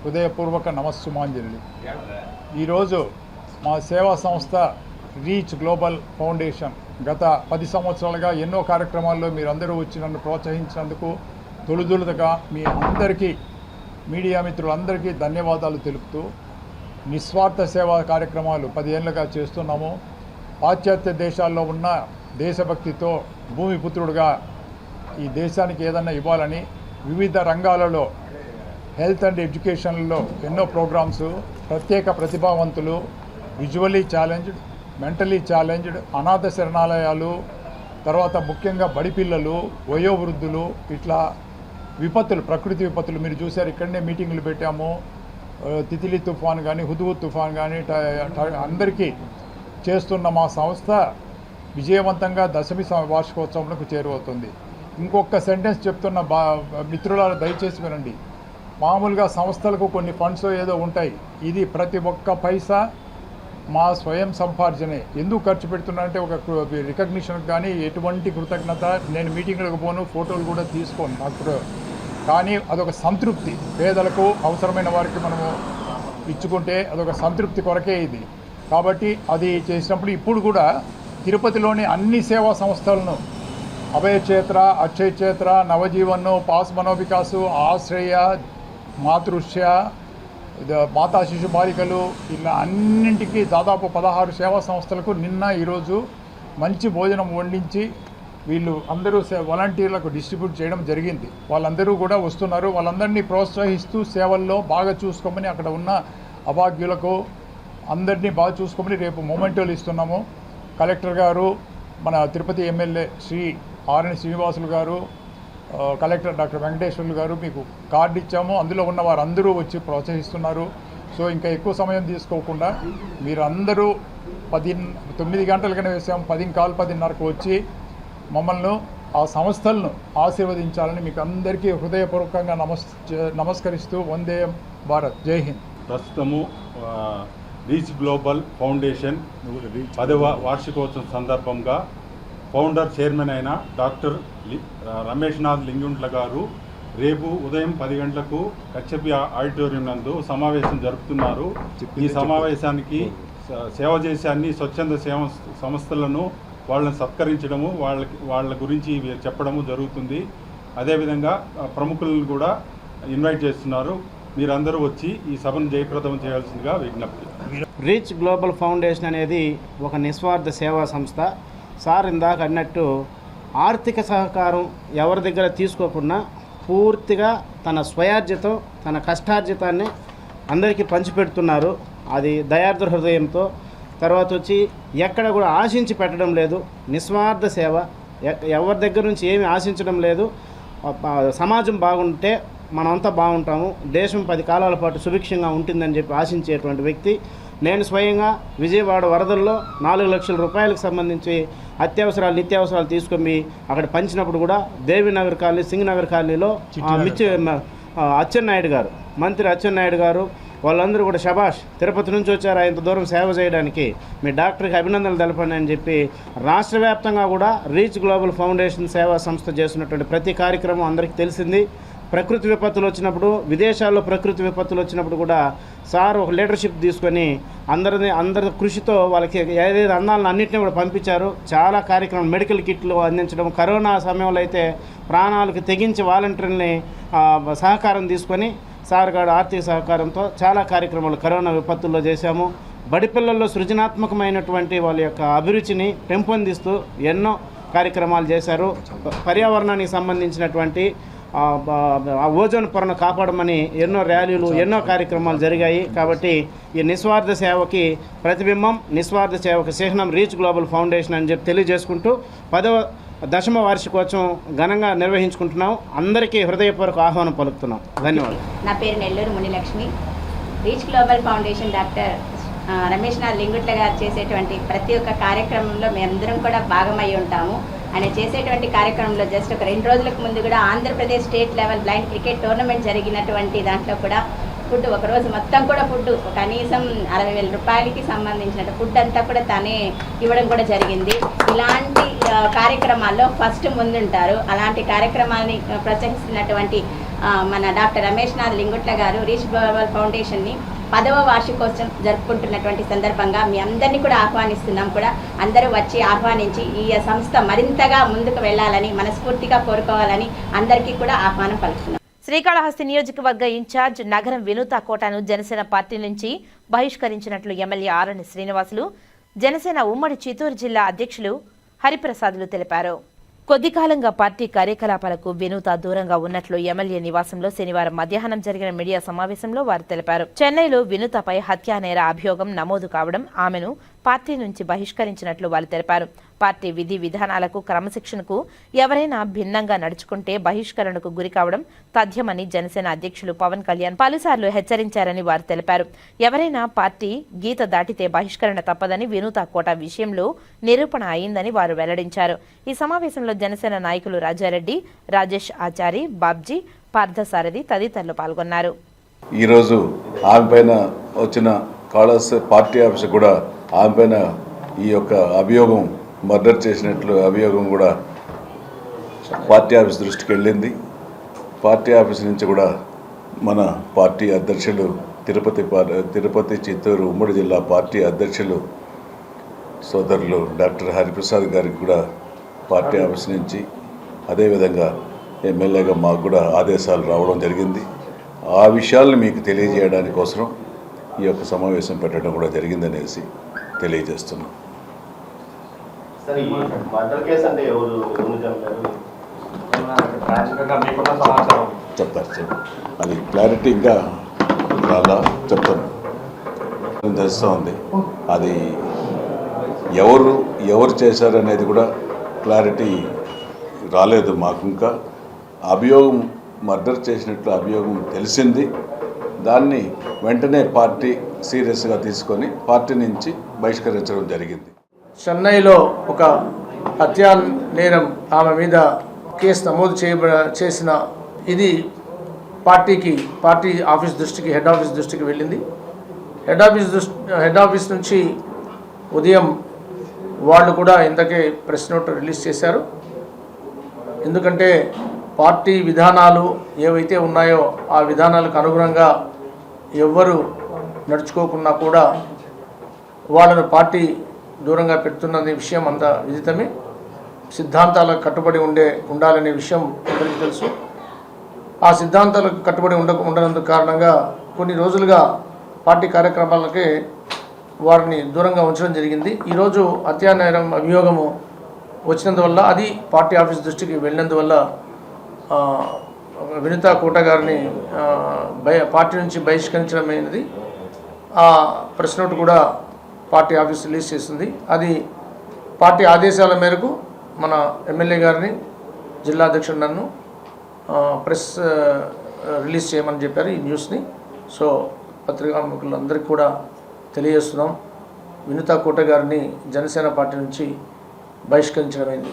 హృదయపూర్వక నమస్సుమాంజలి. ఈరోజు మా సేవా సంస్థ రీచ్ గ్లోబల్ ఫౌండేషన్ గత 10 సంవత్సరాలుగా ఎన్నో కార్యక్రమాల్లో మీరందరూ వచ్చి నన్ను ప్రోత్సహించినందుకు తొలుదులుగా మీ అందరికీ, మీడియా మిత్రులందరికీ ధన్యవాదాలు తెలుపుతూ, నిస్వార్థ సేవా కార్యక్రమాలు 10 ఏళ్ళుగా చేస్తున్నాము. పాశ్చాత్య దేశాల్లో ఉన్న దేశభక్తితో భూమిపుత్రుడుగా ఈ దేశానికి ఏదన్నా ఇవ్వాలని వివిధ రంగాలలో హెల్త్ అండ్ ఎడ్యుకేషన్లో ఎన్నో ప్రోగ్రామ్స్, ప్రత్యేక ప్రతిభావంతులు, విజువల్లీ ఛాలెంజ్డ్, మెంటలీ ఛాలెంజ్డ్, అనాథ శరణాలయాలు, తర్వాత ముఖ్యంగా బడిపిల్లలు, వయోవృద్ధులు, ఇట్లా విపత్తులు, ప్రకృతి విపత్తులు మీరు చూశారు. ఇక్కడనే మీటింగులు పెట్టాము. తితిలి తుఫాన్ కానీ, హుదూద్ తుఫాన్ కానీ అందరికీ చేస్తున్న మా సంస్థ విజయవంతంగా 10వ వార్షికోత్సవంకు చేరువవుతుంది. ఇంకొక సెంటెన్స్ చెప్తున్న మిత్రులారా దయచేసి వినండి. మామూలుగా సంస్థలకు కొన్ని ఫండ్స్ ఏదో ఉంటాయి. ఇది ప్రతి ఒక్క పైసా మా స్వయం సంపార్జనే. ఎందుకు ఖర్చు పెడుతున్నానంటే ఒక రికగ్నిషన్ కానీ ఎటువంటి కృతజ్ఞత, నేను మీటింగ్లకు పోను, ఫోటోలు కూడా తీసుకోను నాకు, కానీ అదొక సంతృప్తి. పేదలకు, అవసరమైన వారికి మనము ఇచ్చుకుంటే అదొక సంతృప్తి కొరకే ఇది. కాబట్టి అది చేసినప్పుడు ఇప్పుడు కూడా తిరుపతిలోని అన్ని సేవా సంస్థలను, అభయచేత్ర, అక్షయచేత్ర, నవజీవన్, పాస్ మనోవికాసు, ఆశ్రయ, మాతృశ్య, మాతా శిశు బాలికలు, ఇలా అన్నింటికీ దాదాపు 16 సేవా సంస్థలకు నిన్న ఈరోజు మంచి భోజనం వండించి వీళ్ళు అందరూ వాలంటీర్లకు డిస్ట్రిబ్యూట్ చేయడం జరిగింది. వాళ్ళందరూ కూడా వస్తున్నారు. వాళ్ళందరినీ ప్రోత్సహిస్తూ సేవల్లో బాగా చూసుకోమని అక్కడ ఉన్న అభాగ్యులకు, అందరినీ బాగా చూసుకోమని రేపు మొమెంటోలు ఇస్తున్నాము. కలెక్టర్ గారు, మన తిరుపతి ఎమ్మెల్యే శ్రీ ఆర్ఎన్ శ్రీనివాసులు గారు, కలెక్టర్ డాక్టర్ వెంకటేశ్వర్లు గారు మీకు కార్డు ఇచ్చాము. అందులో ఉన్న వారందరూ వచ్చి ప్రోత్సహిస్తున్నారు. సో ఇంకా ఎక్కువ సమయం తీసుకోకుండా మీరందరూ 9 గంటలకనే వేసాము, 10:15కు వచ్చి మమ్మల్ని ఆ సంస్థలను ఆశీర్వదించాలని మీకు అందరికీ హృదయపూర్వకంగా నమస్కరిస్తూ వందే భారత్, జై హింద్. ప్రస్తుతము రీచ్ గ్లోబల్ ఫౌండేషన్ 10వ వార్షికోత్సవం సందర్భంగా ఫౌండర్ చైర్మన్ అయిన డాక్టర్ రమేష్నాథ్ లింగుంట్ల గారు రేపు ఉదయం 10 గంటలకు కచ్చపి ఆడిటోరియం నందు సమావేశం జరుపుతున్నారు. ఈ సమావేశానికి సేవ చేసే అన్ని స్వచ్ఛంద సంస్థలను వాళ్ళని సత్కరించడము, వాళ్ళ గురించి చెప్పడము జరుగుతుంది. అదేవిధంగా ప్రముఖులను కూడా ఇన్వైట్ చేస్తున్నారు. మీరందరూ వచ్చి ఈ సభను జయప్రదం చేయాల్సిందిగా విజ్ఞప్తి. రీచ్ గ్లోబల్ ఫౌండేషన్ అనేది ఒక నిస్వార్థ సేవా సంస్థ. సార్ ఇందాక అన్నట్టు ఆర్థిక సహకారం ఎవరి దగ్గర తీసుకోకుండా పూర్తిగా తన స్వయార్జితం, తన కష్టార్జితాన్ని అందరికీ పంచిపెడుతున్నారు. అది దయార్ద్ర హృదయంతో. తర్వాత వచ్చి ఎక్కడ కూడా ఆశించి పెట్టడం లేదు, నిస్వార్థ సేవ. ఎవరి దగ్గర నుంచి ఏమి ఆశించడం లేదు. సమాజం బాగుంటే మనమంతా బాగుంటాము, దేశం 10 కాలాల పాటు సుభిక్షంగా ఉంటుందని చెప్పి ఆశించేటువంటి వ్యక్తి. నేను స్వయంగా విజయవాడ వరదల్లో 4 లక్షల రూపాయలకు సంబంధించి అత్యవసరాలు, నిత్యావసరాలు తీసుకొని అక్కడ పంచినప్పుడు కూడా దేవినగర్ కాలనీ, సింగనగర్ కాలనీలో అచ్చెన్నాయుడు గారు, మంత్రి అచ్చెన్నాయుడు గారు వాళ్ళందరూ కూడా శభాష్, తిరుపతి నుంచి వచ్చారు ఇంత దూరం సేవ చేయడానికి, మీ డాక్టర్కి అభినందనలు తెలపండి అని చెప్పి రాష్ట్ర వ్యాప్తంగా కూడా రీచ్ గ్లోబల్ ఫౌండేషన్ సేవా సంస్థ చేస్తున్నటువంటి ప్రతి కార్యక్రమం అందరికీ తెలిసింది. ప్రకృతి విపత్తులు వచ్చినప్పుడు, విదేశాల్లో ప్రకృతి విపత్తులు వచ్చినప్పుడు కూడా సార్ ఒక లీడర్షిప్ తీసుకొని అందరి కృషితో వాళ్ళకి ఏదైతే అందాలను అన్నింటినీ కూడా పంపించారు. చాలా కార్యక్రమం, మెడికల్ కిట్లు అందించడం, కరోనా సమయంలో అయితే ప్రాణాలకు తెగించి వాలంటీర్ని సహకారం తీసుకొని సార్ గారు ఆర్థిక సహకారంతో చాలా కార్యక్రమాలు కరోనా విపత్తుల్లో చేశాము. బడి పిల్లల్లో సృజనాత్మకమైనటువంటి వాళ్ళ యొక్క అభిరుచిని పెంపొందిస్తూ ఎన్నో కార్యక్రమాలు చేశారు. పర్యావరణానికి సంబంధించినటువంటి ఓజోన్ పొరను కాపాడమని ఎన్నో ర్యాలీలు, ఎన్నో కార్యక్రమాలు జరిగాయి. కాబట్టి ఈ నిస్వార్థ సేవకి ప్రతిబింబం, నిస్వార్థ సేవకి చిహ్నం రీచ్ గ్లోబల్ ఫౌండేషన్ అని చెప్పి తెలియజేసుకుంటూ 10వ దశమ వార్షికోత్సవం ఘనంగా నిర్వహించుకుంటున్నాం. అందరికీ హృదయపూర్వక ఆహ్వానం పలుకుతున్నాం. ధన్యవాదాలు. నా పేరు Nellore Munilakshmi. Reach global foundation doctor Rameshnath Lingutla గారు చేసేటువంటి ప్రతి ఒక్క కార్యక్రమంలో మేమందరం కూడా భాగమై ఉంటాము. ఆయన చేసేటువంటి కార్యక్రమంలో జస్ట్ ఒక 2 రోజులకు ముందు కూడా Andhra Pradesh state level blind cricket tournament జరిగినటువంటి దాంట్లో కూడా ఫుడ్, ఒకరోజు మొత్తం కూడా ఫుడ్ కనీసం 60,000 రూపాయలకి సంబంధించిన ఫుడ్ అంతా కూడా తానే ఇవ్వడం కూడా జరిగింది. ఇలాంటి కార్యక్రమాల్లో ఫస్ట్ ముందుంటారు. అలాంటి కార్యక్రమాన్ని ప్రోత్సహిస్తున్నటువంటి మన డాక్టర్ రమేష్నాథ్ లింగుట్ల గారు రీచ్ గ్లోబల్ ఫౌండేషన్ని 10వ వార్షికోత్సవం జరుపుకుంటున్నటువంటి సందర్భంగా మీ అందరినీ కూడా ఆహ్వానిస్తున్నాం. కూడా అందరూ వచ్చి ఆహ్వానించి ఈ సంస్థ మరింతగా ముందుకు వెళ్ళాలని మనస్ఫూర్తిగా కోరుకోవాలని అందరికీ కూడా ఆహ్వానం పలుకుతున్నాం. శ్రీకాళహస్తి నియోజకవర్గ ఇన్ఛార్జ్ నగరం వినూత కోటను జనసేన పార్టీ నుంచి బహిష్కరించినట్లు ఎమ్మెల్యే ఆర్ఎన్ శ్రీనివాసులు, జనసేన ఉమ్మడి చిత్తూరు జిల్లా అధ్యక్షులు హరిప్రసాదులు తెలిపారు. కొద్ది కాలంగా పార్టీ కార్యకలాపాలకు వినూత దూరంగా ఉన్నట్లు ఎమ్మెల్యే నివాసంలో శనివారం మధ్యాహ్నం జరిగిన మీడియా సమావేశంలో వారు తెలిపారు. చెన్నైలో వినూతపై హత్యానేర అభియోగం నమోదు కావడం ఆమెను పార్టీ నుంచి బహిష్కరించినట్లు వారు తెలిపారు. పార్టీ విధి విధానాలకు, క్రమశిక్షణకు ఎవరైనా భిన్నంగా నడుచుకుంటే బహిష్కరణకు గురి కావడం తథ్యమని జనసేన అధ్యక్షులు పవన్ కళ్యాణ్ పలుసార్లు హెచ్చరించారని వారు తెలిపారు. ఎవరైనా పార్టీ గీత దాటితే బహిష్కరణ తప్పదని వినూత కోట విషయంలో నిరూపణ అయిందని వారు వెల్లడించారు. ఈ సమావేశంలో జనసేన నాయకులు రాజారెడ్డి, రాజేష్ ఆచారి, బాబ్జీ, పార్థసారథి తదితరులు పాల్గొన్నారు. ఈరోజు ఆమె పైన వచ్చిన కాళహస్తి పార్టీ ఆఫీస్ కూడా ఆమె పైన ఈ యొక్క అభియోగం, మర్డర్ చేసినట్లు అభియోగం కూడా పార్టీ ఆఫీస్ దృష్టికి వెళ్ళింది. పార్టీ ఆఫీస్ నుంచి కూడా మన పార్టీ అధ్యక్షులు తిరుపతి చిత్తూరు ఉమ్మడి జిల్లా పార్టీ అధ్యక్షులు సోదరులు డాక్టర్ హరిప్రసాద్ గారికి కూడా పార్టీ ఆఫీస్ నుంచి, అదేవిధంగా ఎమ్మెల్యేగా మాకు కూడా ఆదేశాలు రావడం జరిగింది. ఆ విషయాలను మీకు తెలియజేయడానికి కోసం ఈ యొక్క సమావేశం పెట్టడం కూడా జరిగిందనేసి తెలియజేస్తున్నాం. చెప్తారు, అది క్లారిటీగా రాలా చెప్తాను. చేశారని తెలుస్తూ ఉంది. అది ఎవరు చేశారనేది కూడా క్లారిటీ రాలేదు మాకు. ఇంకా అభియోగం మర్డర్ చేసినట్లు అభియోగం తెలిసింది. దాన్ని వెంటనే పార్టీ సీరియస్గా తీసుకొని పార్టీ నుంచి బహిష్కరించడం జరిగింది. చెన్నైలో ఒక హత్యా నేరం ఆమె మీద కేసు నమోదు చేసిన ఇది పార్టీ ఆఫీస్ దృష్టికి, హెడ్ ఆఫీస్ దృష్టికి వెళ్ళింది. హెడ్ ఆఫీస్ నుంచి ఉదయం వాళ్ళు కూడా ఇంతకే ప్రెస్ నోట్ రిలీజ్ చేశారు. ఎందుకంటే పార్టీ విధానాలు ఏవైతే ఉన్నాయో ఆ విధానాలకు అనుగుణంగా ఎవ్వరు నడుచుకోకున్నా కూడా వాళ్ళను పార్టీ దూరంగా పెడుతున్న విషయం అంతా విదితమే. సిద్ధాంతాలకు కట్టుబడి ఉండాలనే విషయం అందరికీ తెలుసు. ఆ సిద్ధాంతాలకు కట్టుబడి ఉండనందుకు కారణంగా కొన్ని రోజులుగా పార్టీ కార్యక్రమాలకే వారిని దూరంగా ఉంచడం జరిగింది. ఈరోజు హత్యా నేరం అభియోగము వచ్చినందువల్ల, అది పార్టీ ఆఫీస్ దృష్టికి వెళ్ళినందువల్ల వినుతా కోట గారిని పార్టీ నుంచి బహిష్కరించడమైనది. ఆ ప్రెస్ నోట్ కూడా పార్టీ ఆఫీస్ రిలీజ్ చేస్తుంది. అది పార్టీ ఆదేశాల మేరకు మన ఎమ్మెల్యే గారిని, జిల్లా అధ్యక్షుడు నన్ను ప్రెస్ రిలీజ్ చేయమని చెప్పారు ఈ న్యూస్ని. సో పత్రికాముఖులందరికీ కూడా తెలియజేస్తున్నాం, వినుతా కోట గారిని జనసేన పార్టీ నుంచి బహిష్కరించడమైంది.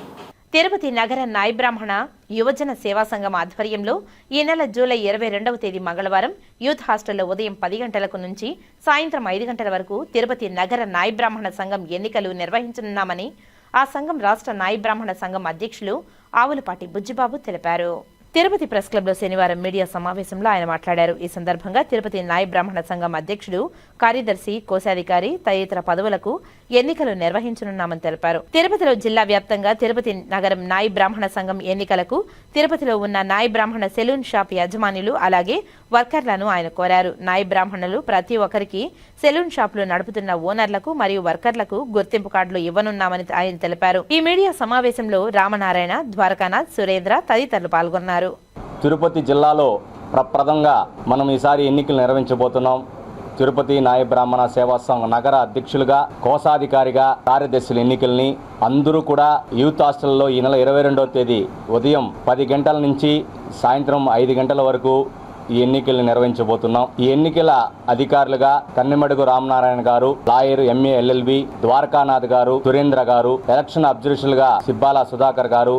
తిరుపతి నగర నాయ బ్రాహ్మణ యువజన సేవా సంఘం ఆధ్వర్యంలో ఈ నెల జూలై 22వ తేదీ మంగళవారం యూత్ హాస్టల్లో ఉదయం 10 గంటలకు నుంచి సాయంత్రం 5 గంటల వరకు తిరుపతి నగర నాయ బ్రాహ్మణ సంఘం ఎన్నికలు నిర్వహించనున్నామని ఆ సంఘం రాష్ట్ర నాయ బ్రాహ్మణ సంఘం అధ్యక్షులు ఆవులపాటి బుజ్జిబాబు తెలిపారు. తిరుపతి ప్రెస్ క్లబ్లో శనివారం మీడియా సమావేశంలో ఆయన మాట్లాడారు. ఈ సందర్భంగా తిరుపతి నాయ బ్రాహ్మణ సంఘం అధ్యక్షుడు, కార్యదర్శి, కోశాధికారి తదితర పదవులకు ఎన్నికలు నిర్వహించనున్నామని తెలిపారు. తిరుపతిలో జిల్లా వ్యాప్తంగా తిరుపతి నగరం నాయ బ్రాహ్మణ సంఘం ఎన్నికలకు తిరుపతిలో ఉన్న నాయ బ్రాహ్మణ సెలూన్ షాప్ యజమానులు అలాగే వర్కర్లను ఆయన కోరారు. నాయ బ్రాహ్మణులు ప్రతి ఒక్కరికి సెలూన్ షాపులు నడుపుతున్న ఓనర్లకు మరియు వర్కర్లకు గుర్తింపు కార్డులు ఇవ్వనున్నామని ఆయన తెలిపారు. ఈ మీడియా సమావేశంలో రామనారాయణ, ద్వారకానాథ్, సురేంద్ర తదితరులు పాల్గొన్నారు. తిరుపతి జిల్లాలో ప్రప్రదంగా మనం ఈసారి ఎన్నికలు నిర్వహించబోతున్నాం. తిరుపతి నాయ బ్రాహ్మణ సేవా సంఘ నగర అధ్యక్షులుగా, కోశాధికారిగా, కార్యదర్శుల ఎన్నికల్ని అందరూ కూడా యూత్ హాస్టల్లో ఈ నెల 22వ తేదీ ఉదయం 10 గంటల నుంచి సాయంత్రం 5 గంటల వరకు ఈ ఎన్నికల్ని నిర్వహించబోతున్నాం. ఈ ఎన్నికల అధికారులుగా కన్నెమడుగు రామనారాయణ గారు, లాయర్, MA LLB, ద్వారకానాథ్ గారు, సురేంద్ర గారు, ఎలక్షన్ అబ్జర్వర్లుగా సిబ్బాల సుధాకర్ గారు,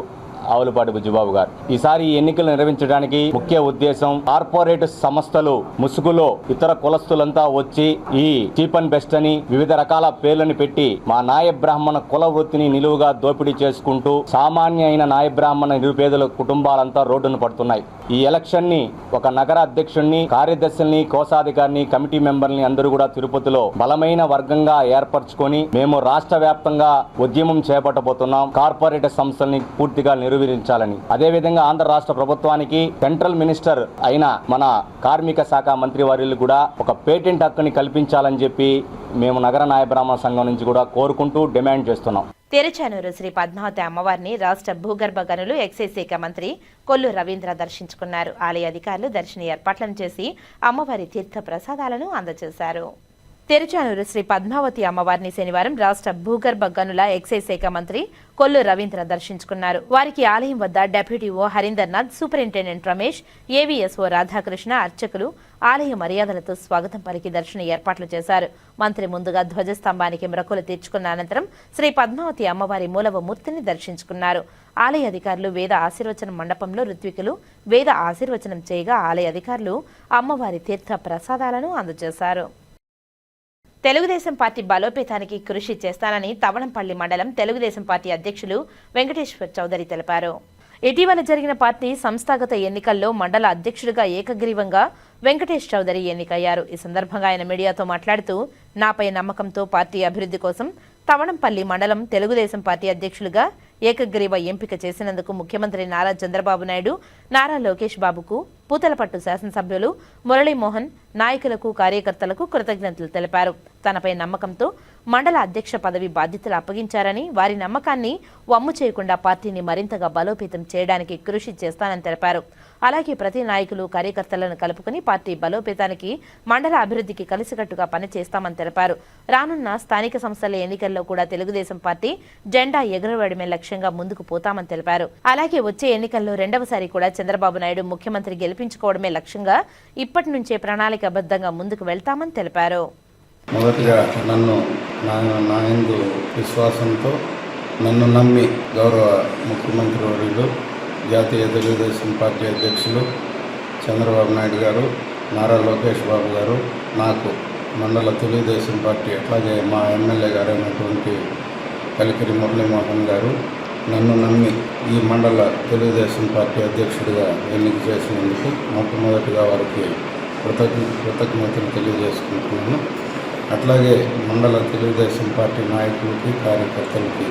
ఆవులపాటి బుజ్జిబాబు గారు. ఈసారి ఈ ఎన్నికలు నిర్వహించడానికి ముఖ్య ఉద్దేశం, కార్పొరేట్ సంస్థలు ముసుగులో ఇతర కులస్తులంతా వచ్చి ఈ చీప్ అండ్ బెస్ట్ అని వివిధ రకాల పేర్లను పెట్టి మా నాయ బ్రాహ్మణ కుల వృత్తిని నిలువుగా దోపిడీ చేసుకుంటూ సామాన్య అయిన నాయ బ్రాహ్మణ నిరుపేదల కుటుంబాలంతా రోడ్డును పడుతున్నాయి. ఈ ఎలక్షన్ ని ఒక నగర అధ్యక్షుడిని, కార్యదర్శుల్ని, కోశాధికారిని, కమిటీ మెంబర్ని అందరూ కూడా తిరుపతిలో బలమైన వర్గంగా ఏర్పరచుకొని మేము రాష్ట్ర వ్యాప్తంగా ఉద్యమం చేపట్టబోతున్నాం. కార్పొరేట్ సంస్థల్ని పూర్తిగా నిర్వహించాలని, అదేవిధంగా ఆంధ్ర రాష్ట్ర ప్రభుత్వానికి సెంట్రల్ మినిస్టర్ అయిన మన కార్మిక శాఖ మంత్రి వర్యులు కూడా ఒక పేటెంట్ హక్కుని కల్పించాలని చెప్పి మేము నగర నాయ బ్రాహ్మణ సంఘం నుంచి కూడా కోరుకుంటూ డిమాండ్ చేస్తున్నాం. తిరుచానూరు శ్రీ పద్మావతి అమ్మవారిని రాష్ట్ర భూగర్భ గనులు ఎక్సైజ్ శాఖ మంత్రి కొల్లు రవీంద్ర దర్శించుకున్నారు. ఆలయ అధికారులు దర్శన ఏర్పాట్లను చేసి అమ్మవారి తీర్థ ప్రసాదాలను అందజేశారు. తిరుచానూరు శ్రీ పద్మావతి అమ్మవారిని శనివారం రాష్ట్ర భూగర్భ గనుల ఎక్సైజ్ శాఖ మంత్రి కొల్లు రవీంద్ర దర్శించుకున్నారు. వారికి ఆలయం వద్ద deputy EO Harindernath, superintendent Ramesh, AVSO Radhakrishna, అర్చకులు ఆలయ మర్యాదలతో స్వాగతం పలికి దర్శన ఏర్పాట్లు చేశారు. మంత్రి ముందుగా ధ్వజస్తంభానికి మొక్కులు తీర్చుకున్న అనంతరం శ్రీ పద్మావతి అమ్మవారి మూలవ మూర్తిని దర్శించుకున్నారు. ఆలయ అధికారులు వేద ఆశీర్వచనం మండపంలో ఋత్వికులు వేద ఆశీర్వచనం చేయగా ఆలయ అధికారులు అమ్మవారి తీర్థ ప్రసాదాలను అందజేశారు. తెలుగుదేశం పార్టీ బలోపేతానికి కృషి చేస్తానని తవణంపల్లి మండలం తెలుగుదేశం పార్టీ అధ్యక్షులు వెంకటేశ్వర్ చౌదరి తెలిపారు. ఇటీవల జరిగిన పార్టీ సంస్థాగత ఎన్నికల్లో మండల అధ్యక్షుడిగా ఏకగ్రీవంగా వెంకటేష్ చౌదరి ఎన్నికయ్యారు. ఈ సందర్భంగా ఆయన మీడియాతో మాట్లాడుతూ, నాపై నమ్మకంతో పార్టీ అభివృద్ధి కోసం తవణంపల్లి మండలం తెలుగుదేశం పార్టీ అధ్యక్షులుగా ఏకగ్రీవ ఎంపిక చేసినందుకు ముఖ్యమంత్రి నారా చంద్రబాబు నాయుడు, నారా లోకేష్ బాబుకు పూతలపట్టు శాసనసభ్యులు మురళీమోహన్ నాయకులకు కార్యకర్తలకు కృతజ్ఞతలు తెలిపారు. తనపై నమ్మకంతో మండల అధ్యక్ష పదవి బాధ్యతలు అప్పగించారని, వారి నమ్మకాన్ని వమ్ము చేయకుండా పార్టీని మరింతగా బలోపేతం చేయడానికి కృషి చేస్తానని తెలిపారు. అలాగే ప్రతి నాయకులు కార్యకర్తలను కలుపుకుని పార్టీ బలోపేతానికి, మండల అభివృద్ధికి కలిసికట్టుగా పనిచేస్తామని తెలిపారు. రానున్న స్థానిక సంస్థల ఎన్నికల్లో కూడా తెలుగుదేశం పార్టీ జెండా ఎగురవేయడమే లక్ష్యంగా ముందుకు పోతామని తెలిపారు. అలాగే వచ్చే ఎన్నికల్లో రెండవసారి కూడా చంద్రబాబు నాయుడు ముఖ్యమంత్రి గెలిపించుకోవడమే లక్ష్యంగా ఇప్పటి నుంచే ప్రణాళికాబద్ధంగా ముందుకు వెళ్తామని తెలిపారు. మొదటిగా నన్ను నా యందు విశ్వాసంతో నన్ను నమ్మి గౌరవ ముఖ్యమంత్రి వర్యులు జాతీయ తెలుగుదేశం పార్టీ అధ్యక్షులు చంద్రబాబు నాయుడు గారు, నారా లోకేష్ బాబు గారు, నాకు మండల తెలుగుదేశం పార్టీ అట్లాగే మా ఎమ్మెల్యే గారు అయినటువంటి కలికిరి మురళీమోహన్ గారు నన్ను నమ్మి ఈ మండల తెలుగుదేశం పార్టీ అధ్యక్షుడిగా ఎన్నిక చేసినందుకు మొట్టమొదటిగా వారికి కృతజ్ఞతలు తెలియజేసుకుంటున్నాను. అట్లాగే మండల తెలుగుదేశం పార్టీ నాయకులకి, కార్యకర్తలకి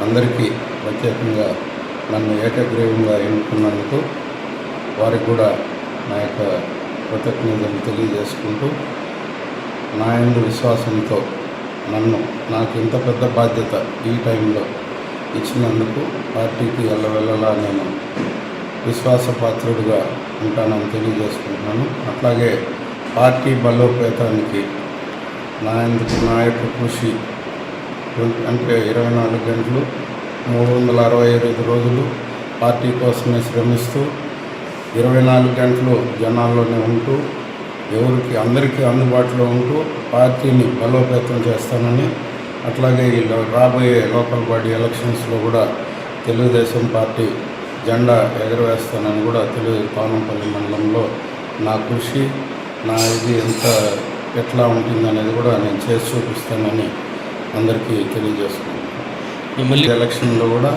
అందరికీ ప్రత్యేకంగా నన్ను ఏకగ్రీవంగా ఎన్నుకున్నందుకు వారికి కూడా నా యొక్క కృతజ్ఞతలు తెలియజేసుకుంటూ నా యందు విశ్వాసంతో నాకు ఇంత పెద్ద బాధ్యత ఈ టైంలో ఇచ్చినందుకు పార్టీకి వెళ్ళవెళ్ళలా నేను విశ్వాసపాత్రుడిగా ఉంటానని తెలియజేసుకుంటున్నాను. అట్లాగే పార్టీ బలోపేతానికి నా యొక్క కృషి అంటే 24 గంటలు 365 రోజులు పార్టీ కోసమే శ్రమిస్తూ 24 గంటలు జనాల్లోనే ఉంటూ అందరికీ అందుబాటులో ఉంటూ పార్టీని బలోపేతం చేస్తానని, అట్లాగే రాబోయే లోకల్ బాడీ ఎలక్షన్స్లో కూడా తెలుగుదేశం పార్టీ జెండా ఎగరవేస్తానని కూడా పానంపల్లి మండలంలో నా కృషి ఇది ఎట్లా ఉంటుందనేది కూడా నేను చేసి చూపిస్తానని అందరికీ తెలియజేసుకున్నాను. ఎలక్షన్లో కూడా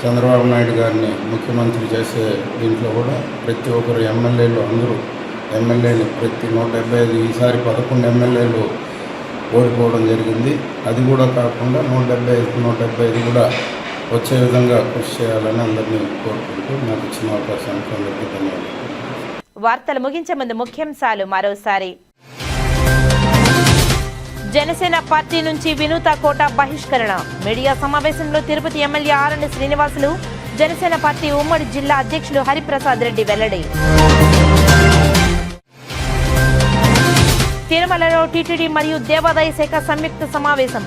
చంద్రబాబు నాయుడు గారిని ముఖ్యమంత్రి చేసే దీంట్లో కూడా ప్రతి ఒక్కరు ఎమ్మెల్యేలు అందరూ ప్రతి 175 ఈసారి 11 ఎమ్మెల్యేలు ఓడిపోవడం జరిగింది. అది కూడా కాకుండా 175 కూడా వచ్చే విధంగా కృషి చేయాలని అందరినీ కోరుకుంటూ నాకు ఇచ్చిన అవకాశానికి అందరికీ ధన్యవాదాలు. వార్తలు ముగించే ముందు ముఖ్యాంశాలు మరోసారి. జనసేన పార్టీ నుంచి వినూత కోట బహిష్కరణ. మీడియా సమావేశంలో తిరుపతి ఎమ్మెల్యే ఆరణి శ్రీనివాసులు, జనసేన పార్టీ ఉమ్మడి జిల్లా అధ్యక్షులు హరిప్రసాద్ రెడ్డి వెల్లడి. తిరుమలలో టీటీడీ మరియు దేవాదాయ శాఖ సంయుక్త సమావేశం.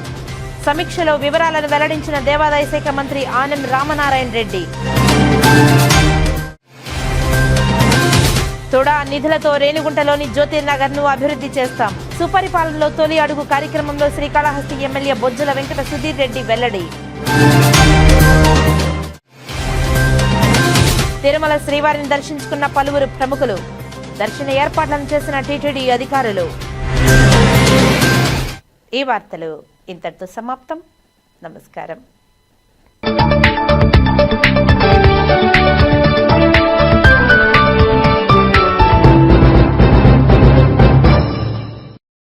సమీక్షలో వివరాలను వెల్లడించిన దేవాదాయ శాఖ మంత్రి ఆనం రామనారాయణ రెడ్డి. తొడా నిధులతో రేణిగుంటలోని జ్యోతిర్నగర్ ను అభివృద్ధి చేస్తాం. సుపరిపాలనలో తొలి అడుగు కార్యక్రమంలో శ్రీకాళహస్తి ఎమ్మెల్యే బొజ్జల వెంకట సుధీర్ రెడ్డి వెల్లడి. తిరుమల శ్రీవారిని దర్శించుకున్న పలువురు ప్రముఖులు. దర్శన ఏర్పాట్లను చేసిన టీటీడీ అధికారులు. ఈ వార్తలు ఇంతటితో సమాప్తం. నమస్కారం.